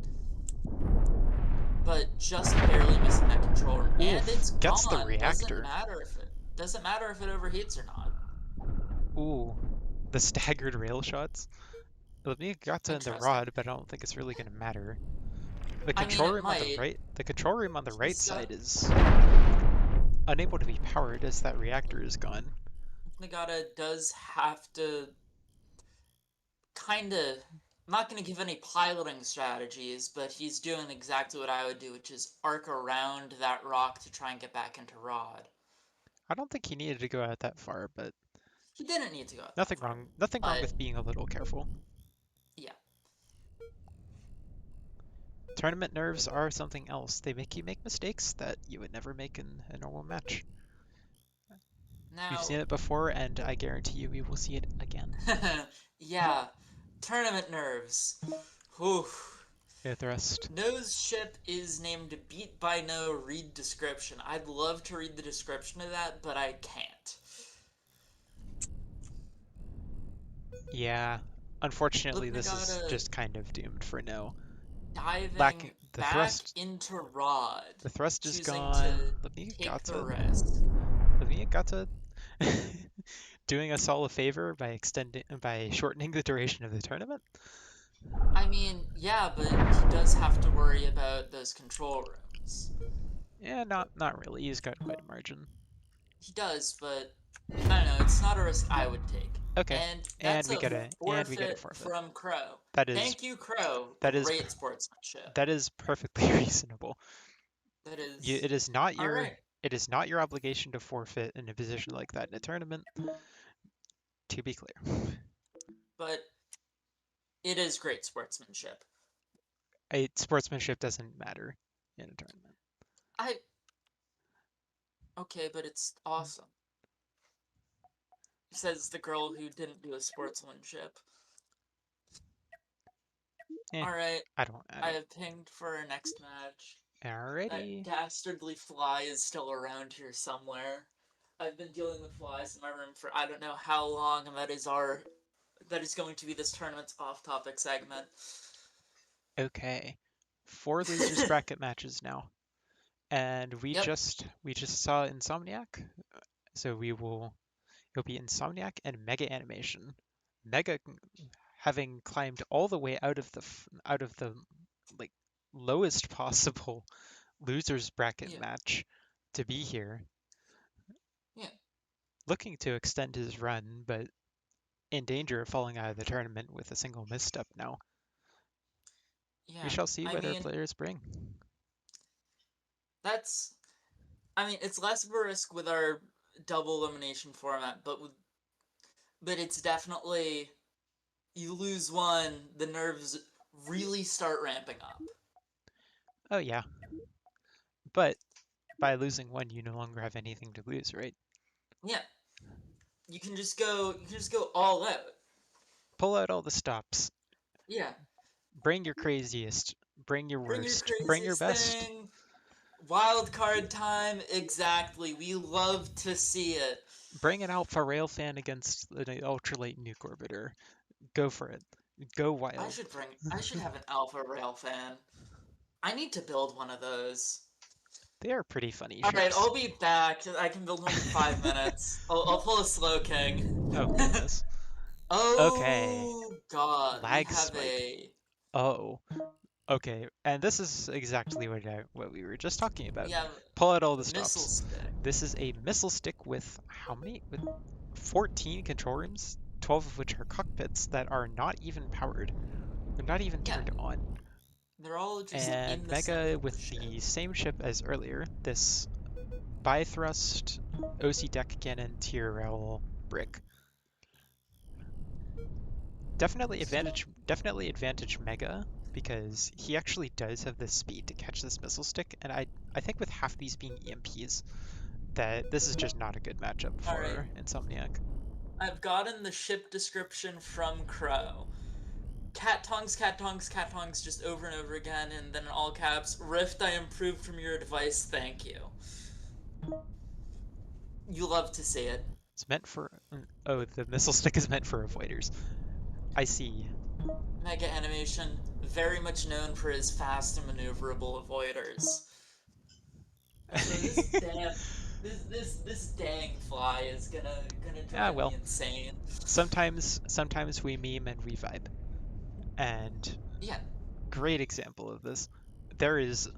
but just barely missing that control room, and Oof, it's gets the gone. reactor. Doesn't matter if it overheats or not. Ooh, the staggered rail shots. Olivia got to in the Interesting. rod, but I don't think it's really going to matter. I mean, it might. The control room on the right He's side got is unable to be powered as that reactor is gone. Nagata does have to kind of. I'm not going to give any piloting strategies, but he's doing exactly what I would do, which is arc around that rock to try and get back into rod. I don't think he needed to go out that far, but He didn't need to go out that far, Nothing wrong but with being a little careful. yeah. Tournament nerves are something else. They make you make mistakes that you would never make in a normal match. We've Now, seen it before, and I guarantee you we will see it again. yeah, tournament nerves. Whew. Air thrust. No's ship is named Beat by No Read Description. I'd love to read the description of that, but I can't. Yeah, unfortunately, this is Lipnagata just kind of doomed for no. diving Lacking the back thrust. into Rod, The thrust is choosing gone. to Livnia take the Gata. risk. Livnia Gata doing us all a favor by shortening the duration of the tournament. I mean, yeah, but he does have to worry about those control rooms. Yeah, not really. He's got quite a margin. He does, but I don't know, it's not a risk I would take. Okay, And that's a and we get a forfeit forfeit. from Crow. That is Thank you, Crow. that is Great sportsmanship. that is perfectly reasonable. That is It is not alright. your obligation to forfeit in a position like that in a tournament. To be clear, But it is great sportsmanship. sportsmanship doesn't matter in a tournament. I okay, but it's awesome. Says the girl who didn't do a sportsmanship. Eh, Alright, I I don't. have pinged for our next match. That Alrighty. dastardly fly is still around here somewhere. I've been dealing with flies in my room for I don't know how long, and that is going to be this tournament's off-topic segment. Okay. 4 losers bracket matches now. And Yep. we just saw Insomniac. So it'll be Insomniac and Mega Animation. Mega having climbed all the way out of the like lowest possible losers bracket Yeah. match to be here, Yeah. looking to extend his run, but in danger of falling out of the tournament with a single misstep now. We Yeah. shall see I what our mean, players bring. that's I mean, it's less of a risk with our double elimination format, but it's definitely you lose one, the nerves really start ramping up. Oh yeah, but by losing one, you no longer have anything to lose, right? Yeah. You can just go all out. Pull out all the stops. Yeah. Bring your craziest. Bring your Bring your worst. Bring your craziest best. thing. Wild card time. Exactly. We love to see it. Bring an Alpha Rail fan against an ultralight nuke orbiter. Go for it. Go wild. I should have an Alpha Rail fan. I need to build one of those. They are pretty funny Alright, ships. I'll be back. I can build one in 5 minutes. I'll pull a Slowking. Oh goodness. Okay. Oh god, we Lag have spike. a Oh. Okay. And this is exactly what we were just talking about. we have Pull out all the missile stops. stick. This is a missile stick with how many? With 14 control rooms, 12 of which are cockpits that are not even powered. They're not even Yeah, turned on. they're all just And in the center Mega of the with ship. the same ship as earlier, this bi-thrust OC deck cannon Tyrrell brick. Definitely advantage Mega because he actually does have the speed to catch this missile stick, and I think with half these being EMPs, that this is just not a good matchup Alright, for Insomniac. I've gotten the ship description from Crow. Cat tongs, cat tongs, cat tongs, just over and over again, and then in all caps, Rift, I improved from your advice, thank you. You love to see it. It's meant for, oh, the missile stick is meant for avoiders. I see. Mega Animation, very much known for his fast and maneuverable avoiders. Also, this dang fly is gonna Ah, drive me well, insane. sometimes we meme and we vibe. And Yeah, great example of this. There is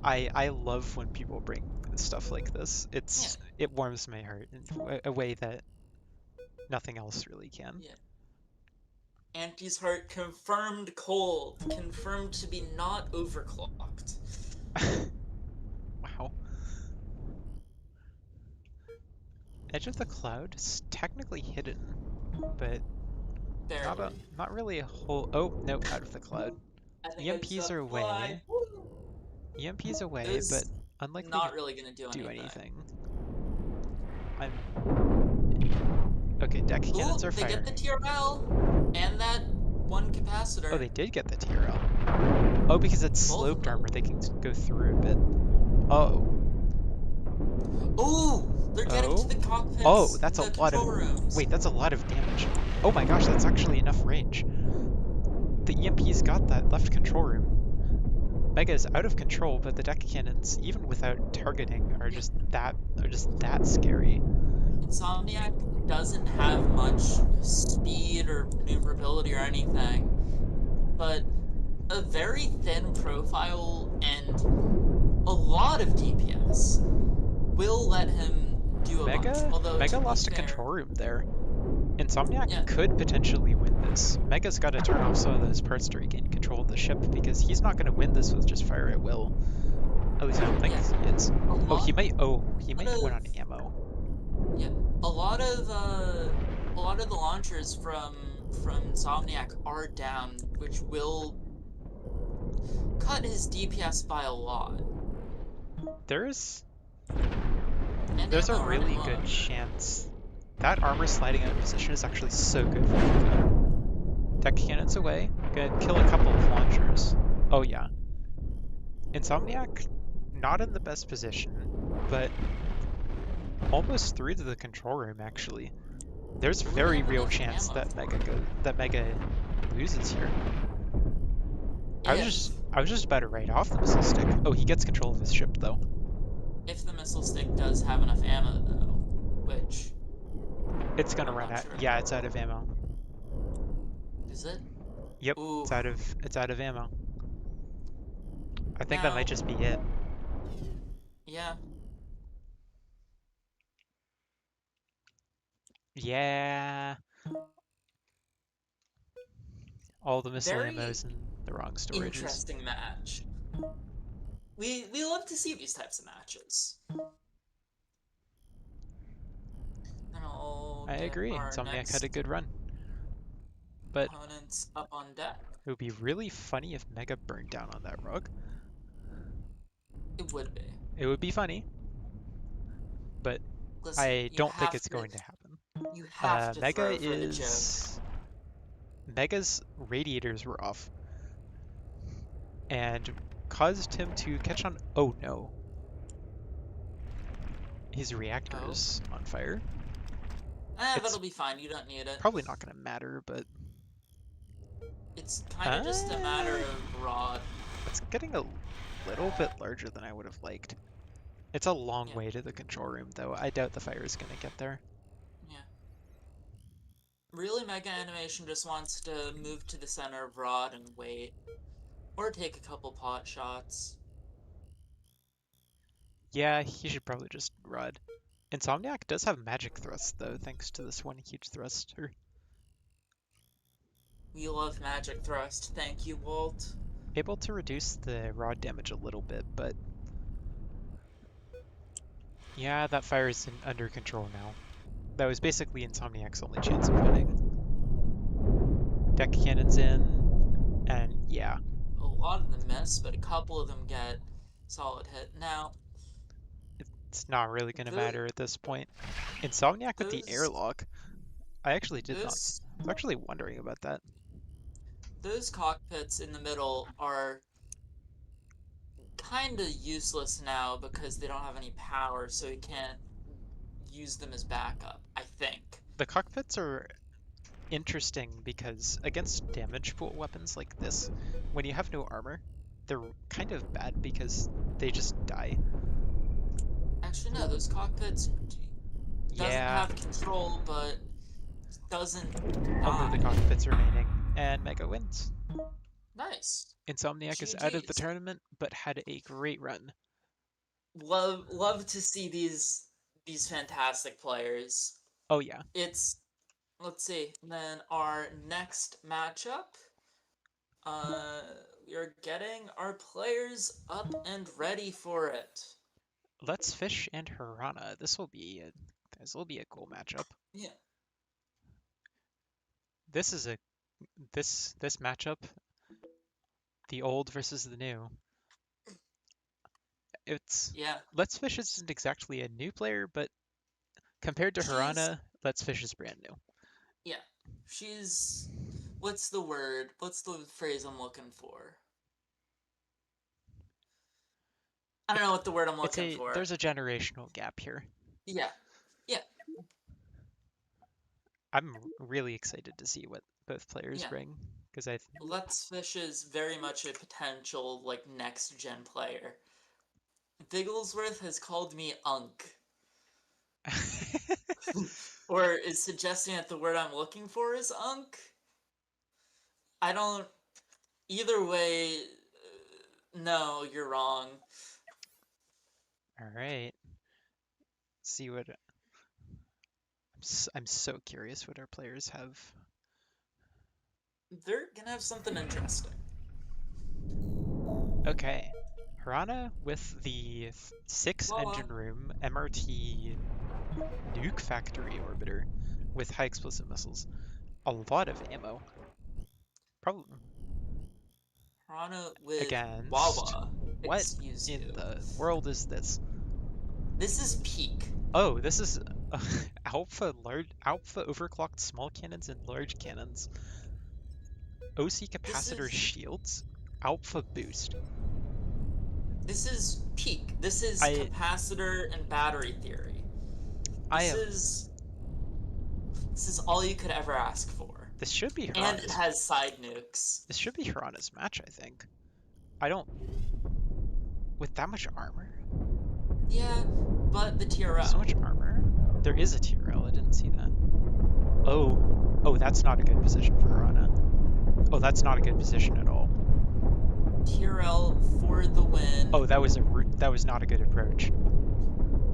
I love when people bring stuff like this. yeah, It warms my heart in a way that nothing else really can. yeah. Auntie's heart confirmed cold, confirmed to be not overclocked. Wow. Edge of the Cloud is technically hidden, but Barely. not really a whole. Oh no, out of the cloud. I think I just EMPs saw are the fly. away. EMPs It away, but was unlikely to not really gonna do do anything. anything. I'm okay. Deck Ooh, cannons are they get the firing. TRL and that one Oh, capacitor. they did get the TRL. Oh, because it's Both of sloped them. armor, they can go through a bit. Oh. Ooh, they're getting to Oh? the Oh, cockpits, that's a the lot of... control rooms. Wait, that's a lot of damage. Oh my gosh, that's actually enough range. The EMP's got that left control room. Mega is out of control, but the deck cannons, even without targeting, are Yeah. just that scary. Insomniac doesn't have much speed or maneuverability or anything, but a very thin profile and a lot of DPS will let him do a bunch. Although, Mega to be lost a fair, control room there. Insomniac yeah, could potentially win this. Mega's got to turn off some of those parts to regain control of the ship because he's not going to win this with just fire at will. At least I don't think yeah, he is. a Oh, lot, he lot might win of on ammo. yeah, a lot of the launchers from Insomniac are down, which will cut his DPS by a lot. There's And there's a ammo running really low. good chance that armor sliding out of position is actually so good for Mega. Deck cannons away. Good. Kill a couple of launchers. Oh yeah. Insomniac, not in the best position, but almost through to the control room actually. There's Ooh, they very have real enough chance ammo. that Mega loses here. If I was just about to write off the missile stick. Oh, he gets control of his ship though. if the missile stick does have enough ammo though, which It's gonna I'm run not out. sure. Yeah, it's out of ammo. Is it? Yep, Ooh. it's out of ammo. I think that might Now, just be it. yeah. Yeah, all the missile Very ammo's in the wrong storages. interesting match. We love to see these types of matches. And I'll I get agree. our Insomniac had a next good run, but opponents up on deck. it would be really funny if Mega burned down on that rug. It would be. It would be funny, but Listen, I don't think it's going to happen. you have to Mega throw for the joke. is... Mega's radiators were off and caused him to catch on... Oh no. His reactor Oh. is on fire. It's That'll be fine. You don't need it. probably not going to matter, but... It's kind of just a matter of rod. It's getting a little bit larger than I would have liked. It's a long Yeah. way to the control room, though. I doubt the fire is going to get there. Yeah. Really, Mega Animation just wants to move to the center of rod and wait. Or take a couple pot shots. Yeah, he should probably just rod. Insomniac does have magic thrust, though, thanks to this one huge thruster. We love magic thrust. Thank you, Walt. Able to reduce the rod damage a little bit, but... Yeah, that fire is under control now. That was basically Insomniac's only chance of winning. Deck cannons in, and yeah. A lot of them miss, but a couple of them get solid hit. Now, It's not really going to matter at this point. Insomniac with the those, airlock. I actually did not. those, I was actually wondering about that. those cockpits in the middle are kind of useless now because they don't have any power, so you can't use them as backup, I think. The cockpits are interesting because against damage pool weapons like this, when you have no armor, they're kind of bad because they just die. Actually, no, those cockpits doesn't Yeah, have control, but doesn't only the die. cockpits remaining, and Mega wins. Nice. Insomniac is out of the GG's. tournament, but had a great run. Love to see these fantastic players. Oh yeah, It's let's see. Then our next matchup, we are getting our players up and ready for it. Let's Fish and Hirana. This will be a cool matchup. Yeah. This is a this matchup, the old versus the new. It's Yeah. Let's Fish isn't exactly a new player, but compared to She's Hirana, Let's Fish is brand new. yeah. She's what's the word? What's the phrase I'm looking for? I don't know what the word I'm looking for. There's a generational gap here. Yeah. Yeah. I'm really excited to see what both players Yeah. bring because I Let's Fish is very much a potential like next gen player. Bigglesworth has called me Unk. Or is suggesting that the word I'm looking for is Unk. I don't. Either way, no, you're wrong. All right. See what I'm so curious what our players have. They're gonna have something interesting. Okay. Hirana with the 6 engine room MRT nuke factory orbiter with high explosive missiles. A lot of ammo. Probably Toronto with against Wawa. what Excuse in you. the world is this? This is peak. Oh, this is alpha overclocked small cannons and large cannons. OC capacitor shields, alpha boost. This is peak. This is capacitor and battery theory. This is all you could ever ask for. This should be Hirana's. And it has side nukes. This should be Hirana's match, I think. With that much armor? Yeah, but the TRL. So much armor? There is a TRL, I didn't see that. Oh, that's not a good position for Hirana. Oh, that's not a good position at all. TRL for the win. Oh, that was not a good approach.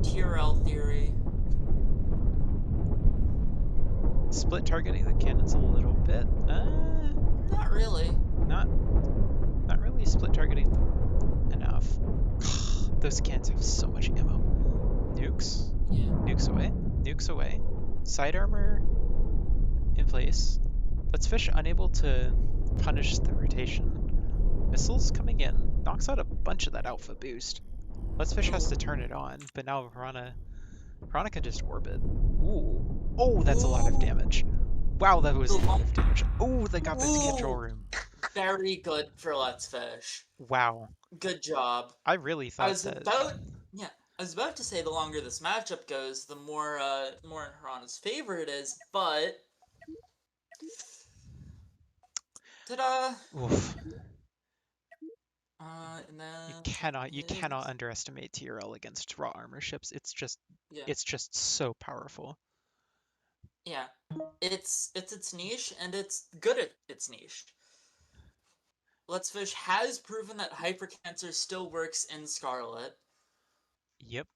TRL theory. Split targeting the cannons a little bit. Not really. Not really split targeting them enough. Those cannons have so much ammo. Nukes? Yeah. Nukes away. Nukes away. Side armor in place. Let's Fish unable to punish the rotation. Missiles coming in. Knocks out a bunch of that alpha boost. Let's Fish has to turn it on, but now Piranha can just orbit. Ooh. Oh, that's a lot of Ooh, damage. Wow, that was the a lot long. of damage. Oh, they got this control Ooh, room. very good for Let's Fish. Wow. Good job. I really I thought was that. about, yeah, I was about to say the longer this matchup goes, the more in Hirana's favor it is, but ta-da! Oof. And You then cannot you his, cannot underestimate TRL against raw armor ships. yeah, It's just so powerful. yeah, it's its niche and it's good at its niche. Let's Fish has proven that hypercancer still works in Scarlet, Yep.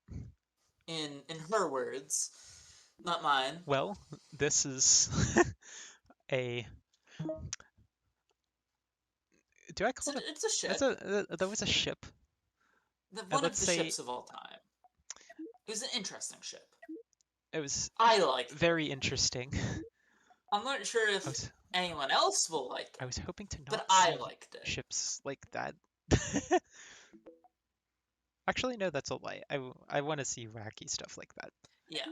in her words, not mine. Well, this is a do I It's call it it's a that's ship, a that was a ship. one of Let's the say ships of all time. It was an interesting ship. it was I liked it. very interesting. I'm not sure I if was anyone else will like I it, was hoping to but not I see liked it. ships like that. Actually, no, that's a lie. I want to see wacky stuff like that. Yeah.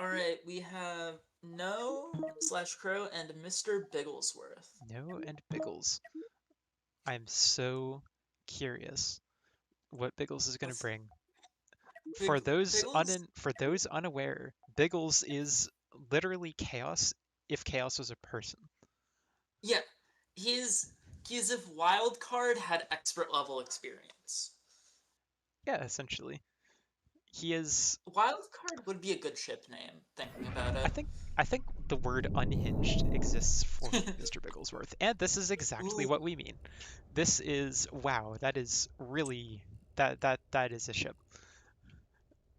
All right, we have No/Crow and Mr. Bigglesworth. No and Biggles. I'm so curious what Biggles is going to Let's bring. Big Biggles. For those unaware, Biggles is literally chaos if chaos was a person. Yeah, he's he's if Wildcard had expert level experience. Yeah, essentially. He is Wildcard would be a good ship name. Thinking about I it. think I think the word unhinged exists for Mr. Bigglesworth, and this is exactly what Ooh, we mean. This is wow, that is really that is a ship.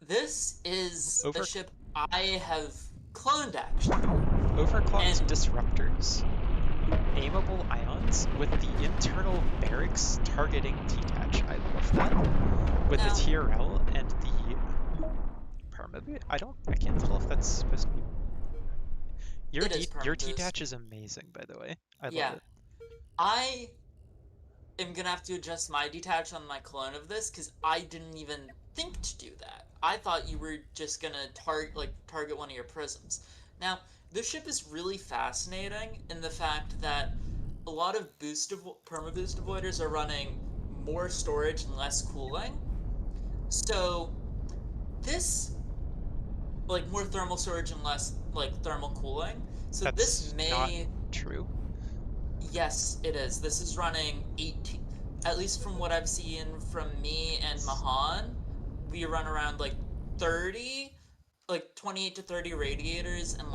this is a Over ship I have cloned actually, overclocked and disruptors, aimable ions with the internal barracks targeting T-Touch. I love that. With the now TRL and the permaboost. I can't tell if that's supposed to be. it is Your perma boost. T-Touch is amazing, by the way. I love Yeah, it. I am gonna have to adjust my detach on my clone of this because I didn't even think to do that. I thought you were just gonna target one of your prisms. Now, this ship is really fascinating in the fact that a lot of perma boost avoiders are running more storage and less cooling. So this more thermal storage and less thermal cooling. So this That's not may true. Yes, it is. This is running 18, at least from what I've seen from me and Mahan, we run around 30, 28 to 30 radiators and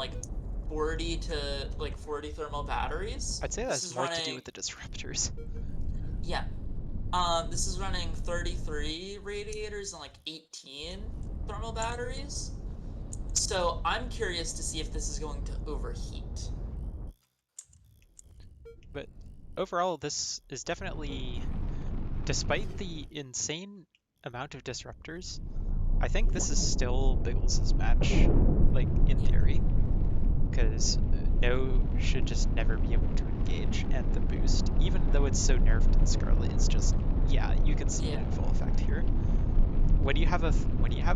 40 to 40 thermal batteries. I'd say that This has is more to do running, with the disruptors. yeah, this is running 33 radiators and 18 thermal batteries. So I'm curious to see if this is going to overheat. But overall, this is definitely, despite the insane amount of disruptors, I think this is still Biggles's match, like in Yeah, theory, because No should just never be able to engage, and the boost, even though it's so nerfed in Scarlet, is just yeah, you can see it yeah, in full effect here. When you have a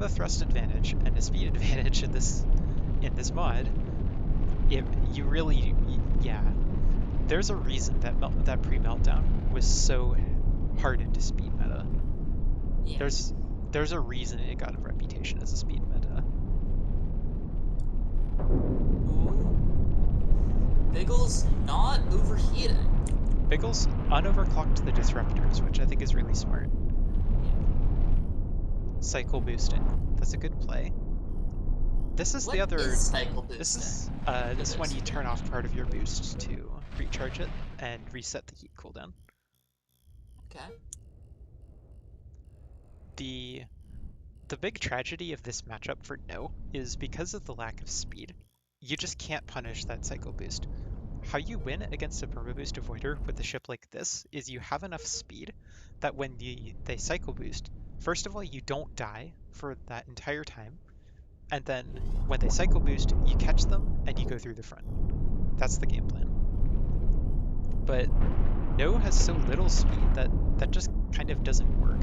thrust advantage and a speed advantage in this mod, you really yeah. There's a reason that that pre-meltdown was so hard into speed meta. yeah. There's there's a reason it got a reputation as a speed meta. Ooh. Biggles not overheating. Biggles unoverclocked the disruptors, which I think is really smart. Cycle boosting. That's a good play. This is the What other. is cycle This boosting is for this is when those you who turn don't know? off part of your boost to recharge it and reset the heat cooldown. Okay. The the big tragedy of this matchup for No is because of the lack of speed. You just can't punish that cycle boost. How you win against a permaboost avoider with a ship like this is you have enough speed that when they cycle boost, first of all, you don't die for that entire time, and then when they cycle boost, you catch them and you go through the front. That's the game plan. But No has so little speed that that just kind of doesn't work.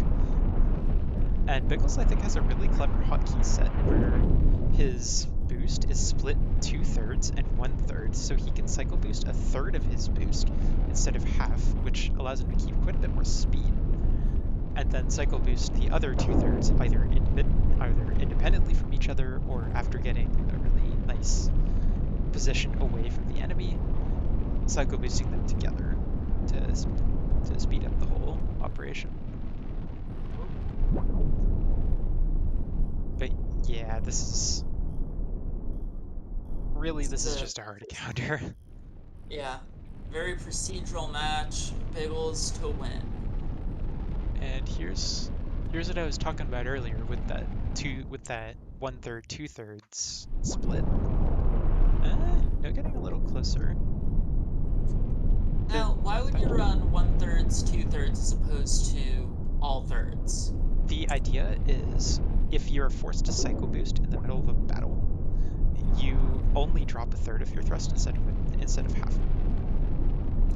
And Biggles, I think, has a really clever hotkey set where his boost is split 2/3 and 1/3, so he can cycle boost a third of his boost instead of half, which allows him to keep quite a bit more speed. And then cycle boost the other 2/3 either independently from each other or after getting a really nice position away from the enemy, cycle boosting them together to speed up the whole operation. But yeah, this is just a hard encounter. Yeah, very procedural match. Biggles to win. And here's what I was talking about earlier with that 1/3, 2/3 split. No, getting a little closer. Now, why would you run 1/3, 2/3 as opposed to all thirds? The idea is if you're forced to cycle boost in the middle of a battle, you only drop a third of your thrust instead of half.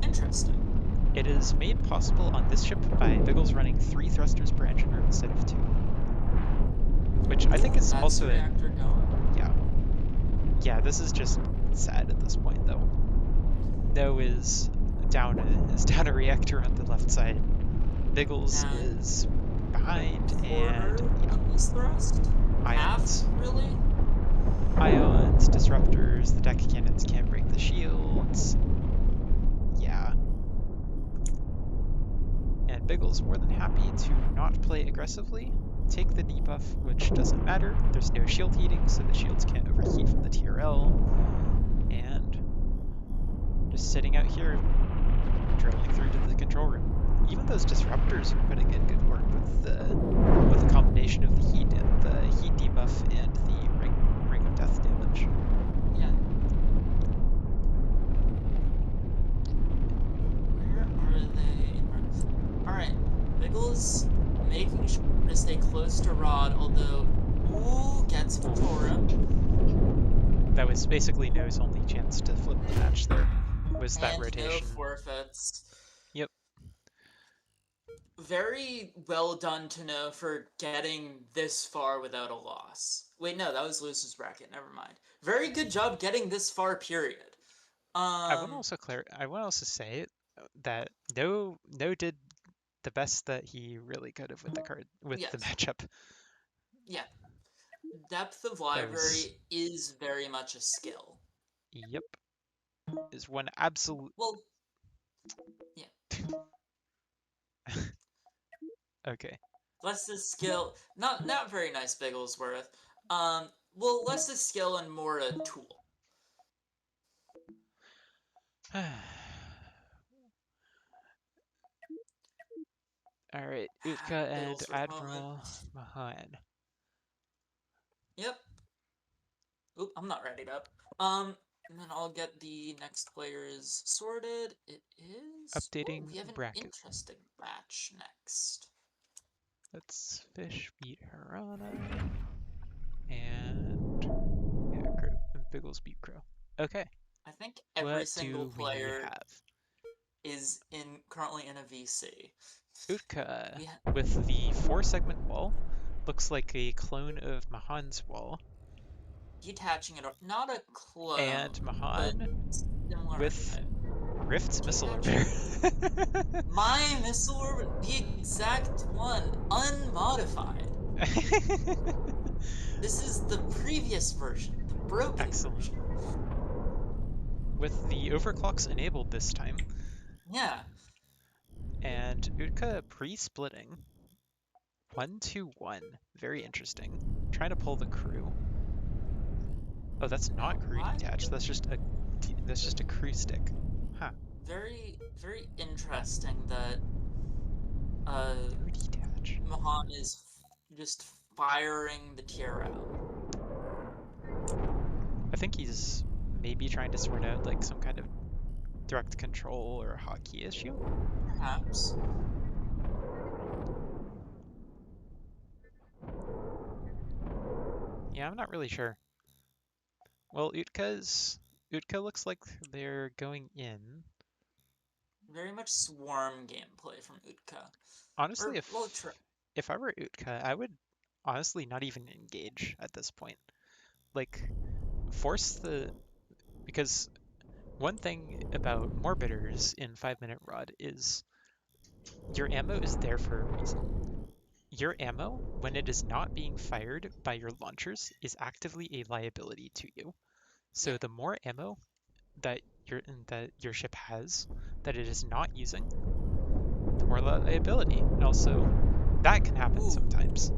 Interesting. It is made possible on this ship by Biggles running 3 thrusters per engine room instead of 2. Which I think is That's also the reactor going. yeah. Yeah, this is just sad at this point though. No is down a reactor on the left side. Biggles is behind and yeah. East thrust? Ions. Half, really? Ions, disruptors, the deck cannons can't break the shields. Yeah. And Biggles more than happy to not play aggressively, take the debuff, which doesn't matter. There's no shield heating, so the shields can't overheat from the TRL. And just sitting out here, drilling through to the control room. Even those disruptors are putting in good work with the combination of the heat and the heat debuff and the ring of death damage. Yeah. Where are they? Alright, Biggles making sure to stay close to Rod, although gets control room. That was basically No's only chance to flip the match there, was that And rotation. no forfeits. Yep. Very well done to No for getting this far without a loss. Wait, no, that was loser's bracket. Never mind. Very good job getting this far. Period. I want to also say that No did the best that he really could have with the Yes. matchup. Yeah. Depth of That was library is very much a skill. yep. Is one absolute Well, yeah. okay. Less the skill. Not very nice, Bigglesworth. Well, less the skill and more a tool. All right, Utka and Bigglesworth moment. AdmiralMahan. Yep. Oop, I'm not ready up. And then I'll get the next players sorted. It is. Ooh, Updating we have an bracket. interesting match next. Let's Fish beat Harana. And yeah, Crow and Biggles beat Crow. Okay. I think every What single do we player have? is currently in a VC. Utka with the 4-segment wall. Looks like a clone of Mahan's wall. Detaching it, not a clone, And but Mahan similar with archetype. Rift's Missile Detaching. Orbiter. My missile orbiter, the exact one, unmodified. This is the previous version, the broken Excellent. version. With the overclocks enabled this time. Yeah. And Utka pre-splitting. 1-2-1. Very interesting. Trying to pull the crew. Oh, that's not crew Why? detached. That's just a crew stick. Huh. Very, very interesting that No detach. Mahan is just firing the TRL. I think he's maybe trying to sort out like some kind of direct control or a hotkey issue. Perhaps. Yeah, I'm not really sure. Well, Utka looks like they're going in. Very much swarm gameplay from Utka. Honestly, Or, well, if I were Utka, I would honestly not even engage at this point. Like, force the because one thing about Morbiders in 5-minute Rod is your ammo is there for a reason. Your ammo, when it is not being fired by your launchers, is actively a liability to you. Yeah. So the more ammo that your ship has that it is not using, the more liability. And also, that can happen Ooh. sometimes.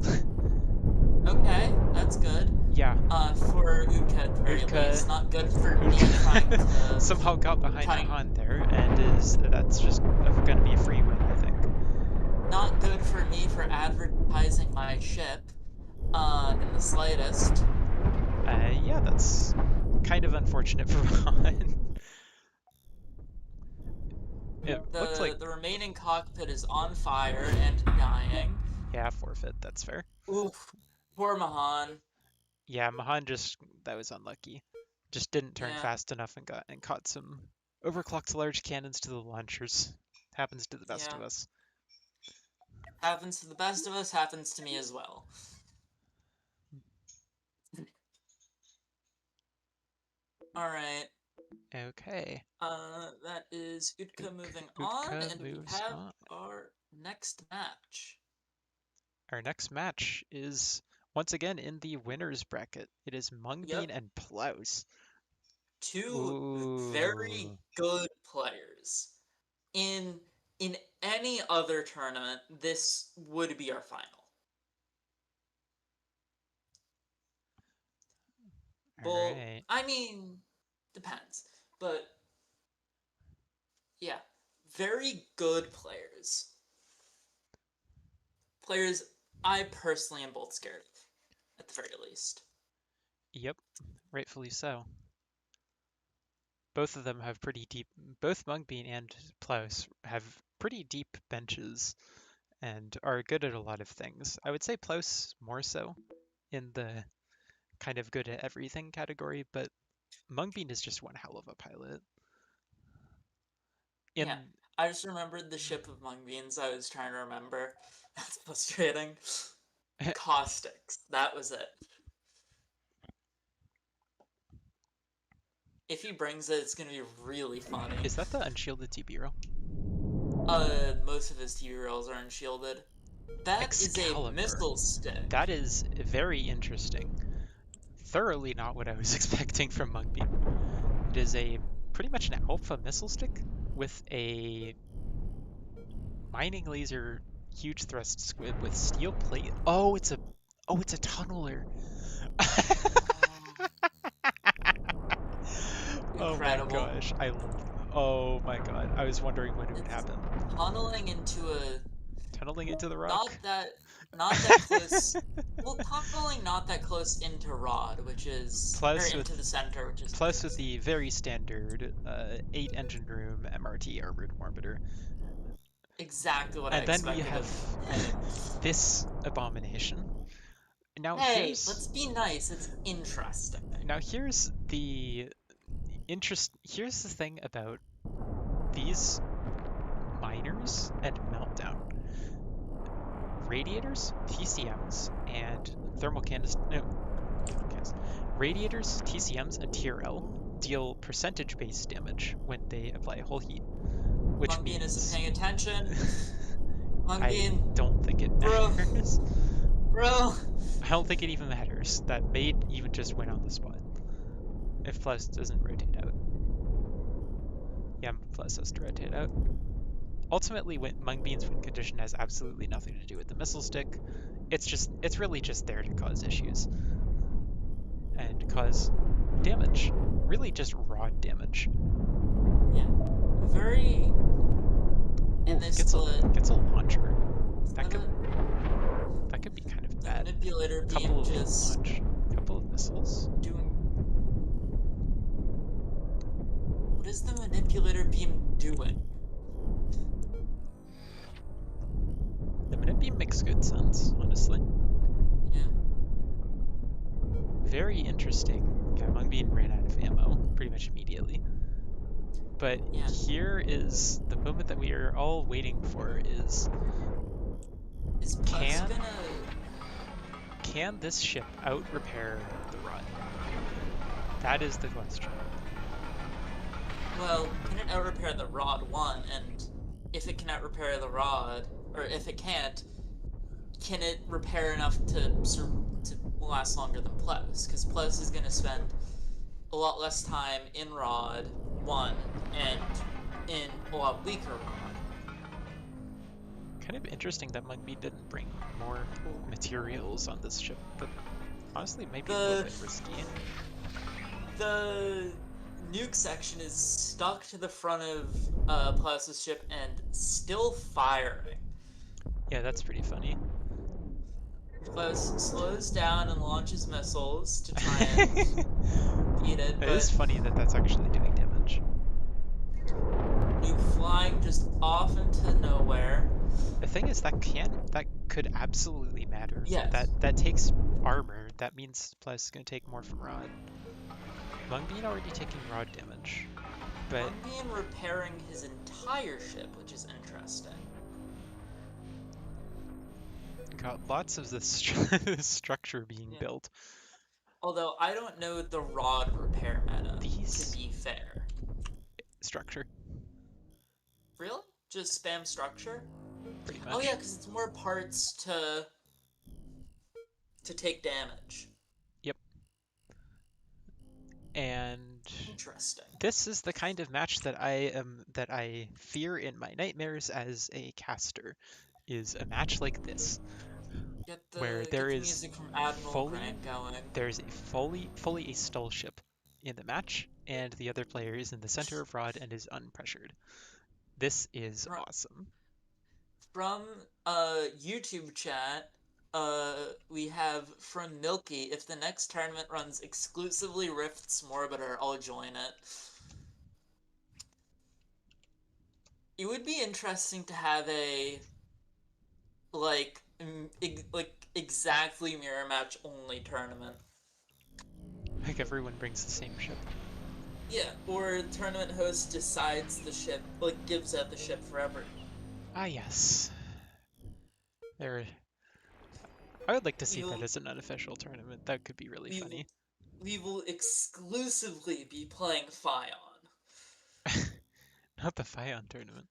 Okay, that's good. Yeah, For Utka at the very Utka, least. Not good for me trying to... somehow got behind Trying... Mahan there, and that's just going to be a free win, I think. Not good for me for advertising my ship, in the slightest. Yeah, that's kind of unfortunate for Mahan. It looks like, The remaining cockpit is on fire and dying. yeah, forfeit, that's fair. Oof. Poor Mahan. Yeah, Mahan that was unlucky. Just didn't turn Yeah, fast enough and caught some overclocked large cannons to the launchers. Happens to the best yeah. of us. Happens to the best of us, happens to me as well. Alright. Okay. That is Utka moving on, Utka and we moves have on. our next match. Our next match is once again in the winners bracket. It is Mungbean Yep, and Plaus. two very Ooh. good players. In in any other tournament, this would be our final. All Well, right. I mean, depends. But yeah, very good players. Players I personally am both scared of, at the very least. Yep, rightfully so. Both of them have pretty deep, both Mungbean and Plaus have pretty deep benches and are good at a lot of things. I would say Plaus more so in the kind of good at everything category, but Mungbean is just one hell of a pilot. Yeah, In I just remembered the ship of Mungbeans I was trying to remember. That's frustrating. Caustics, that was it. If he brings it, it's gonna be really funny. is that the unshielded TB roll? Most of his TV rolls are unshielded. That is a Excalibur. missile stick. That is very interesting. Thoroughly not what I was expecting from Mungbean. It is a pretty much an alpha missile stick with a mining laser huge thrust squib with steel plate. Oh, it's a tunneler. Oh, Oh my incredible. gosh. Oh my god. I was wondering when it would It's happen. tunneling into a Tunneling into the rock. not that not that close. Well, tunneling not that close into Rod, which is or Plus into with the center, which is plus with crazy. the very standard 8 engine room MRT armored orbiter. Exactly what I And then we expected have of him. this abomination. Now Hey, here's let's be nice. It's interesting. now here's the here's the thing about these miners and meltdown. Radiators, TCMs, and thermal canisters. No, radiators, TCMs, and TRL deal percentage-based damage when they apply whole heat, which Mungbean isn't means paying attention. I Mungbean, don't think it bro, matters. bro. I don't think it even matters. That may even just win on the spot if Plus doesn't rotate out. Yeah, Plus has to rotate out. Ultimately, Mungbean's win condition has absolutely nothing to do with the missile stick. It's really just there to cause issues and cause damage. Really just raw damage. Yeah, very. Ooh, In this split, gets a launcher. That the could be kind of bad. manipulator beam Couple of just couple of missiles. doing. What is the manipulator beam doing? The minute beam makes good sense, honestly. Yeah. Very interesting. Yeah, Mungbean ran out of ammo pretty much immediately. But Yeah. here is the moment that we are all waiting for is Is Plaus Can gonna... can this ship out repair the rod? That is the question. Well, can it out-repair the rod? One, and if it can out-repair the rod, or if it can't, can it repair enough to last longer than Plaus? Because Plaus is gonna spend a lot less time in rod, one, and in a lot weaker rod. Kind of interesting that Mungbean didn't bring more materials on this ship, but honestly, it might be a little bit risky. The nuke section is stuck to the front of Plaus' ship and still firing. Yeah, that's pretty funny. Plaus slows down and launches missiles to try and beat it, It but is funny that that's actually doing damage. nuke flying just off into nowhere. The thing is that could absolutely matter. Yes. That takes armor. That means Plaus is gonna take more from rod. Mungbean already taking rod damage, but Mungbean repairing his entire ship, which is interesting. got lots of this structure being built. Although I don't know the rod repair meta, These to be fair. structure, Really? Just spam structure? pretty much. Oh yeah, because it's more parts to take damage. Yep. And Interesting. this is the kind of match that I fear in my nightmares as a caster, is a match like this, where there get the is music from Admiral Grant going. there's a fully a stall ship in the match, and the other player is in the center of rod and is unpressured. This is awesome. From YouTube chat, we have from Milky, if the next tournament runs exclusively Rifts Morbiter, I'll join it. It would be interesting to have a like exactly mirror match only tournament. Like everyone brings the same ship. Yeah, or tournament host decides the ship, like gives out the ship forever. Ah yes. There. I would like to see that as an unofficial tournament. That could be really funny. We will exclusively be playing Fion. Not the Fion tournament.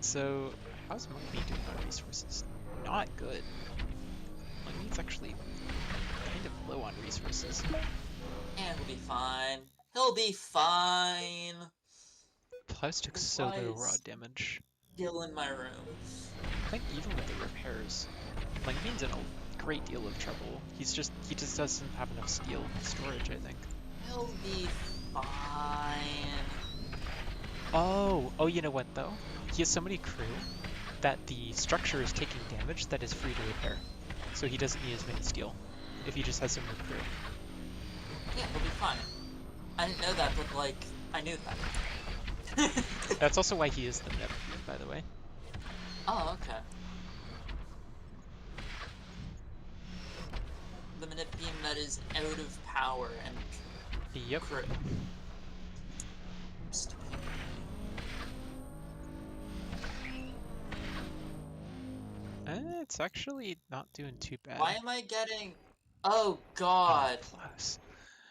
So, how's Mungbean doing on resources? Not good. Mungbean's actually kind of low on resources. And he'll be fine. He'll be fine. Plaus took so little rod damage. Still in my room. I think even with the repairs, Mungbean's in a great deal of trouble. He just doesn't have enough steel storage, I think. He'll be fine. Oh, you know what though? He has so many crew that the structure is taking damage that is free to repair. So he doesn't need as many steel if he just has some more crew. Yeah, he'll be fine. I didn't know that, but like, I knew that. That's also why he is the Nip, by the way. Oh, okay. The Minute Beam that is out of power and Yep. crew. It's actually not doing too bad. Why am I getting? Oh God! Plaus.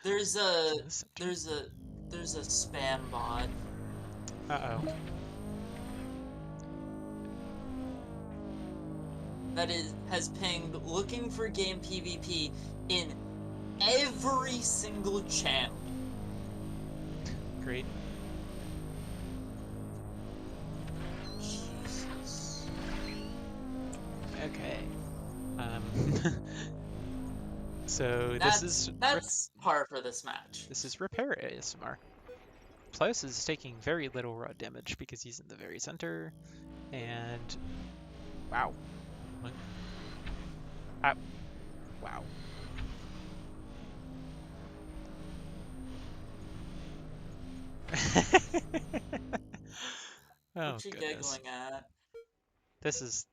There's a spam bot. Uh-oh. That has pinged looking for game PvP in every single channel. Great. Jesus. Okay. So that's par for this match. This is repair ASMR. Plaus is taking very little rod damage because he's in the very center, and wow. Wow. Oh, what you goodness. giggling at? This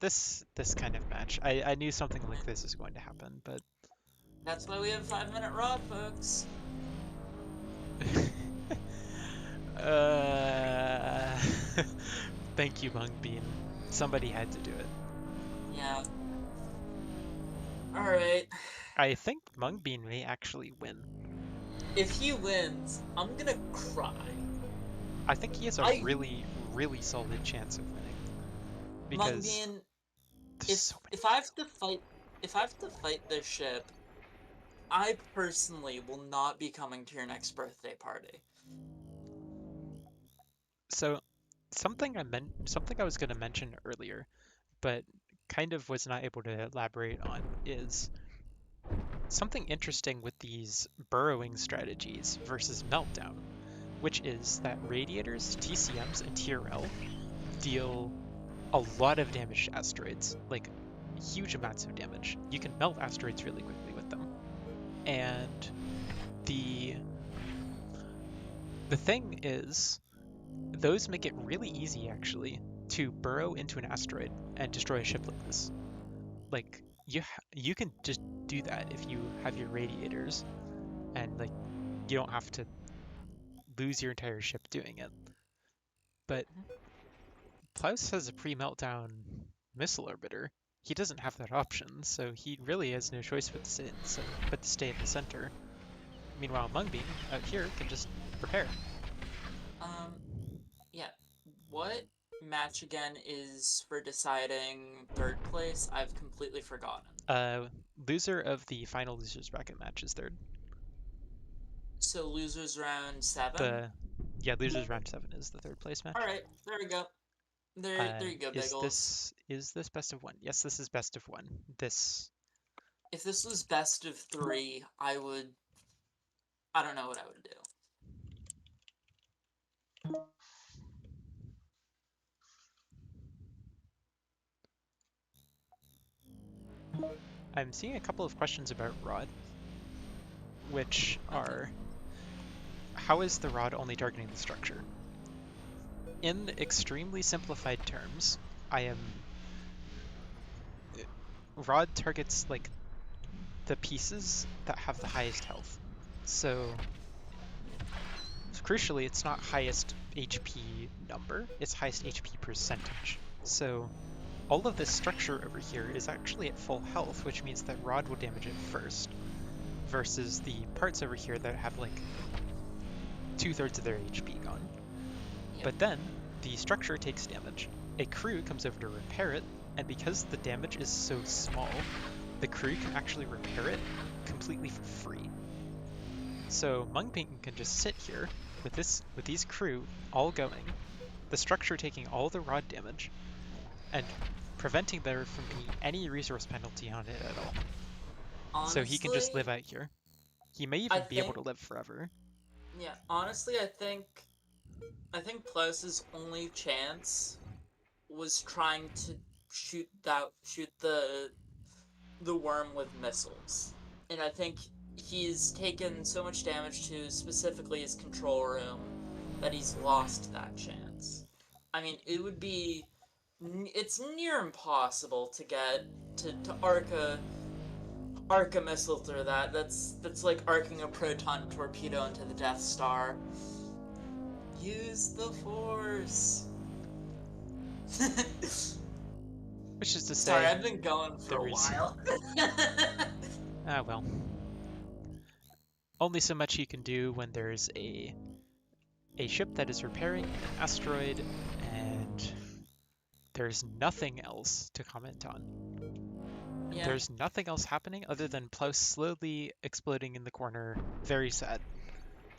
kind of match. I knew something like this is going to happen, but that's why we have 5-minute rod, folks. Thank you, Mungbean. Somebody had to do it. Alright. I think Mungbean may actually win. If he wins, I'm gonna cry. I think he has a I really, really solid chance of winning. Because Mungbean, there's so many if I have people. to fight this ship, I personally will not be coming to your next birthday party. So something I was going to mention earlier, but kind of was not able to elaborate on is something interesting with these burrowing strategies versus meltdown, which is that radiators, TCMs, and TRL deal a lot of damage to asteroids, like huge amounts of damage. You can melt asteroids really quickly with them. And the thing is, those make it really easy actually to burrow into an asteroid and destroy a ship like this. Like you can just do that if you have your radiators, and like you don't have to lose your entire ship doing it. But Plaus has a pre-meltdown missile orbiter. He doesn't have that option, so he really has no choice but to stay in the center. Meanwhile, Mungbean out here can just repair. Yeah. What match again is for deciding third place? I've completely forgotten. Loser of the final losers bracket match is third. So losers round 7? The losers round 7 is the third place match. Alright, there we go. There you go, Biggles. Is this best of one? Yes, this is best of one. If this was best of 3, I don't know what I would do. I'm seeing a couple of questions about Rod, which are, how is the Rod only targeting the structure? In extremely simplified terms, Rod targets like the pieces that have the highest health. So crucially, it's not highest HP number, it's highest HP percentage. So all of this structure over here is actually at full health, which means that Rod will damage it first, versus the parts over here that have like 2/3 of their HP gone. Yep. But then the structure takes damage. A crew comes over to repair it, and because the damage is so small, the crew can actually repair it completely for free. So Mungbean can just sit here with these crew all going, the structure taking all the Rod damage, and preventing there from being any resource penalty on it at all. Honestly, So he can just live out here. He may even be able to live forever. Yeah, honestly, I think Plaus's only chance was trying to shoot the worm with missiles. And I think he's taken so much damage to specifically his control room that he's lost that chance. I mean, it's near impossible to get to arc a missile through that. That's like arcing a proton torpedo into the Death Star. Use the Force. Which is to say, sorry, I've been going for a while. Ah well. Only so much you can do when there's a ship that is repairing an asteroid, and there's nothing else to comment on. Yeah. There's nothing else happening other than Plaus slowly exploding in the corner. Very sad.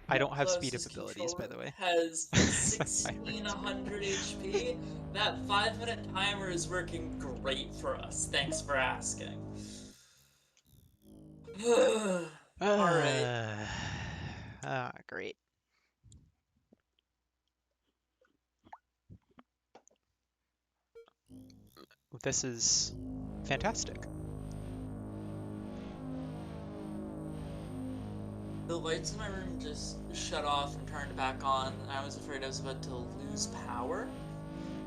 I don't have speed up abilities, by the way. Has 1600 HP. That 5-minute timer is working great for us. Thanks for asking. Alright. Great. This is fantastic. The lights in my room just shut off and turned back on, and I was afraid I was about to lose power,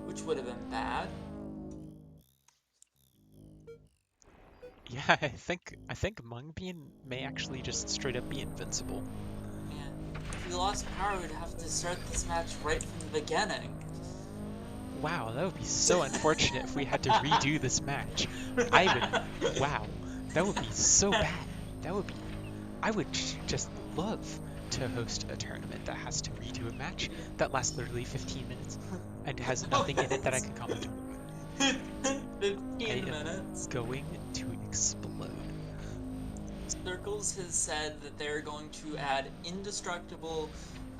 which would have been bad. Yeah, I think Mungbean may actually just straight up be invincible. Yeah. If we lost power, we'd have to start this match right from the beginning. Wow, that would be so unfortunate if we had to redo this match. Wow. That would be so bad. That would be. I would just love to host a tournament that has to redo a match that lasts literally 15 minutes and has No, nothing in it that I can comment on. 15 I am minutes. going to explode. Circles has said that they're going to add indestructible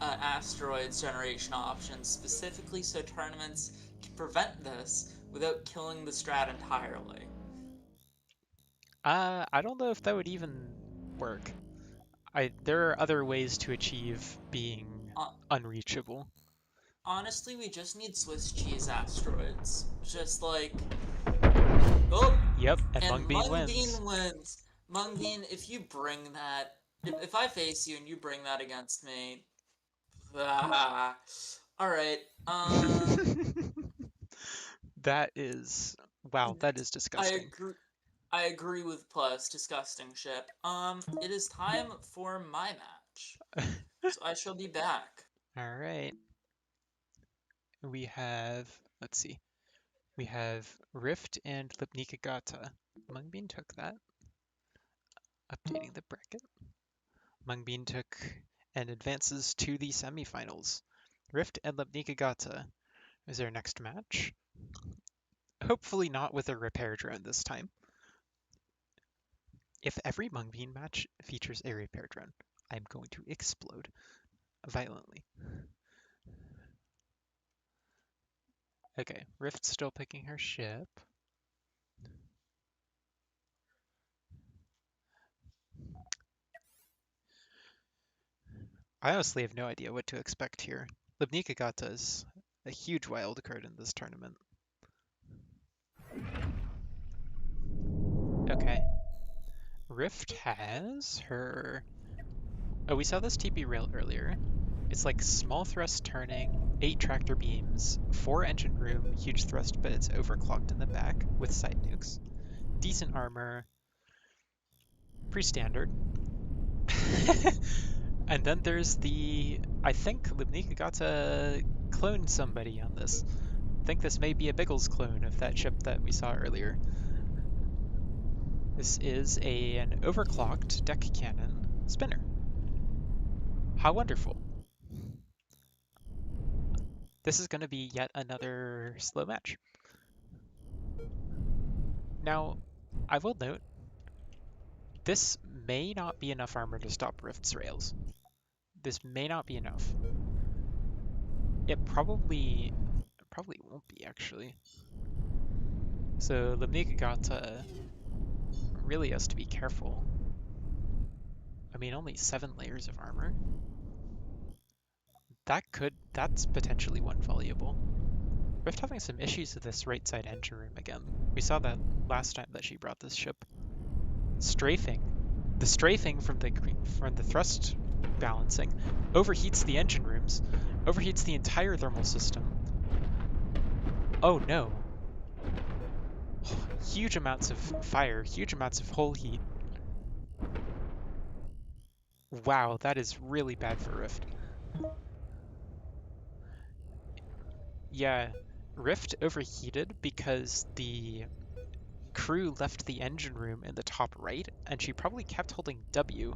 asteroids generation options specifically so tournaments can prevent this without killing the strat entirely. I don't know if that would even work. There are other ways to achieve being Uh, unreachable. Honestly, we just need Swiss cheese asteroids. Just like, oh, Yep, and and Mungbean wins. Mungbean wins. Mungbean, if you bring that, if I face you and you bring that against me, ah, all right. That is, wow, that is I disgusting. agree. I agree with Plus. Disgusting ship. It is time for my match. So I shall be back. All right. We have, let's see, we have Rift and lipnicagata. Mungbean took that, updating the bracket. Mungbean took and advances to the semifinals. Rift and lipnicagata is their next match. Hopefully not with a repair drone this time. If every Mungbean match features a repair drone, I'm going to explode violently. Okay, Rift's still picking her ship. I honestly have no idea what to expect here. Lipnicagata is a huge wild card in this tournament. Okay. Rift has her... Oh, we saw this TP rail earlier. It's like small thrust turning, 8 tractor beams, 4 engine room, huge thrust, but it's overclocked in the back with side nukes. Decent armor. Pretty standard. And then there's the... I think lipnicagata cloned somebody on this. I think this may be a Biggles clone of that ship that we saw earlier. This is an overclocked deck cannon spinner. How wonderful. This is going to be yet another slow match. Now, I will note, this may not be enough armor to stop Rift's rails. This may not be enough. It probably won't be, actually. So lipnicagata really has to be careful. I mean, only 7 layers of armor. That's potentially one valuable. Rift having some issues with this right side engine room again. We saw that last time that she brought this ship. Strafing. The strafing from the thrust balancing overheats the engine rooms, overheats the entire thermal system. Oh no. Huge amounts of fire, huge amounts of hull heat. Wow, that is really bad for Rift. Yeah, Rift overheated because the crew left the engine room in the top right, and she probably kept holding W,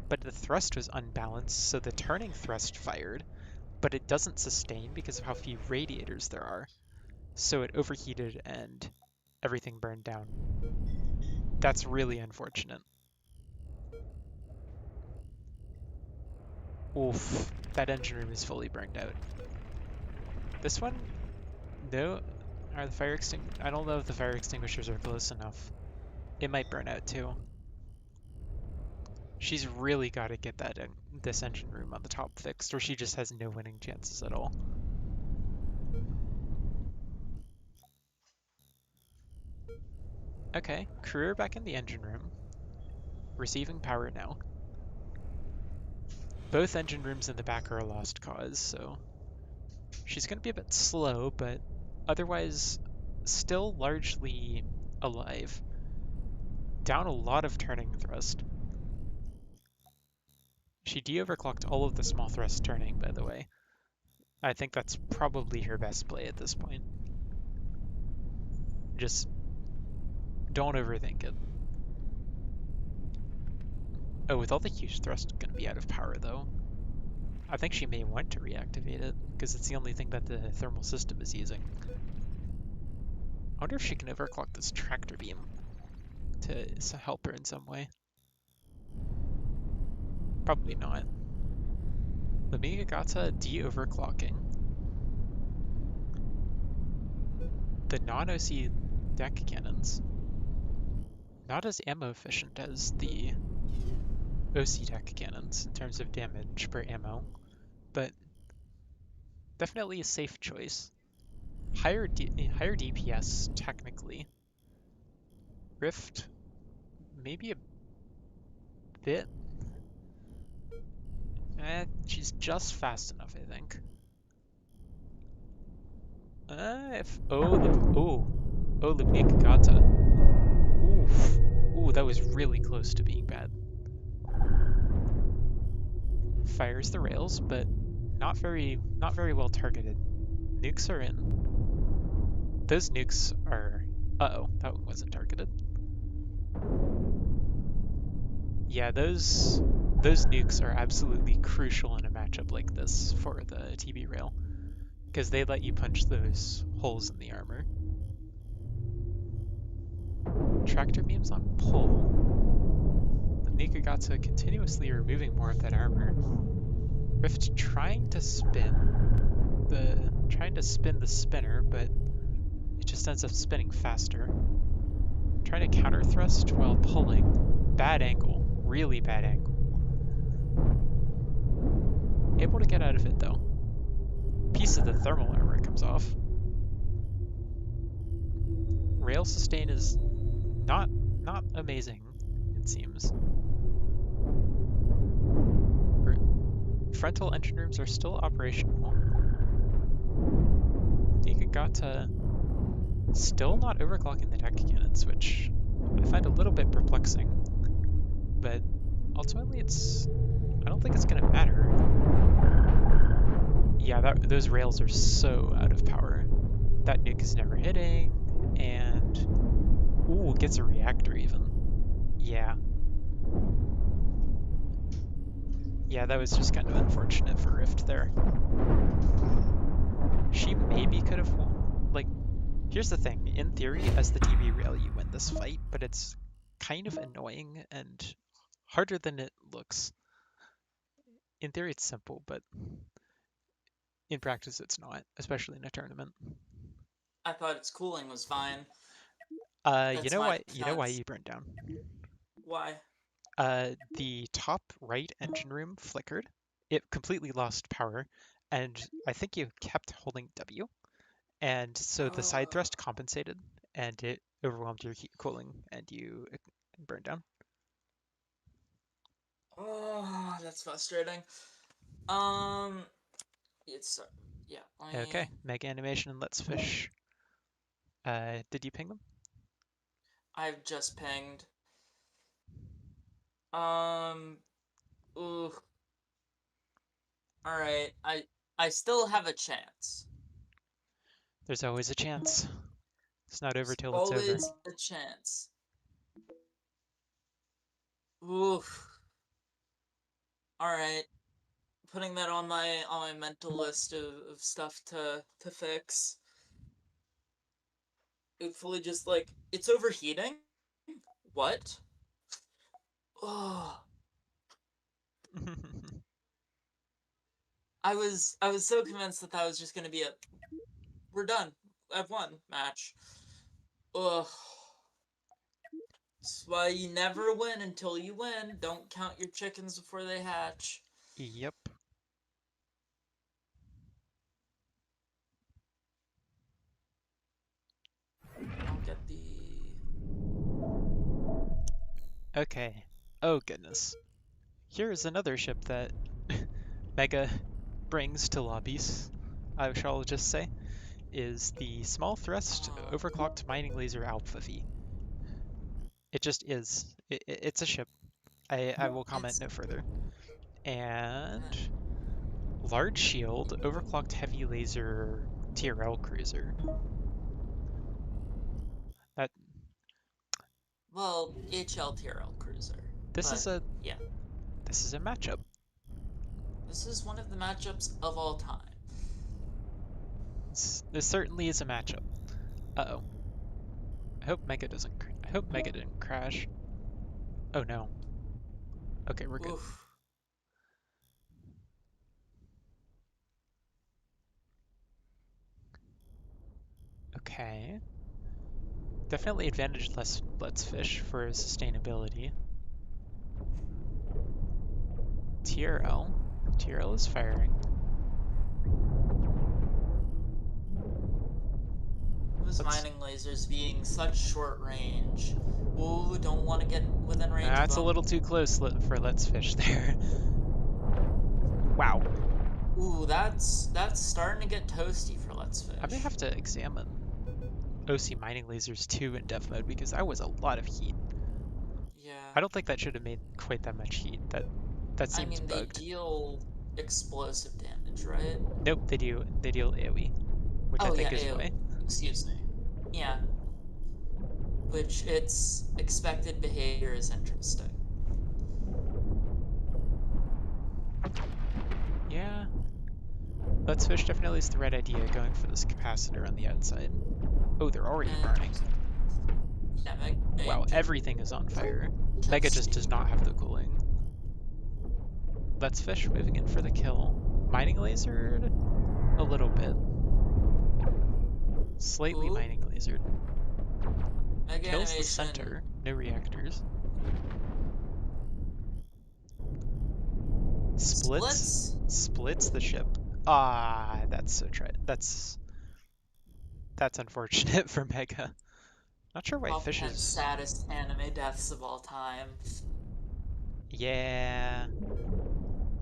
but the thrust was unbalanced, so the turning thrust fired, but it doesn't sustain because of how few radiators there are. So it overheated and everything burned down. That's really unfortunate. Oof, that engine room is fully burned out. This one, no, are the fire I don't know if the fire extinguishers are close enough. It might burn out too. She's really got to get this engine room on the top fixed, or she just has no winning chances at all. Okay, crew back in the engine room. Receiving power now. Both engine rooms in the back are a lost cause, so she's going to be a bit slow, but otherwise still largely alive. Down a lot of turning thrust. She de-overclocked all of the small thrust turning, by the way. I think that's probably her best play at this point. Just don't overthink it. Oh, with all the huge thrust gonna be out of power though, I think she may want to reactivate it, because it's the only thing that the thermal system is using. I wonder if she can overclock this tractor beam to help her in some way. Probably not. Lipnicagata de-overclocking. The non-OC deck cannons. Not as ammo efficient as the OC deck cannons in terms of damage per ammo, but definitely a safe choice. Higher DPS technically. Rift maybe a bit. She's just fast enough, I think. If Lipnicagata. Oof. Ooh, that was really close to being bad. Fires the rails, but not very well targeted. Nukes are in. Those nukes are. Uh-oh, that one wasn't targeted. Yeah, those nukes are absolutely crucial in a matchup like this for the TB rail, because they let you punch those holes in the armor. Tractor beams on pull. The Nikagata continuously removing more of that armor. Rift trying to spin the spinner, but it just ends up spinning faster. Trying to counter thrust while pulling. Bad angle. Really bad angle. Able to get out of it though. Piece of the thermal armor comes off. Rail sustain is not amazing, it seems. Frontal engine rooms are still operational. Nikagata still not overclocking the deck cannons, which I find a little bit perplexing. But ultimately, I don't think it's gonna matter. Yeah, those rails are so out of power. That nuke is never hitting, and ooh, gets a reactor even. Yeah. Yeah, that was just kind of unfortunate for Rift there. She maybe could have won. Like, here's the thing. In theory, as the TB rail, you win this fight, but it's kind of annoying and harder than it looks. In theory, it's simple, but in practice, it's not, especially in a tournament. I thought its cooling was fine. You That's know my why? You know why defense. you burned down? Why? The top right engine room flickered. It completely lost power, and I think you kept holding W, and so the side Oh, thrust compensated, and it overwhelmed your heat cooling, and you burned down. oh, that's frustrating. Um, it's yeah. Let Okay, me. mega animation, let's fish. Did you ping them? I've just pinged. Um. Ooh. All right. I still have a chance. There's always a chance. It's not over There's till it's over. always a chance. Oof. All right. Putting that on my mental list of stuff to fix. Hopefully, just like it's overheating. What? Oh, I was so convinced that was just gonna be a we're done. I've won match. Ugh. That's why you never win until you win. Don't count your chickens before they hatch. Yep. I'll get the. Okay. Oh goodness. Here is another ship that Mega brings to lobbies, I shall just say, is the small thrust overclocked mining laser Alpha V. It just is. It's a ship. I will comment It's. no further. And large shield overclocked heavy laser TRL cruiser. That Well, HLTRL cruiser. this is But, a yeah. This is a matchup. This is one of the matchups of all time. This certainly is a matchup. Uh-oh. I hope Mega didn't crash. Oh no. Okay, we're good. Oof. Okay. Definitely advantage Let's Fish for sustainability. TRL. TRL is firing. Those mining lasers being such short range. Ooh, don't want to get within range of That's a them. little too close for Let's Fish there. Wow. Ooh, that's starting to get toasty for Let's Fish. I may have to examine OC mining lasers 2 in dev mode because that was a lot of heat. Yeah. I don't think that should have made quite that much heat. That I seems mean, they bugged. deal explosive damage, right? Nope, they deal AoE, which I Oh yeah, think is AoE. why. Excuse me. Yeah. Which its expected behavior is interesting. Yeah. Let's Fish definitely is the right idea going for this capacitor on the outside. Oh, they're already And burning. yeah, Wow, Mega everything is on fire. Mega just does not have the cooling. Let's Fish moving in for the kill. Mining lasered a little bit. Slightly Ooh. mining lasered. Mega Kills the animation. center. No reactors. Splits the ship. Ah, that's so that's unfortunate for Mega. Not sure why Top Fish 10 is. saddest anime deaths of all time. Yeah.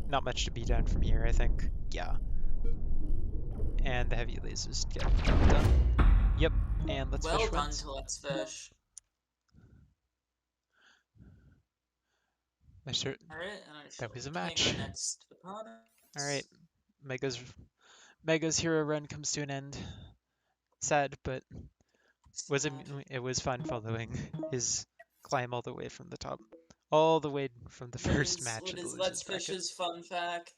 Not much to be done from here, I think. Yeah. And the heavy lasers get the job done. Yep. And Let's Well Fish done wins. to Let's Fish. Alright, and I That shall was a ping our match. next opponent. All right. Mega's Mega's hero run comes to an end. Sad, but it was fun following his climb all the way from the top, all the way from the first match What in the is losers Let's bracket. Fish's fun fact?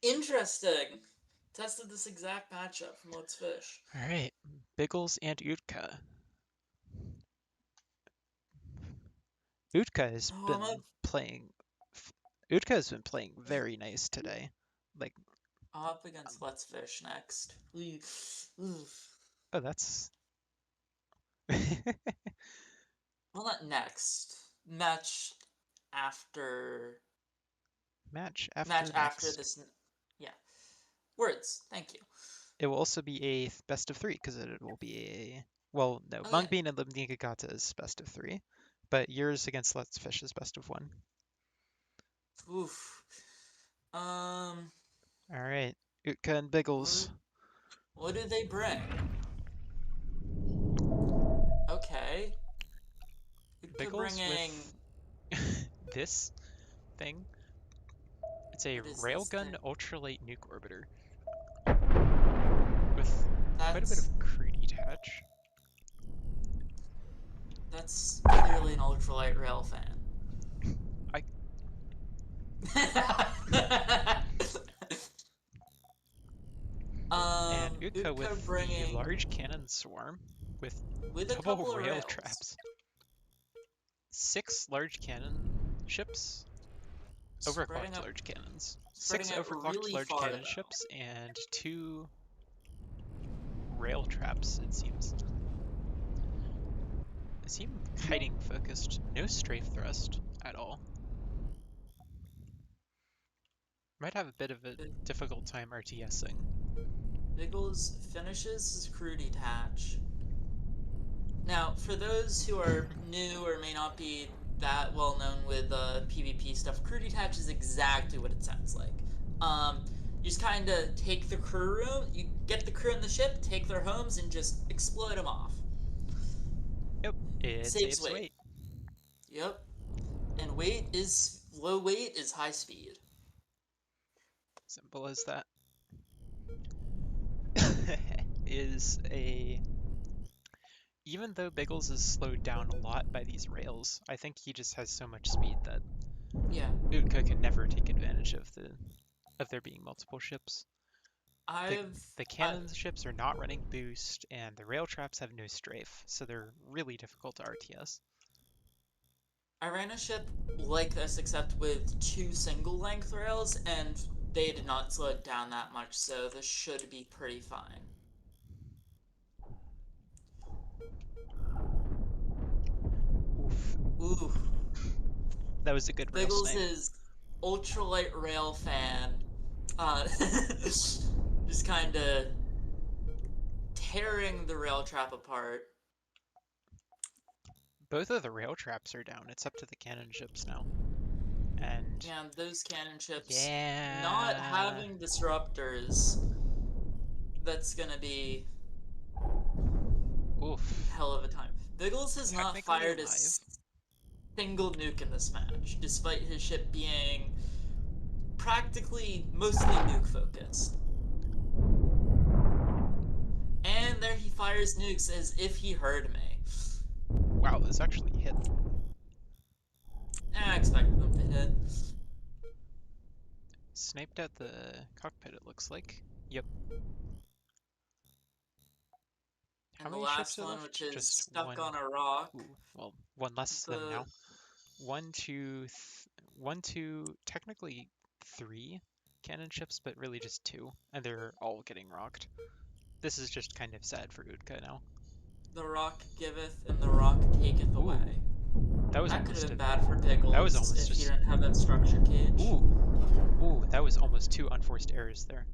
Interesting. Tested this exact matchup from Let's Fish. All right, Biggles and Utka. Utka has Oh, been playing. Utka has been playing very nice today. Like, I'm up against Let's Fish next. oh, that's Well, not next. Match after. match after Match after next. this. Yeah. Words. Thank you. It will also be a best of three because it will be a well, no, Oh yeah. Mungbean and lipnicagata is best of three, but yours against Let's Fish is best of one. Oof. All right, Utka and Biggles. What do they bring? Okay. Utka Biggles bringing. with this thing. It's a What is this railgun thing? ultralight nuke orbiter with quite a bit of That's crude detach. that's clearly an ultralight rail fan. I and Utka Utka with the bringing large cannon swarm with with a double couple of rail rails. traps. 6 large cannon ships. Spreading Overclocked up large cannons. spreading 6 out overclocked really large far cannon though. ships and 2 rail traps, it seems. They seem kiting focused. No strafe thrust at all. Might have a bit of a difficult time RTSing. Biggles finishes his crew detach. Now, for those who are new or may not be that well known with PvP stuff, crew detach is exactly what it sounds like. You just kind of take the crew room, you get the crew in the ship, take their homes, and just explode them off. Yep, it Saves saves weight. weight. Yep. And weight is low weight is high speed. Simple as that. Is a even though Biggles is slowed down a lot by these rails, I think he just has so much speed that Yeah. Utka can never take advantage of there being multiple ships. The I've the I, cannon ships are not running boost, and the rail traps have no strafe, so they're really difficult to RTS. I ran a ship like this except with two single length rails, and they did not slow it down that much, so this should be pretty fine. Oof, Ooh, that was a good rail Biggles snipe. is ultralight rail fan. Just kind of tearing the rail trap apart. Both of the rail traps are down. It's up to the cannon ships now. And Yeah, those cannon ships not yeah, having disruptors, that's gonna be oof. hell of a time. Biggles has not Technically fired a alive. single nuke in this match, despite his ship being practically mostly nuke focused. And there he fires nukes as if he heard me. Wow, this actually hit. I expected them to hit. Sniped at the cockpit, it looks like. Yep. How And the many ships last are one, which left? is Just stuck one. on a rock. Ooh, well, one less than The now. One, two, one, two, technically three cannon ships, but really just two, and they're all getting rocked. This is just kind of sad for Utka now. the rock giveth and the rock taketh Ooh, away. that was That could have almost been a. bad for That was Biggles almost if he just. didn't have that structure cage. Ooh, ooh, that was almost two unforced errors there.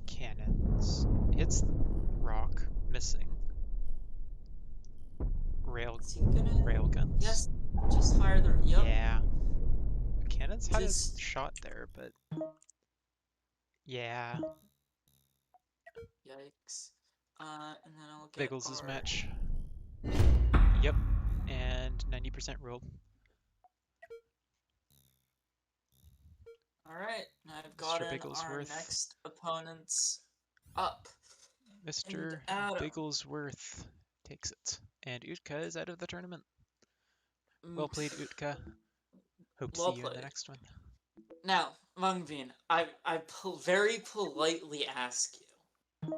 Cannons. Hits the rock, missing. Is he gonna? Railguns. Yes, just fire the. Yep. Yeah. Cannons had a Just. shot there, but yeah. Yikes. And then I'll get Biggles' our. match. Yep. And 90% roll. Alright, I've Mr. gotten our Bigglesworth. next opponents up. And Mr. Adam. Bigglesworth takes it. And Utka is out of the tournament. Well played, Oof. Utka. Hope to see Well you in the played. next one. Now, Mungbean, I very politely ask you,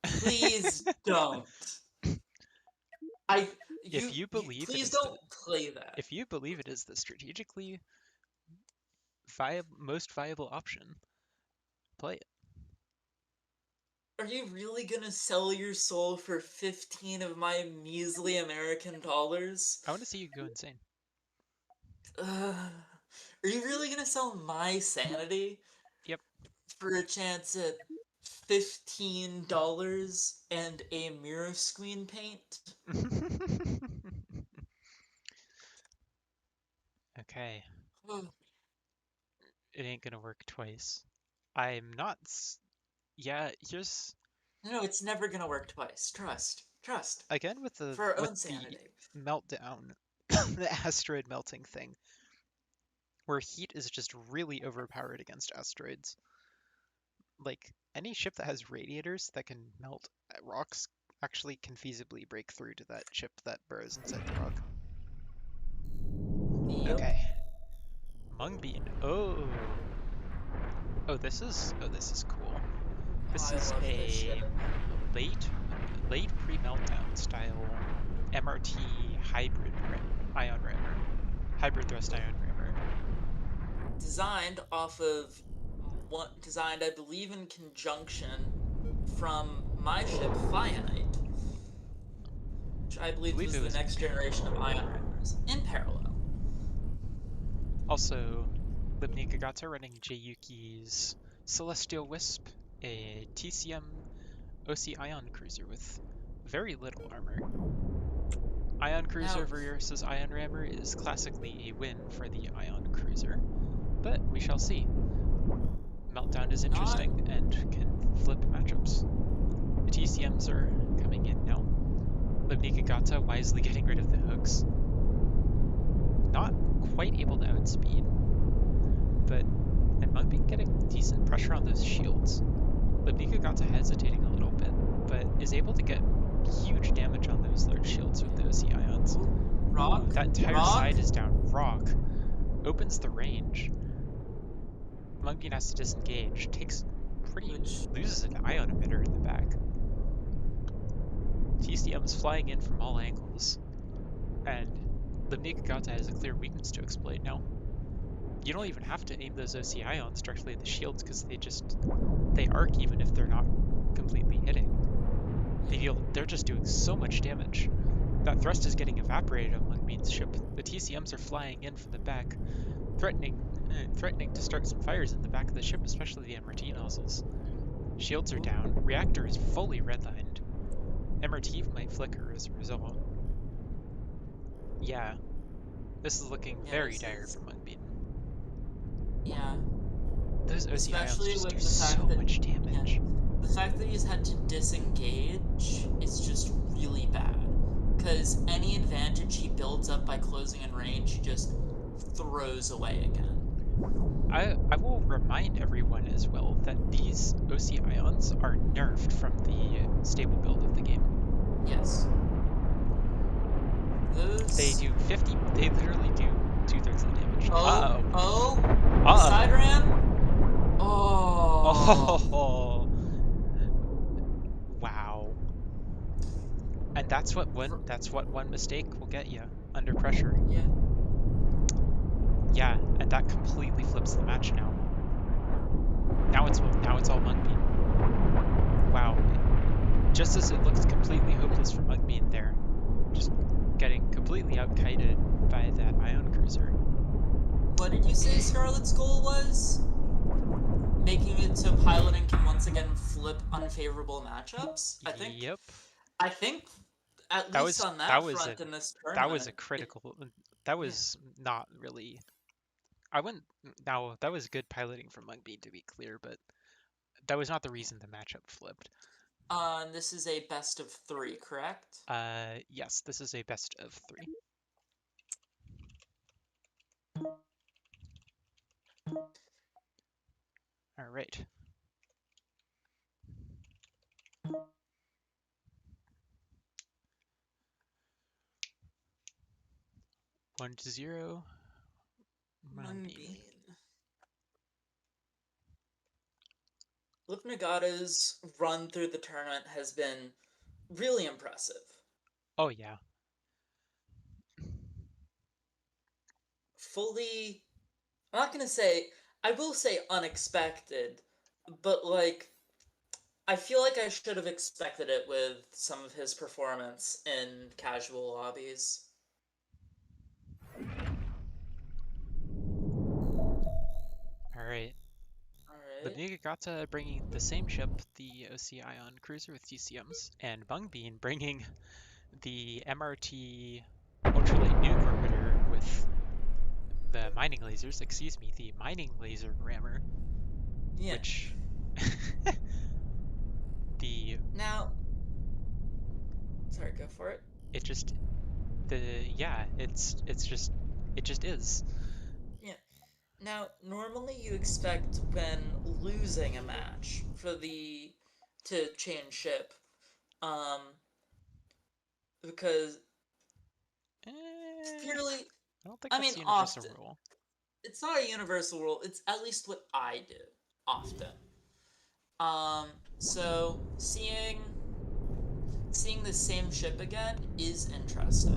please don't. I If you you believe it please is the don't play that. if you believe it is the strategically most viable option, play it. Are you really gonna sell your soul for 15 of my measly American dollars? I want to see you go insane. Are you really gonna sell my sanity Yep. for a chance at $15 and a mirror screen paint? Okay. It ain't gonna work twice. I'm not. Yeah, here's No, it's never gonna work twice. Trust. Trust. again with the For our with own the sanity. meltdown, the asteroid melting thing, where heat is just really overpowered against asteroids. Like any ship that has radiators that can melt rocks actually can feasibly break through to that ship that burrows inside the rock. Yep. Okay. Mungbean. Oh, this is cool. Oh, This I is love this a ship. late pre-meltdown style MRT hybrid ion rammer. Hybrid thrust ion rammer. Designed off of designed, I believe, in conjunction from my ship Fionite, which I I believe believe was it the was in next generation of parallel. ion rammers in parallel. Also, lipnicagata running Jayuki's Celestial Wisp, a TCM OC Ion Cruiser with very little armor. Ion Now, Cruiser versus Ion Rammer is classically a win for the Ion Cruiser, but we shall see. Meltdown is not interesting and can flip matchups. The TCMs are coming in now. Lipnicagata wisely getting rid of the hooks. Not quite able to outspeed, but and Mungbean getting decent pressure on those shields. Lipnicagata hesitating a little bit. but is able to get huge damage on those large shields with the OC ions. Rock. Ooh, that entire Rock. side is down. Rock opens the range. Mungbean has to disengage. Loses an ion emitter in the back. TCM's flying in from all angles, and lipnicagata has a clear weakness to exploit. Now, you don't even have to aim those OC ions directly at the shields because they arc even if they're not completely hitting. They're just doing so much damage. That thrust is getting evaporated on Mungbean's ship. The TCMs are flying in from the back, threatening to start some fires in the back of the ship, especially the MRT nozzles. Shields are down. Reactor is fully redlined. MRT might flicker as a result. Yeah, this is looking very dire for Mungbean. Yeah. Those OC ions Especially just with do the fact so that much damage. the fact that he's had to disengage is just really bad. Because any advantage he builds up by closing in range, he just throws away again. I will remind everyone as well that these OC ions are nerfed from the stable build of the game. Yes. They do 50, they literally do 2/3 of the damage. Oh! Uh-oh. Side ram? Oh! Oh! Wow. And that's what one mistake will get you under pressure. Yeah. Yeah, and that completely flips the match now. Now it's all Mungbean. Wow. Just as it looked completely hopeless for Mungbean there, just getting completely outkited by that ion cruiser. What did you say Scarlet's goal was? Making it so piloting can once again flip unfavorable matchups? Yep. I think at least on that front in this tournament. That was a critical. That was not really. I wouldn't. Now that was good piloting from Mungbean to be clear, but that was not the reason the matchup flipped. This is a best of 3, correct? Yes, this is a best of 3. All right. One to 0. Mungbean. lipnicagata's run through the tournament has been really impressive. Oh yeah. Fully, I'm not gonna say, I will say unexpected, but like, I feel like I should have expected it with some of his performance in casual lobbies. Alright. Alright. lipnicagata bringing the same ship, the OC Ion Cruiser with TCMs, and Mungbean bringing the MRT Ultralight Nuke Orbiter with the mining lasers, excuse me, the mining laser rammer, Yeah. which Now, sorry, go for it. it just it just is. Yeah. Now, normally you expect when losing a match to change ship, um, because purely, I don't think that's a universal often, rule. it's not a universal rule. It's at least what I do often. So seeing the same ship again is interesting.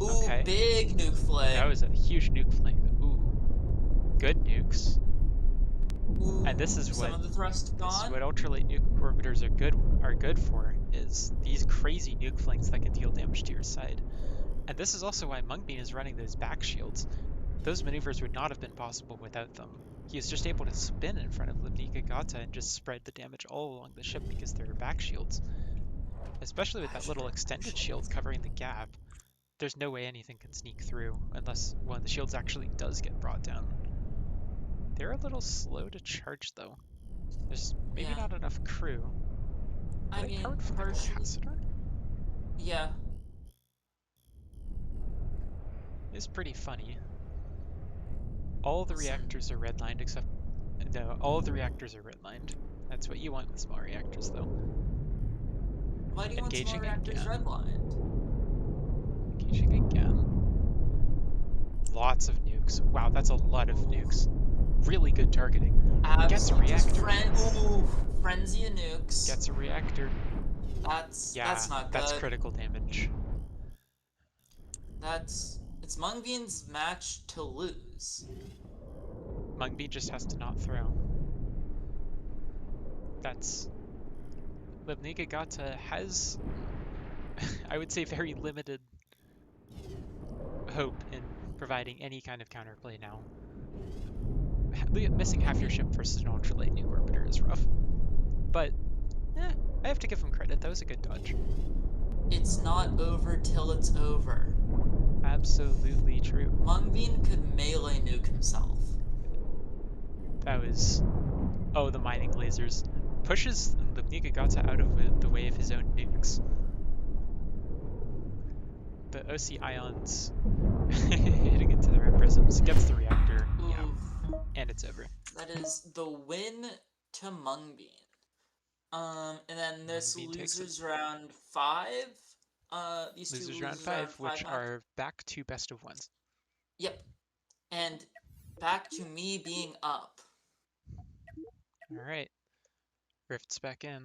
Ooh, Okay. big nuke flag. That was a huge nuke flag. Ooh, good nukes. Ooh, And this is some of the thrust gone. This is what ultralight nuke orbiters are good for, is these crazy nuke flanks that can deal damage to your side. And this is also why Mungbean is running those back shields. Those maneuvers would not have been possible without them. He was just able to spin in front of lipnicagata and just spread the damage all along the ship because there are back shields. Especially with that little extended shield covering the gap, there's no way anything can sneak through unless one of the shields actually does get brought down. They're a little slow to charge though. There's maybe not enough crew. Are they powered from the capacitor? Yeah. It's pretty funny. All the reactors are redlined except... No, all of the reactors are redlined. That's what you want with small reactors though. Mighty once more Engaging reactors again. redlined. Engaging again. Lots of nukes. Wow, that's a lot of nukes. Really good targeting. Gets a reactor. Ooh, frenzy of nukes. Gets a reactor. That's not good. That's critical damage. It's Mungbean's match to lose. Mungbean just has to not throw. That's... lipnicagata has, I would say, very limited hope in providing any kind of counterplay now. Missing half your ship versus an ultralight nuke orbiter is rough. But, I have to give him credit. That was a good dodge. It's not over till it's over. Absolutely true. Mungbean could melee nuke himself. That was... oh, the mining lasers. Pushes lipnicagata out of the way of his own nukes. The OC ions hitting into the red prisms. Gets the reactor. Oof. Yeah. And it's over. That is the win to Mungbean. And then this Mungbean losers round 5. These two Losers losers round round 5, 5 which are back to best of ones. Yep. And back to me being up. Alright. Rift's back in.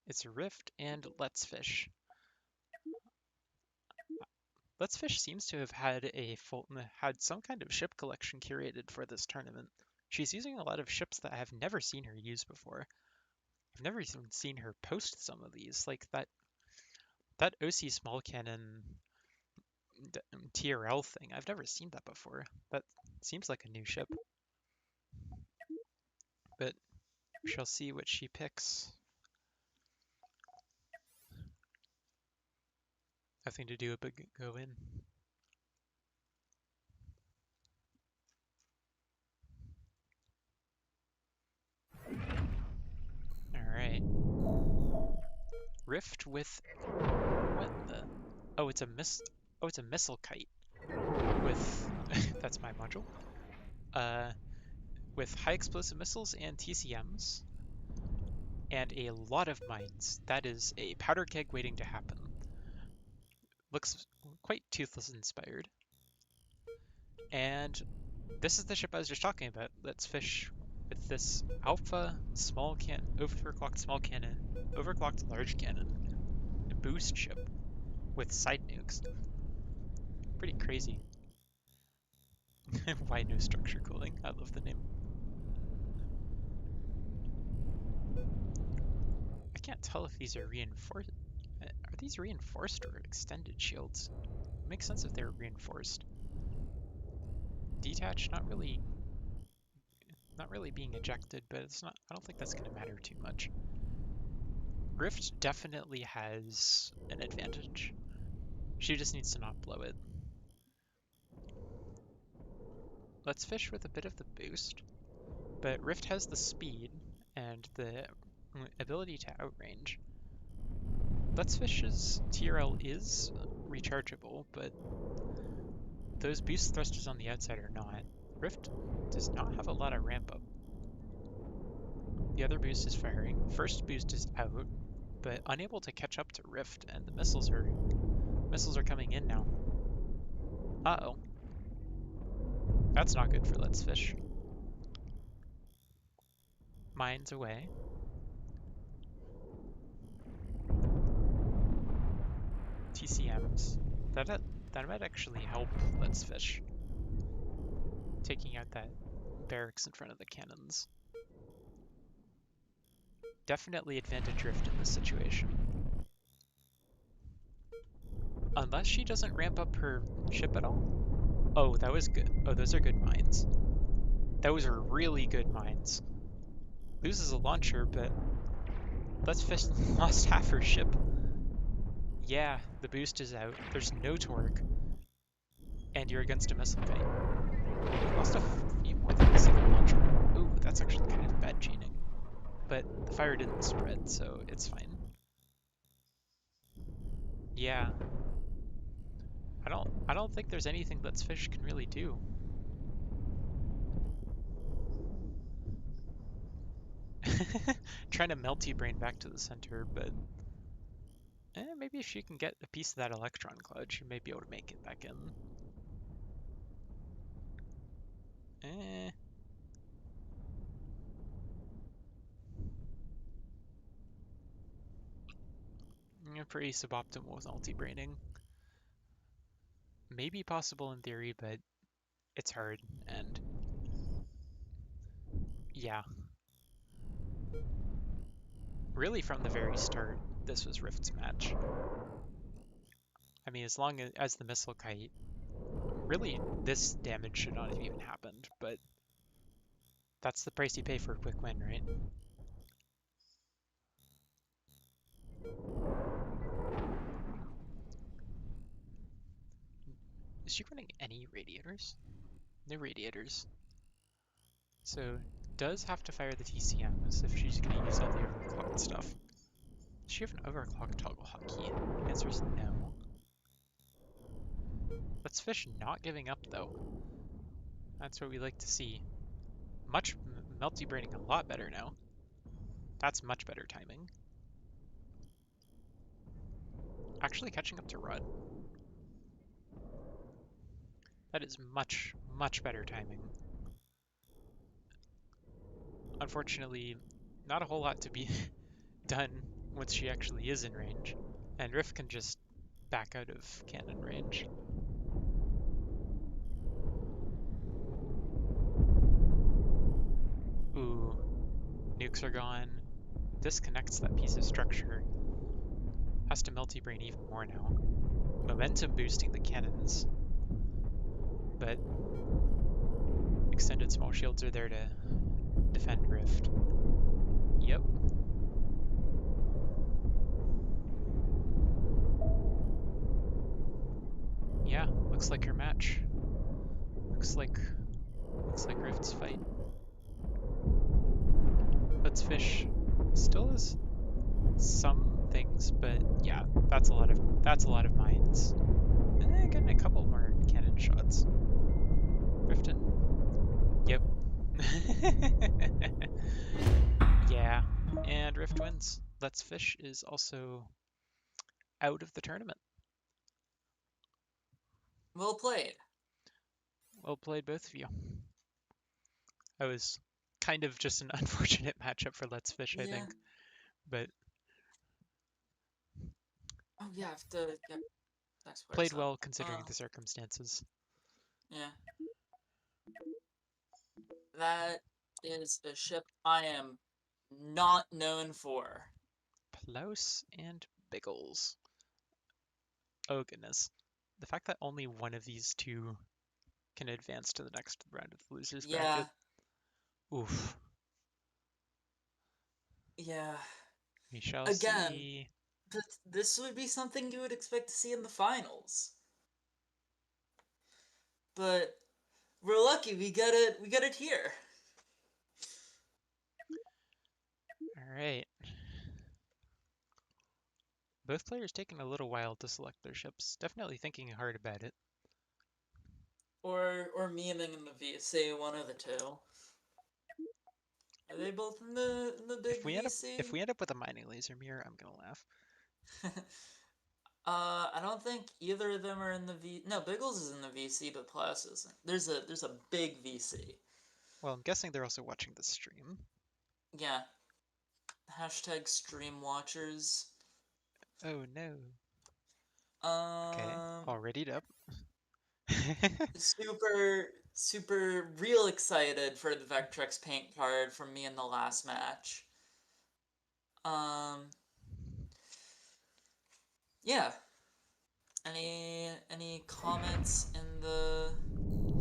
It's Rift and Let's Fish. Let's Fish seems to have had some kind of ship collection curated for this tournament. She's using a lot of ships that I have never seen her use before. I've never even seen her post some of these, like that OC small cannon TRL thing. I've never seen that before. That seems like a new ship. But we shall see what she picks. Nothing to do but go in. Alright. Rift with... what the... oh, it's a missile kite. With... that's my module. With high explosive missiles and TCMs. And a lot of mines. That is a powder keg waiting to happen. Looks quite Toothless inspired. And this is the ship I was just talking about. Let's Fish with this alpha small overclocked small cannon, overclocked large cannon, a boost ship with side nukes. Pretty crazy. Why no structure cooling? I love the name. I can't tell if these are reinforced. Are these reinforced or extended shields? It makes sense if they're reinforced. Detach, not really being ejected, but it's not. I don't think that's going to matter too much. Rift definitely has an advantage. She just needs to not blow it. Let's Fish with a bit of the boost, but Rift has the speed and the ability to outrange. Let's Fish's TRL is rechargeable, but those boost thrusters on the outside are not. Rift does not have a lot of ramp up. The other boost is firing. First boost is out, but unable to catch up to Rift, and the missiles are coming in now. Uh-oh. That's not good for Let's Fish. Mines away. TCMs. That might actually help Let's Fish. Taking out that barracks in front of the cannons. Definitely advantage Rift in this situation. Unless she doesn't ramp up her ship at all. Oh, that was good. Oh, those are good mines. Those are really good mines. Loses a launcher, but Let's Fish lost half her ship. Yeah, the boost is out. There's no torque. And you're against a missile kite. You lost a few more than a single launcher. Ooh, that's actually kind of bad cheating. But the fire didn't spread, so it's fine. Yeah. I don't think there's anything Let's Fish can really do. Trying to melty brain back to the center, but Maybe if she can get a piece of that electron cloud, she may be able to make it back in. Eh. Pretty suboptimal with multi-braining. Maybe possible in theory, but it's hard, and yeah. Really from the very start, this was Rift's match. I mean, as long as the missile kite, really this damage should not have even happened, but that's the price you pay for a quick win, right? Is she running any radiators? No radiators. So does have to fire the TCMs if she's going to use all the overclocked stuff. Does she have an overclocked toggle hotkey? The answer is no. Let's fish not giving up though. That's what we like to see. Much multi-braining a lot better now. That's much better timing. Actually catching up to Rudd. That is much, much better timing. Unfortunately, not a whole lot to be done once she actually is in range. And Rift can just back out of cannon range. Ooh, nukes are gone. Disconnects that piece of structure. Has to multi-brain even more now. Momentum boosting the cannons. But extended small shields are there to defend Rift. Yep. Yeah, looks like her match. Looks like Rift's fight. Let's fish. Still is some things, but yeah, that's a lot of mines. Getting a couple more cannon shots. Riften. Yep. Yeah, and Rift wins. Let's Fish is also out of the tournament. Well played. Well played, both of you. That was kind of just an unfortunate matchup for Let's Fish, I Yeah. think. But Oh yeah, I have to get next played place up. well considering the circumstances. Yeah. That is a ship I am not known for. Plaus and Biggles. Oh goodness. The fact that only one of these two can advance to the next round of the losers Yeah, bracket. Oof. yeah. We shall Again, see. but this would be something you would expect to see in the finals. But we're lucky we get it here. Alright. Both players taking a little while to select their ships. Definitely thinking hard about it. Or memeing in the VC, one of the two. Are they both in the big If VC? we end up with a mining laser mirror, I'm gonna laugh. I don't think either of them are in the V. No, Biggles is in the VC, but Plaus isn't. There's a big VC. Well, I'm guessing they're also watching the stream. Yeah. Hashtag stream watchers. Oh no. Okay, Um, all readied up. super real excited for the Vectrex paint card from me in the last match. Um, yeah. Any comments in the?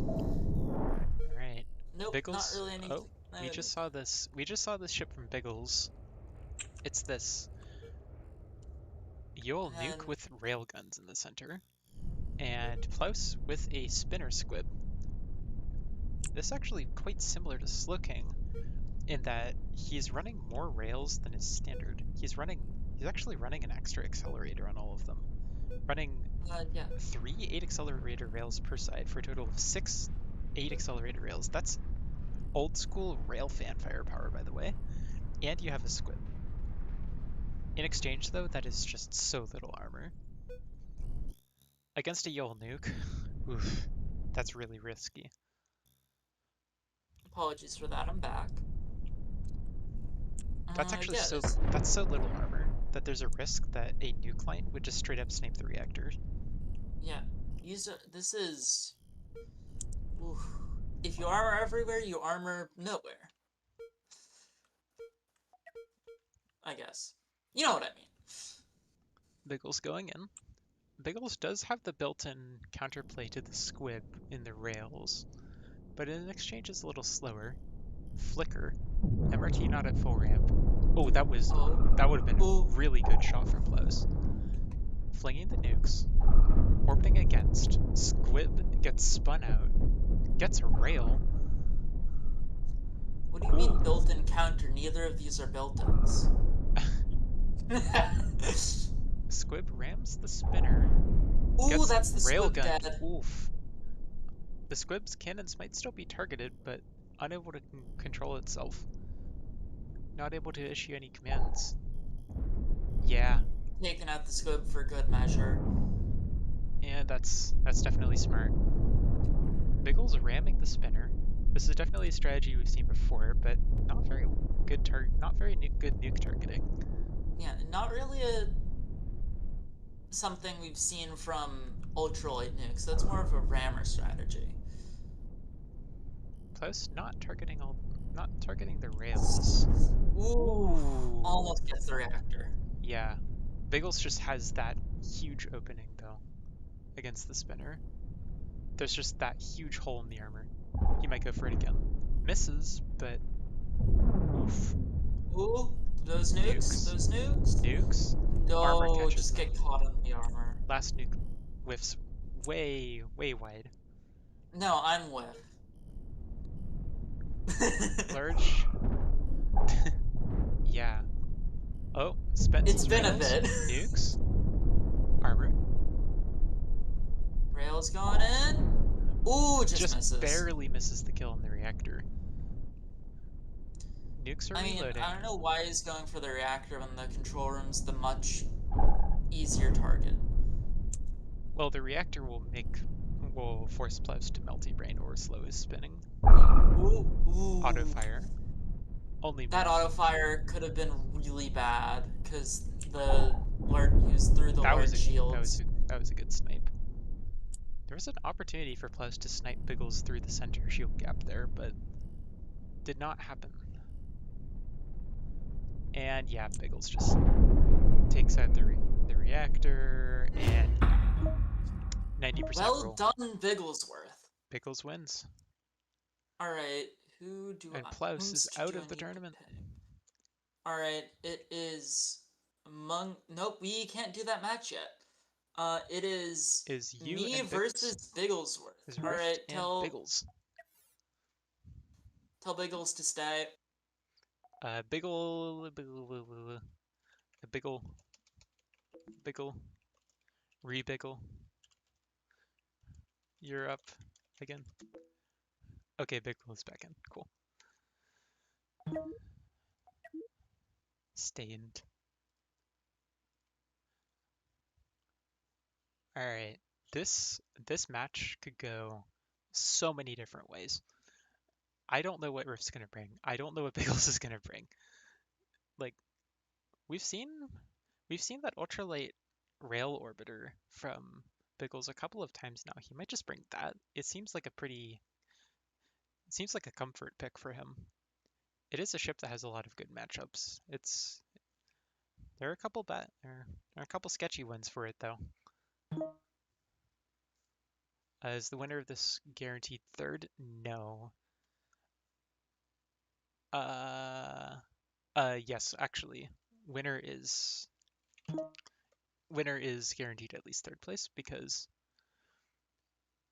All right, Nope, not Biggles. really anything. Oh, we just saw this. We just saw this ship from Biggles. It's this Yule And nuke with railguns in the center, and Plaus with a spinner squib. This is actually quite similar to Slowking in that he's running more rails than his standard. He's actually running an extra accelerator on all of them. Running yeah, 3 8 accelerator rails per side for a total of 6 8 accelerator rails. That's old school rail fan firepower, by the way. And you have a squib. In exchange, though, that is just so little armor. Against a Yol nuke, oof, that's really risky. Apologies for that, I'm back. That's actually Yeah, that's so little armor that there's a risk that a nuke line would just straight up snipe the reactor. yeah, this is... Oof. If you armor everywhere, you armor nowhere. I guess. You know what I mean. Biggles going in. Biggles does have the built-in counterplay to the squib in the rails, but in exchange is a little slower. Flicker. MRT not at full ramp. Oh, that would have been a really good shot from Plaus. Flinging the nukes. Orbiting against. Squib gets spun out. Gets a rail. What do you mean built-in counter? Neither of these are built-ins. Squib rams the spinner. Ooh, Gets that's the squib railgunned. dead. Oof. The squib's cannons might still be targeted, but unable to control itself. Not able to issue any commands. Yeah. Taking out the squib for good measure. And that's definitely smart. Biggles ramming the spinner. This is definitely a strategy we've seen before, but not very good good nuke targeting. Yeah, not really something we've seen from ultralight nukes. That's more of a rammer strategy. Plus, not targeting the rails. Ooh, almost gets the reactor. Yeah. Biggles just has that huge opening though against the spinner. There's just that huge hole in the armor. He might go for it again. Misses, but oof. Ooh, those nukes. Nukes. Armor No, catches just them. get caught in the armor. Last nuke whiffs way wide. No, I'm with. Large. Yeah. Oh, spent It's his been a rails. bit. Nukes. Armor. Rails going in. Ooh, just misses. Barely misses the kill in the reactor. Nukes are I mean, reloading. I don't know why he's going for the reactor when the control room's the much easier target. Well, the reactor will force Plaus to melty brain or slow his spinning. Ooh. Auto fire. Only That miss. auto fire could have been really bad because he was through the large shields. That was a good snipe. There was an opportunity for Plaus to snipe Biggles through the center shield gap there, but did not happen. And yeah, Biggles just takes out the reactor and 90% Well roll. done, Bigglesworth. Biggles wins. All right, And Plaus is out do I of the need to tournament. pick? All right, it is Nope, we can't do that match yet. It is You me and Biggles. versus Bigglesworth. Is All Rift right, and Biggles. tell Biggles to stay. Biggle, re-Biggle. You're up again. Okay, Biggle is back in. Cool. Stained. All right. This match could go so many different ways. I don't know what Rift's gonna bring. I don't know what Biggles is gonna bring. Like we've seen that ultralight rail orbiter from Biggles a couple of times now. He might just bring that. It seems like a comfort pick for him. It is a ship that has a lot of good matchups. There are a couple sketchy ones for it though. Is the winner of this guaranteed third? No. Uh, yes, actually, winner is guaranteed at least third place because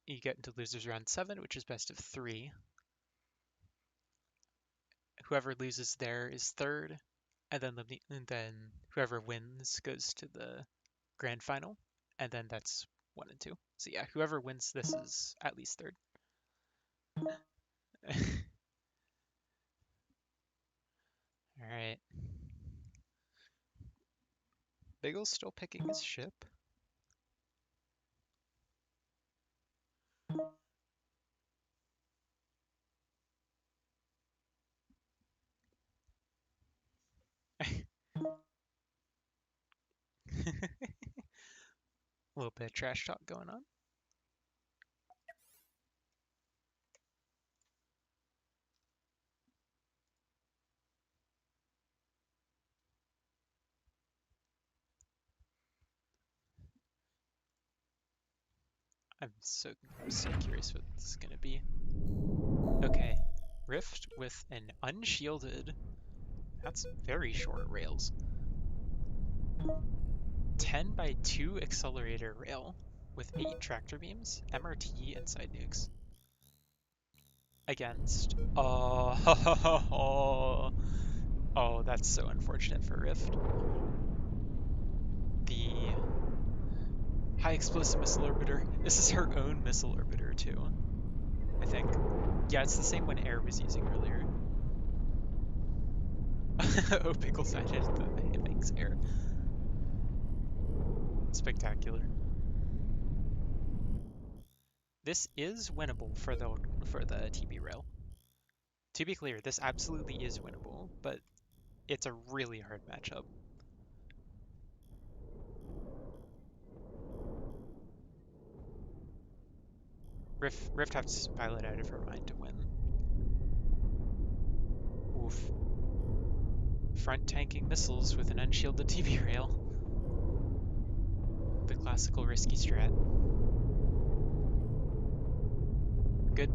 you get into losers round 7, which is best of 3. Whoever loses there is third, and then whoever wins goes to the grand final, and then that's 1 and 2. So yeah, whoever wins this is at least third. All right. Biggle's still picking his ship. A little bit of trash talk going on. I'm so curious what this is gonna be. Okay, Rift with an unshielded. That's very short rails. 10 by 2 accelerator rail with 8 tractor beams, MRT, and side nukes. Against. Oh, oh, that's so unfortunate for Rift. The high explosive missile orbiter. This is her own missile orbiter too, I think. Yeah, it's the same one Air was using earlier. Oh, pickle sided the thanks, Air. Spectacular. This is winnable for the TB rail. To be clear, this absolutely is winnable, but it's a really hard matchup. Rift has to pilot out of her mind to win. Oof. Front tanking missiles with an unshielded TB rail. The classical risky strat. Good.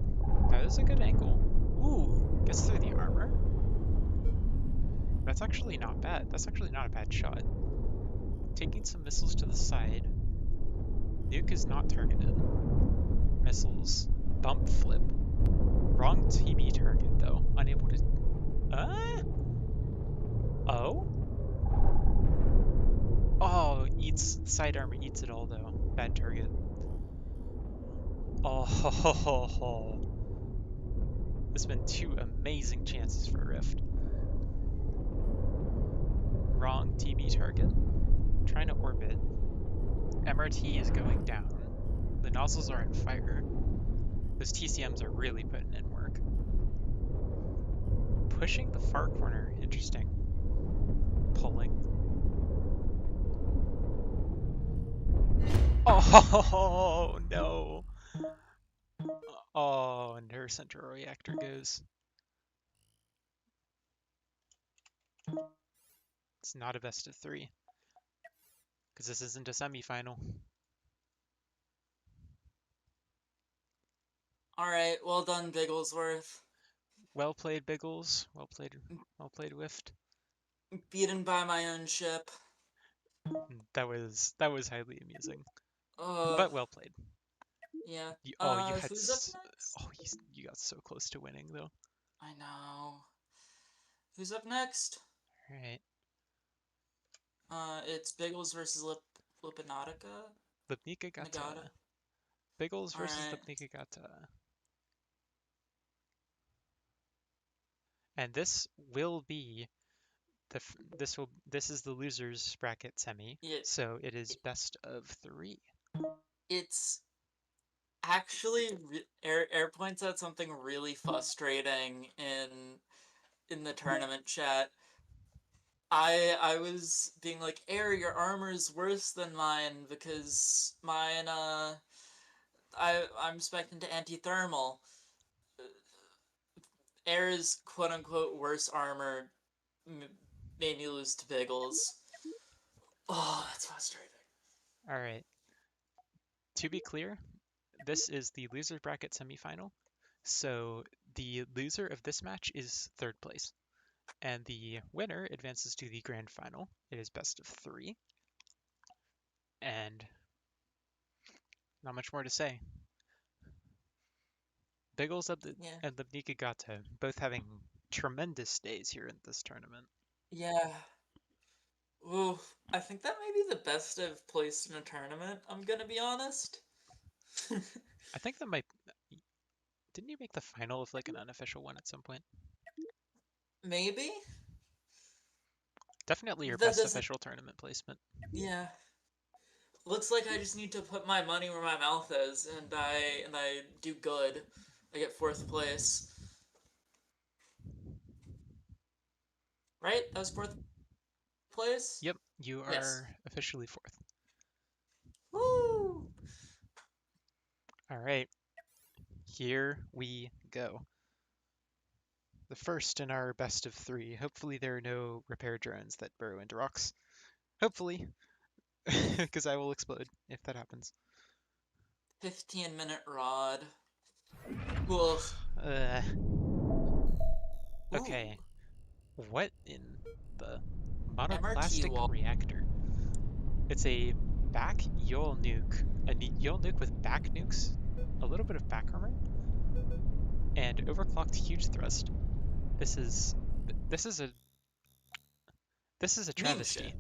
That is a good angle. Ooh, gets through the armor. That's actually not bad. That's actually not a bad shot. Taking some missiles to the side. Nuke is not targeted. Missiles. Bump flip. Wrong TB target though. Unable to... Oh? Oh, eats... Side armor eats it all though. Bad target. Oh, ho, ho, ho, ho. There's been 2 amazing chances for Rift. Wrong TB target. Trying to orbit. MRT is going down. The nozzles are on fire. Those TCMs are really putting in work. Pushing the far corner. Interesting. Pulling. Oh, no. Oh, and her central reactor goes. It's not a best of 3. Because this isn't a semifinal. Alright, well done, Bigglesworth. Well played, Biggles. Well played, Wift. Beaten by my own ship. That was highly amusing, Uh, but well played. yeah. Oh, you had Who's up next? oh, you got so close to winning though. I know. Who's up next? All right, It's Biggles versus Lipnicagata? lipnicagata. Nagata. Biggles versus Alright. lipnicagata, and this will be this is the losers bracket semi, It, so it is best of 3. it's actually Air points out something really frustrating in the tournament chat. I was being like, Air, your armor is worse than mine because mine I'm spec'd into anti-thermal. Air's quote unquote worse armor made me lose to Biggles. Oh, that's frustrating. All right. To be clear, this is the losers bracket semifinal, so the loser of this match is 3rd place. And the winner advances to the grand final. It is best of 3. And not much more to say. Biggles Yeah. and the Nikigata both having tremendous days here in this tournament. Yeah. Ooh, I think that may be the best I've placed in a tournament, I'm gonna be honest. I think that might... Didn't you make the final of like an unofficial one at some point? Maybe? Definitely your That best doesn't. official tournament placement. Yeah. Looks like I just need to put my money where my mouth is, and I do good. I get fourth place. Right? That was fourth place? Yep, you Yes. are officially fourth. Woo! All right, here we go. The first in our best of three. Hopefully there are no repair drones that burrow into rocks. Hopefully, because I will explode if that happens. 15-minute rod. Oof. Uh, Ooh. okay, what in the MRT monoplastic wall. reactor? It's a back Yule nuke, a Yule nuke with back nukes, a little bit of back armor, and overclocked huge thrust. This is this is a this is a Meme shit. travesty.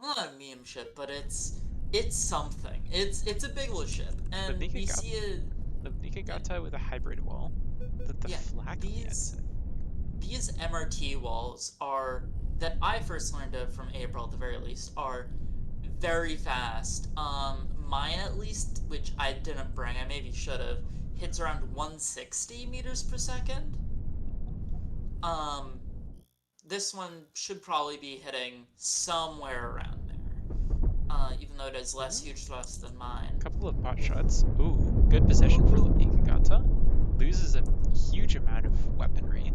Not a meme ship, but it's something. It's a Bigelow ship, and we see it. Yeah, Lipnicagata with a hybrid wall. The yeah. flak on the These outside. these MRT walls are that I first learned of from April at the very least are very fast. Mine at least, which I didn't bring, I maybe should have, hits around 160 meters per second. Um, this one should probably be hitting somewhere around there. Even though it has less huge thrust than mine. Couple of pot shots. Ooh, good position for Lipnicagata. Loses a huge amount of weaponry,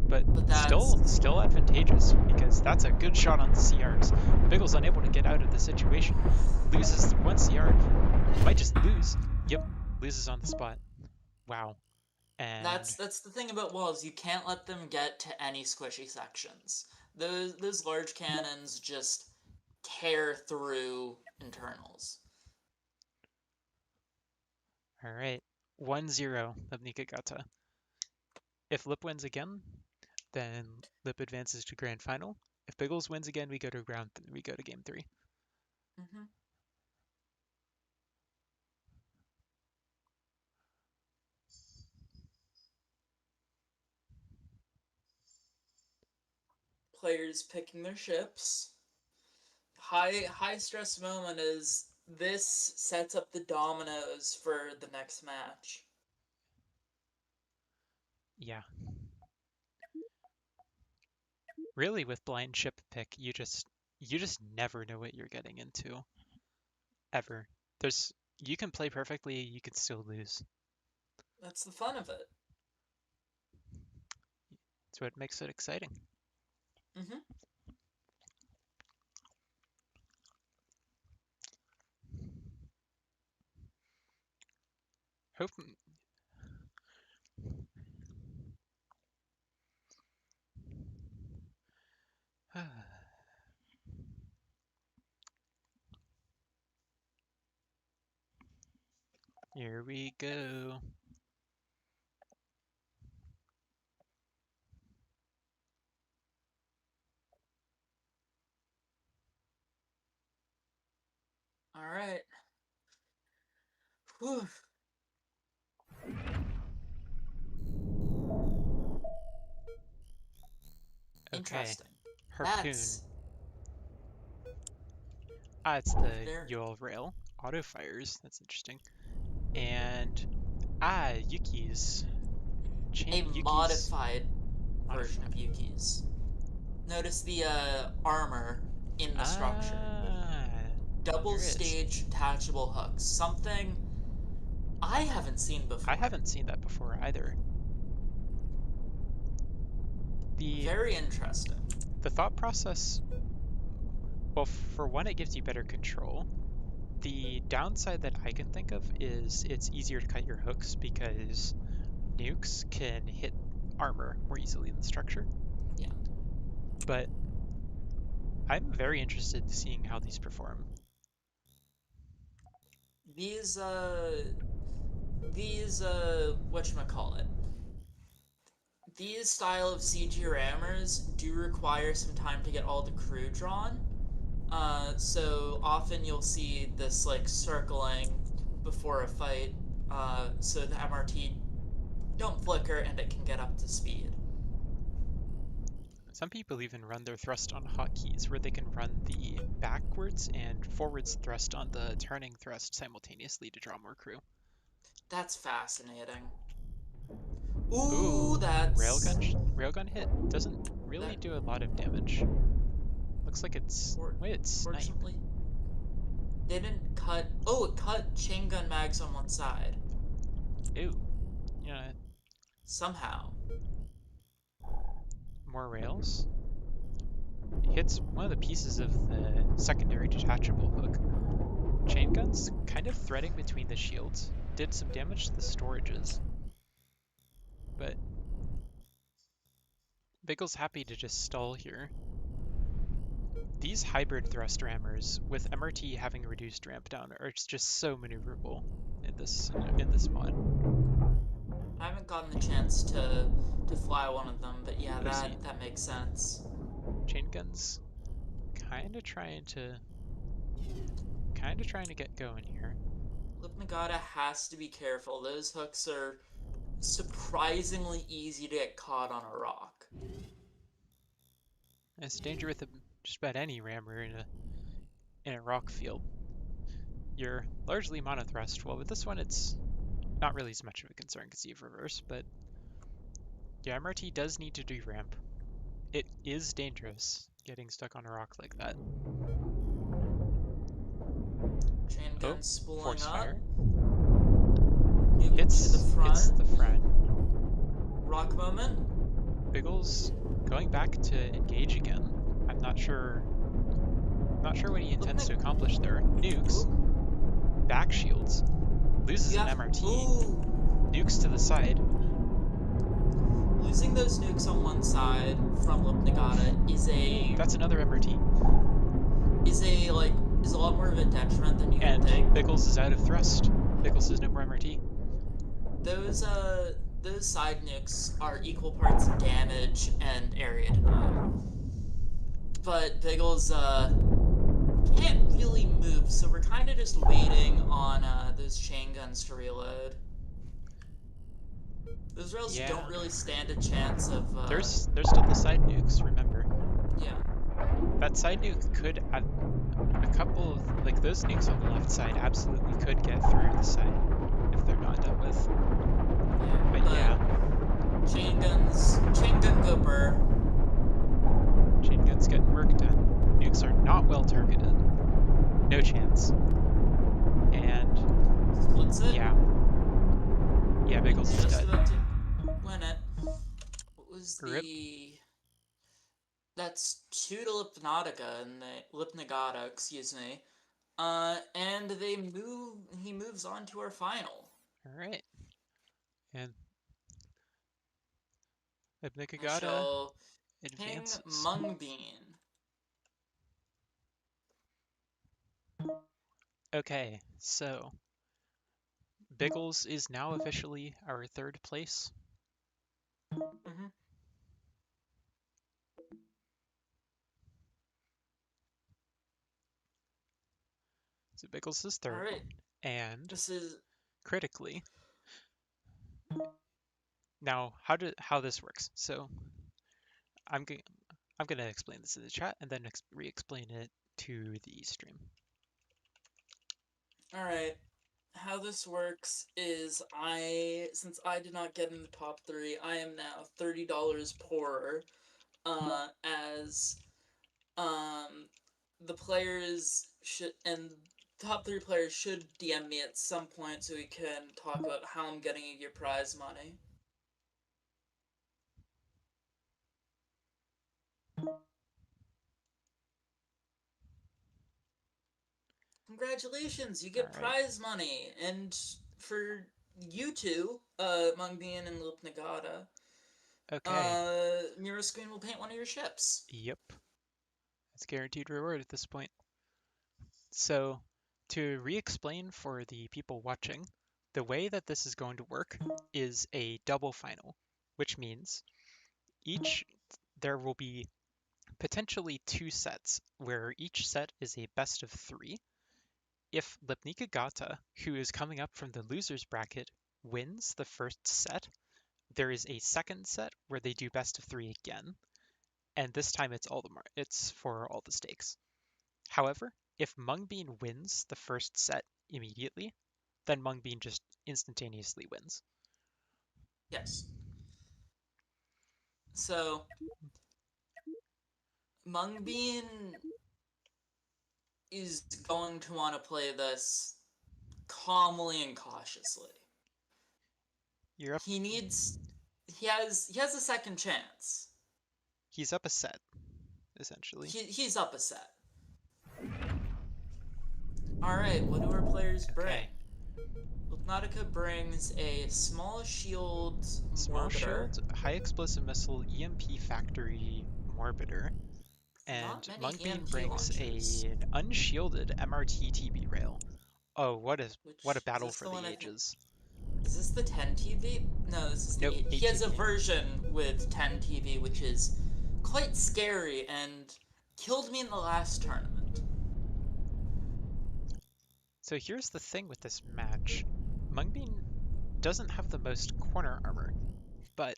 but But still advantageous because that's a good shot on the CRs. Biggle's unable to get out of the situation. Loses one CR. Might just lose. Yep, loses on the spot. Wow. And that's the thing about walls. You can't let them get to any squishy sections. Those large cannons just tear through internals. all right, 1-0 of Nikagata. If Lip wins again, then Lip advances to grand final. If Biggles wins again, we go to we go to game 3. Mm-hmm. Players picking their ships. High stress moment is this sets up the dominoes for the next match. Yeah. Really with blind ship pick, you just never know what you're getting into ever. There's you can play perfectly, you can still lose. That's the fun of it. That's what makes it exciting. Mm-hmm. Hope Here we go. All right. Whew. Okay. Interesting. Harpoon. That's It's the there. Yule rail. Auto fires. That's interesting. And Yuki's A Yuki's modified version of modified. Yuki's. Notice the armor in the structure. Ah, Double there is. stage detachable hooks. Something I haven't seen I before. haven't seen that before either. The Very interesting. the thought process, well, for one, it gives you better control. The downside that I can think of is it's easier to cut your hooks because nukes can hit armor more easily than structure. Yeah. But I'm very interested in seeing how these perform. These whatchamacallit. These style of CG rammers do require some time to get all the crew drawn. So often you'll see this like circling before a fight, so the MRT don't flicker and it can get up to speed. Some people even run their thrust on hotkeys, where they can run the backwards and forwards thrust on the turning thrust simultaneously to draw more crew. That's fascinating. Ooh, Ooh, that's... railgun hit doesn't really That, do a lot of damage. Looks like it's, wait, it's snipe. fortunately, didn't cut... Oh, it cut chain gun mags on one side. Ooh, yeah, Somehow. more rails. Hits one of the pieces of the secondary detachable hook. Chain guns kind of threading between the shields. Did some damage to the storages. But Biggle's happy to just stall here. These hybrid thrust rammers, with MRT having reduced ramp down, are just so maneuverable in this mod. I haven't gotten the chance to fly one of them, but yeah, OC. that makes sense. Chain guns kinda trying to get going here. Lipnicagata has to be careful. Those hooks are surprisingly easy to get caught on a rock. It's a danger with just about any rammer in a rock field. You're largely monothrust. Well, with this one, it's not really as much of a concern because you have reverse, but yeah, MRT does need to do ramp. It is dangerous getting stuck on a rock like that. Chain Oh, gun spooling force up. fire. Nuke to the Hits front. the front. Rock moment. Biggles going back to engage again. I'm not sure what he intends to accomplish there. Nukes, Ooh. back shields, loses You an have... MRT, Ooh. nukes to the side. Losing those nukes on one side from Lipnicagata is a... That's another MRT. Is a lot more of a detriment than you And would think. Biggles is out of thrust. Biggles has no more MRT. Those side nukes are equal parts damage and area denial. But Biggles, can't really move, so we're kind of just waiting on, those chain guns to reload. Those rails Yeah. don't really stand a chance of, There's still the side nukes, remember. yeah. That side nuke could, a couple of, like those nukes on the left side absolutely could get through the side if they're not dealt with. But yeah. Chain gun go burr. Chain guns getting work done. Nukes are not well targeted. No chance. And Splits it. yeah. Yeah, Biggles is Just dead. about to win it. What was Rip. the... That's 2 to Lipnautica and Lipnagata, excuse me. And he moves on to our final. Alright. And I lipnicagata shall ping advances. Mungbean. Okay, so Biggles is now officially our third place. Mm-hmm. So Biggles is third. Alright. And This is... critically, now how this works. So I'm gonna explain this in the chat and then re-explain it to the stream. Alright. How this works is since I did not get in the top 3, I am now $30 poorer, as, the players should, and top 3 players should DM me at some point so we can talk about how I'm getting your prize money. Congratulations, you get Alright. prize money, and for you two, Mungbean and Lipnagata, Okay. Mirror Screen will paint one of your ships. Yep. That's guaranteed reward at this point. So to re-explain for the people watching, the way that this is going to work is a double final, which means there will be potentially 2 sets, where each set is a best of 3. If Lipnicagata, who is coming up from the loser's bracket, wins the first set, there is a second set where they do best of 3 again. and this time it's for all the stakes. However, if Mungbean wins the first set immediately, then Mungbean just instantaneously wins. Yes. So Mungbean is going to want to play this calmly and cautiously. You're up. He needs he has a second chance. He's up a set, essentially. He's up a set. Alright, what do our players bring? Okay. Lipnicagata brings a small shield Small Morbiter. shield, high explosive missile, EMP factory Morbiter, and Not many Mungbean EMP brings launchers. an unshielded MRT TB rail. Oh, what a Which is battle this for the the one I think? ages. Is this the 10 TV? No, this is the Nope, 8. He has a 8 version with 10 TV, which is quite scary and killed me in the last tournament. So here's the thing with this match. Mungbean doesn't have the most corner armor, but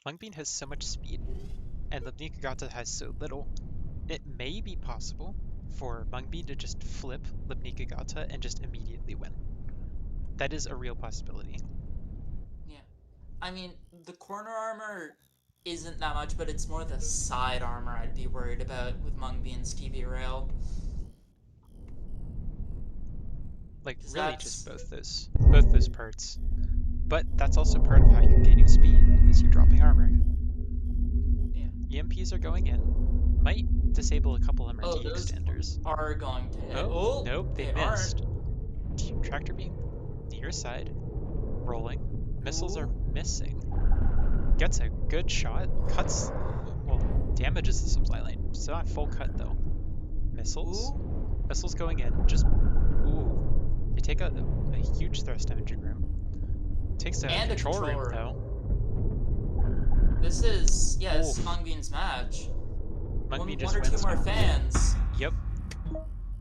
Mungbean has so much speed, and Lipnicagata has so little. It may be possible for Mungbean to just flip Lipnicagata and just immediately win. That is a real possibility. Yeah. I mean, the corner armor isn't that much, but it's more the side armor I'd be worried about with Mungbean's TV rail. Like Because really just that's... both those parts. But that's also part of how you're gaining speed, is you're dropping armor. Yeah. EMPs are going in. Might disable a couple Oh, MRT those extenders. are going to hit. Oh, Oh, nope, they they aren't. missed. Tractor beam near side. Rolling. Missiles are Ooh. missing. Gets a good shot. Cuts, well, damages the supply lane. Still not full cut though. Missiles. Ooh. Missiles going in. Just, ooh. They take a huge thrust engine room. Takes a And a control control room room. though. This is, yeah, this is Oof. Mungbean's match. Mungbean One just or two wins more now. fans. Yep,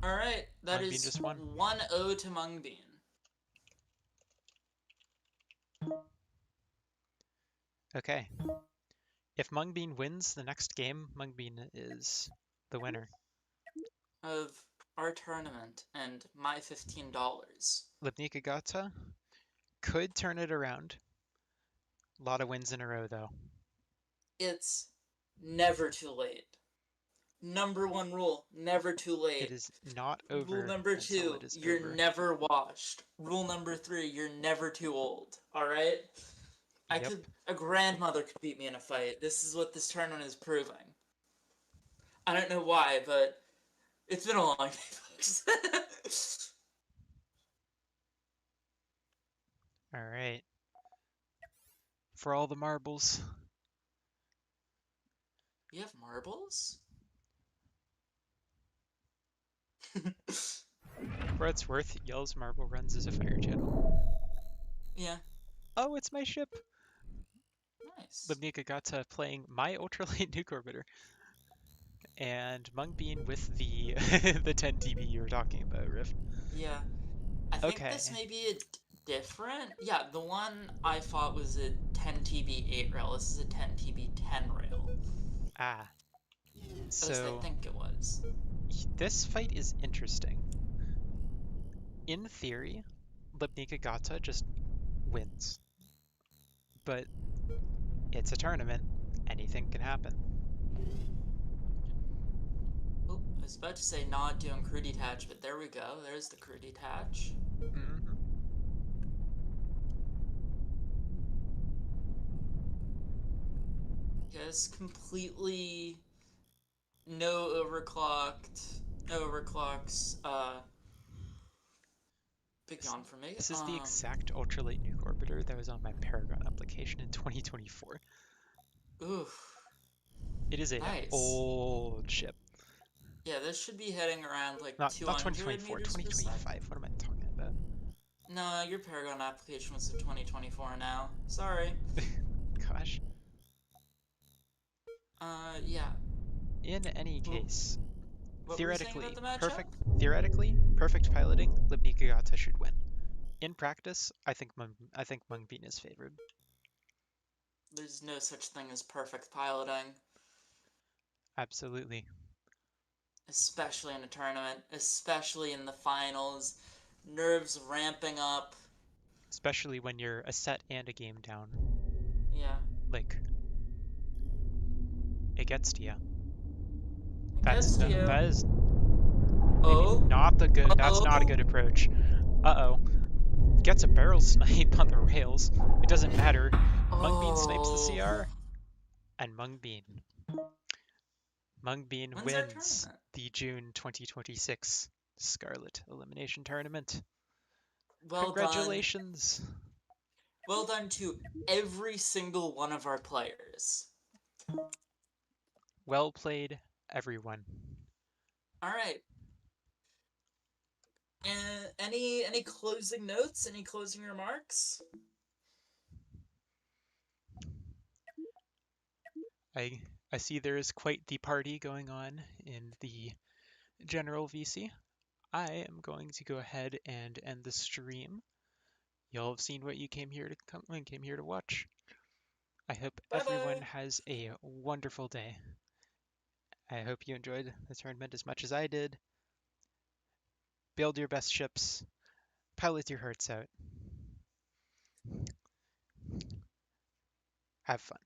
Alright, that Mungbean is just won. 1-0 to Mungbean. Okay. If Mungbean wins the next game, Mungbean is the winner. Of our tournament and my $15. Lipnicagata could turn it around. A lot of wins in a row though. It's never too late. Number one rule, never too It late. is not Rule over number until two, it is you're over. never washed. Rule number three, you're never too old. Alright? Yep. A grandmother could beat me in a fight. This is what this tournament is proving. I don't know why, but it's been a long day, folks. All right. For all the marbles. You have marbles? For what it's worth, Yell's marble runs as a fire channel. Yeah, Oh, it's my ship! nice. Lipnicagata playing my ultralight nuke orbiter. And Mungbean with the the 10 TB you were talking about, Rift. Yeah, I think this Okay. may be a different. Yeah, the one I fought was a 10 TB 8 rail. This is a 10 TB 10 rail. Ah. At least I So think it was. this fight is interesting. In theory, Lipnicagata just wins. But it's a tournament. Anything can happen. Oh, I was about to say not doing crew detach, but there we go. There's the crew detach. Mm-hmm. Yes, completely no overclocked, no overclocks. Big This, yawn for me. this is the exact ultralight nuke orbiter that was on my Paragon application in 2024. Oof, It is a nice. old ship. Yeah, this should be heading around like Not 200 2024, meters per second. 2025. What am I talking about? No, your Paragon application was in 2024 now. Sorry. Gosh. Yeah. In any case, What were you saying about the matchup? theoretically, perfect piloting, Lipnicagata should win. In practice, I think Mungbean is favored. There's no such thing as perfect piloting. Absolutely. especially in a tournament, especially in the finals. Nerves ramping up. Especially when you're a set and a game down. Yeah, Like, it gets to you. it gets to you. That is maybe Oh, not the good. That's not a oh, good approach. Uh-oh. Gets a barrel snipe on the rails. It doesn't matter. Mungbean snipes the oh. CR, and Mungbean When's our wins tournament? the June 2026 Scarlet Elimination Tournament. Well done. Congratulations. Well done to every single one of our players. Well played, everyone. All right. And any closing notes? Any closing remarks? I I see there is quite the party going on in the general VC. I am going to go ahead and end the stream. Y'all have seen what you came here to watch. I hope Bye everyone bye. has a wonderful day. I hope you enjoyed the tournament as much as I did. Build your best ships, pilot your hearts out, have fun.